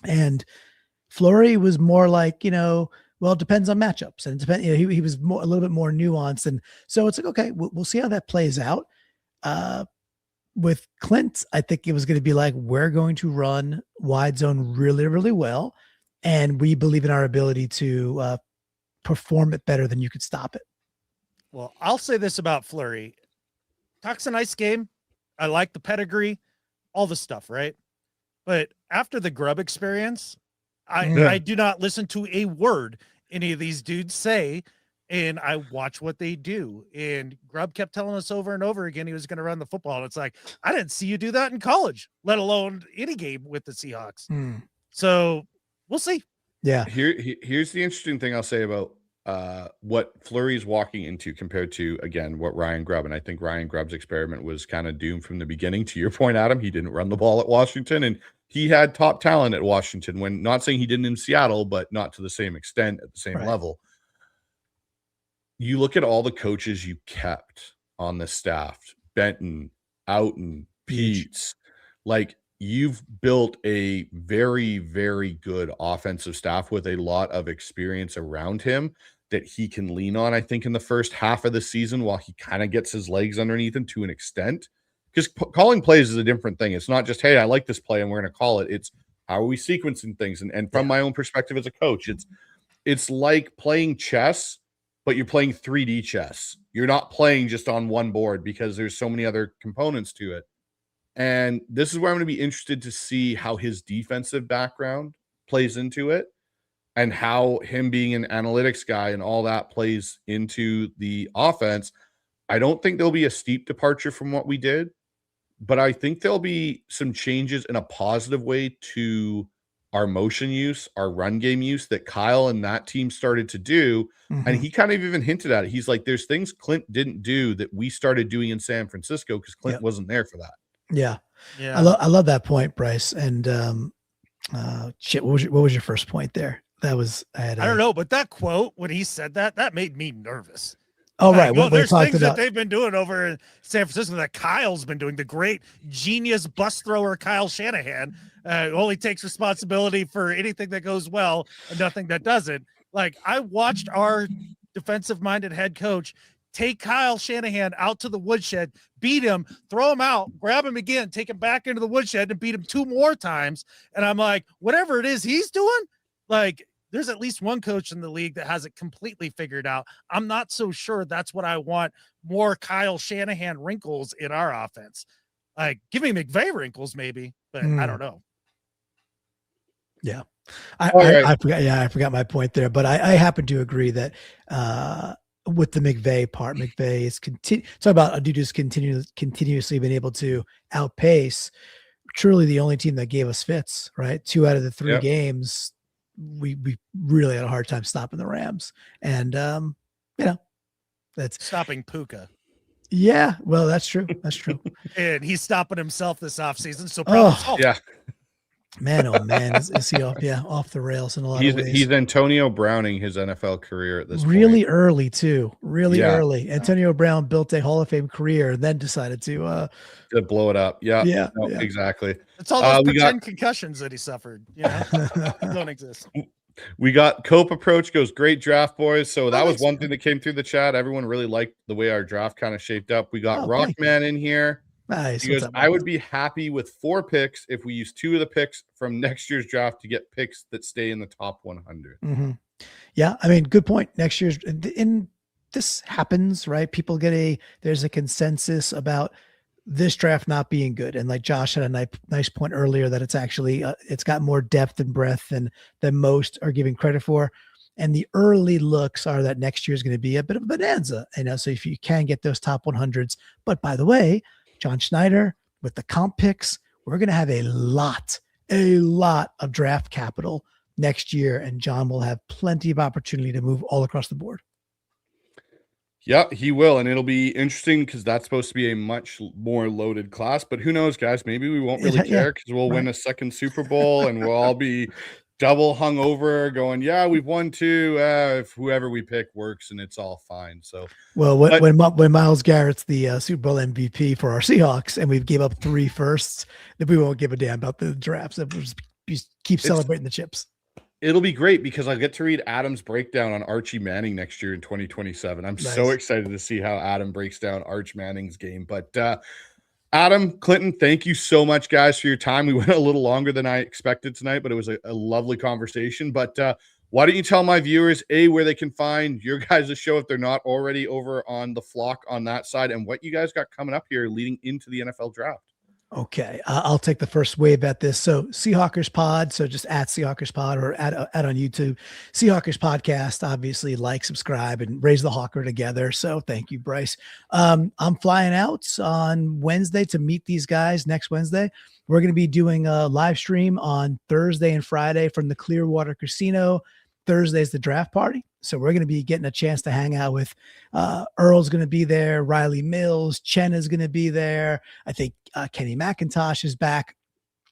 And Fleury was more like, well, it depends on matchups, and it depends. He was a little bit more nuanced. And so it's like, okay, we'll see how that plays out. With Clint, I think it was going to be like, we're going to run wide zone really, really well. And we believe in our ability to perform it better than you could stop it. Well, I'll say this about Fleury. Talks a nice game. I like the pedigree, all the stuff, right? But after the Grubb experience, I do not listen to a word any of these dudes say, and I watch what they do. And Grubb kept telling us over and over again he was going to run the football. And it's like, I didn't see you do that in college, let alone any game with the Seahawks. So we'll see. Yeah. Here's the interesting thing I'll say about what Fleury's walking into compared to, again, what Ryan Grubb. And I think Ryan Grubb's experiment was kind of doomed from the beginning. To your point, Adam, he didn't run the ball at Washington, and he had top talent at Washington, when not saying he didn't in Seattle, but not to the same extent at the same level. You look at all the coaches you kept on the staff, Benton, Outen, Peets, like you've built a very, very good offensive staff with a lot of experience around him that he can lean on, I think, in the first half of the season while he kind of gets his legs underneath him to an extent. Because calling plays is a different thing. It's not just, hey, I like this play and we're going to call it. It's how are we sequencing things? And from my own perspective as a coach, it's like playing chess, but you're playing 3D chess. You're not playing just on one board because there's so many other components to it. And this is where I'm going to be interested to see how his defensive background plays into it and how him being an analytics guy and all that plays into the offense. I don't think there'll be a steep departure from what we did, but I think there'll be some changes in a positive way to our motion use, our run game use that Kyle and that team started to do. And he kind of even hinted at it. He's like, there's things Clint didn't do that we started doing in San Francisco because Clint wasn't there for that. Yeah. I love that point, Bryce. And what was your first point there? I don't know, but that quote, when he said that made me nervous. Oh, Like, right. When there's talked things about, that they've been doing over in San Francisco that Kyle's been doing. The great genius bus thrower Kyle Shanahan only takes responsibility for anything that goes well and nothing that doesn't. Like, I watched our defensive-minded head coach take Kyle Shanahan out to the woodshed, beat him, throw him out, grab him again, take him back into the woodshed and beat him 2 more times. And I'm like, whatever it is he's doing, like, there's at least one coach in the league that has it completely figured out. I'm not so sure that's what I want, more Kyle Shanahan wrinkles in our offense. Like, give me McVay wrinkles maybe, but I don't know. Yeah. I forgot. Yeah, I forgot my point there, but I happen to agree that with the McVay part, McVay is talk about a dude who's continuously been able to outpace. Truly, the only team that gave us fits. Right, 2 out of the 3 games, we really had a hard time stopping the Rams, and that's stopping Puka. Yeah, well, that's true. That's true. And he's stopping himself this offseason. So yeah. Man, oh man, is he off the rails in a lot of ways? He's Antonio Browning his NFL career at this really point. Early too. Really early. Antonio Brown built a Hall of Fame career, and then decided to blow it up. Yeah. Exactly. It's all those pretend concussions that he suffered. Don't exist. We got Cope Approach goes, great draft, boys. So that was one thing that came through the chat. Everyone really liked the way our draft kind of shaped up. We got Rockman in here. Nice. He goes, I would be happy with 4 picks if we use 2 of the picks from next year's draft to get picks that stay in the top 100. Mm-hmm. Yeah, I mean, good point. Next year's, in this happens, right? People there's a consensus about this draft not being good, and like Josh had a nice point earlier that it's actually it's got more depth and breadth than most are giving credit for. And the early looks are that next year is going to be a bit of a bonanza, so if you can get those top 100s, but by the way, John Schneider, with the comp picks, we're going to have a lot of draft capital next year, and John will have plenty of opportunity to move all across the board. Yeah, he will, and it'll be interesting because that's supposed to be a much more loaded class, but who knows, guys? Maybe we won't really care because we'll win a second Super Bowl, and we'll all be double hungover going, we've won 2. If whoever we pick works, and it's all fine. So, well, when Myles Garrett's the Super Bowl MVP for our Seahawks, and we've gave up 3 firsts, then we won't give a damn about the drafts. We'll just keep celebrating the chips. It'll be great because I get to read Adam's breakdown on Archie Manning next year in 2027. I'm so excited to see how Adam breaks down Arch Manning's game. But Adam, Clinton, thank you so much, guys, for your time. We went a little longer than I expected tonight, but it was a lovely conversation. But why don't you tell my viewers, where they can find your guys' show if they're not already over on the Flock on that side, and what you guys got coming up here leading into the NFL draft? Okay, I'll take the first wave at this. So Seahawkers Pod, so just at Seahawkers Pod or at on YouTube. Seahawkers Podcast, obviously like, subscribe, and raise the Hawker together. So thank you, Bryce. I'm flying out on Wednesday to meet these guys next Wednesday. We're going to be doing a live stream on Thursday and Friday from the Clearwater Casino. Thursday's the draft party. So we're going to be getting a chance to hang out with Earl's going to be there. Riley Mills, Chen is going to be there. I think Kenny McIntosh is back.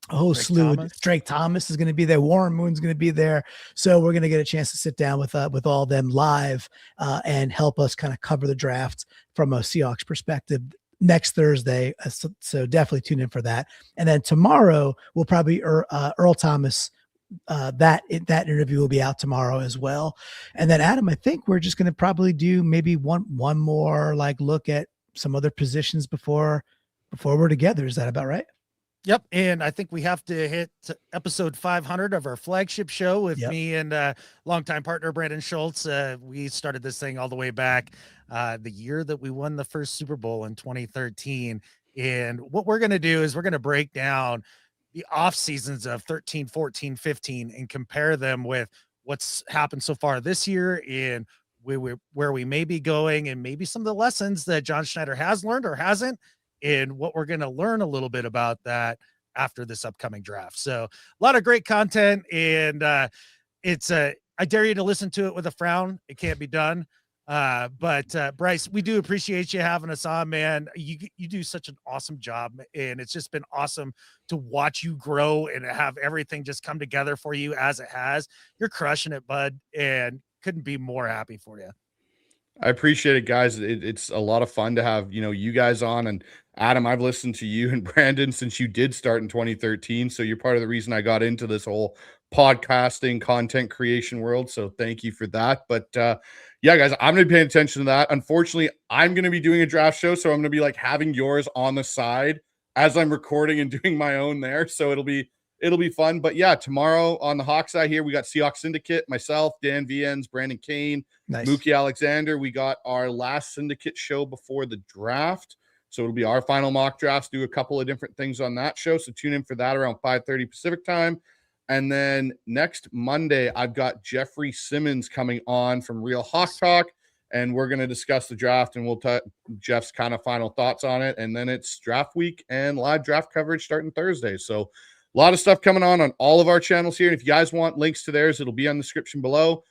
A whole slew. Drake Thomas is going to be there. Warren Moon's going to be there. So we're going to get a chance to sit down with all of them live and help us kind of cover the draft from a Seahawks perspective next Thursday. So definitely tune in for that. And then tomorrow we'll probably Earl Thomas. That interview will be out tomorrow as well. And then Adam, I think we're just going to probably do maybe one more look at some other positions before we're together. Is that about right? Yep. And I think we have to hit episode 500 of our flagship show with me and longtime partner Brandan Schultz. We started this thing all the way back the year that we won the first Super Bowl in 2013. And what we're going to do is we're going to break down the off seasons of 13, 14, 15 and compare them with what's happened so far this year and where we may be going, and maybe some of the lessons that John Schneider has learned or hasn't, and what we're going to learn a little bit about that after this upcoming draft. So a lot of great content, and I dare you to listen to it with a frown. It can't be done. But Bryce, we do appreciate you having us on, man. You do such an awesome job, and it's just been awesome to watch you grow and have everything just come together for you as it has. You're crushing it, bud, and couldn't be more happy for you. I appreciate it, guys. It's a lot of fun to have, you guys on. And Adam, I've listened to you and Brandon since you did start in 2013. So you're part of the reason I got into this whole podcasting content creation world. So thank you for that. But yeah, guys, I'm going to be paying attention to that. Unfortunately, I'm going to be doing a draft show. So I'm going to be like having yours on the side as I'm recording and doing my own there. So it'll be fun. But yeah, tomorrow on the Hawks Eye here, we got Seahawks Syndicate, myself, Dan Viens, Brandon Kane, Nice. Mookie Alexander. We got our last syndicate show before the draft. So it'll be our final mock drafts, do a couple of different things on that show. So tune in for that around 5:30 Pacific time. And then next Monday, I've got Jeffrey Simmons coming on from Real Hawk Talk, and we're going to discuss the draft, and we'll Jeff's kind of final thoughts on it. And then it's draft week and live draft coverage starting Thursday. So a lot of stuff coming on all of our channels here. And if you guys want links to theirs, it'll be on the description below.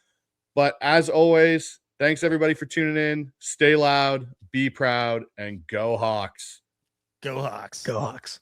But as always, thanks everybody for tuning in. Stay loud, be proud, and go Hawks. Go Hawks. Go Hawks.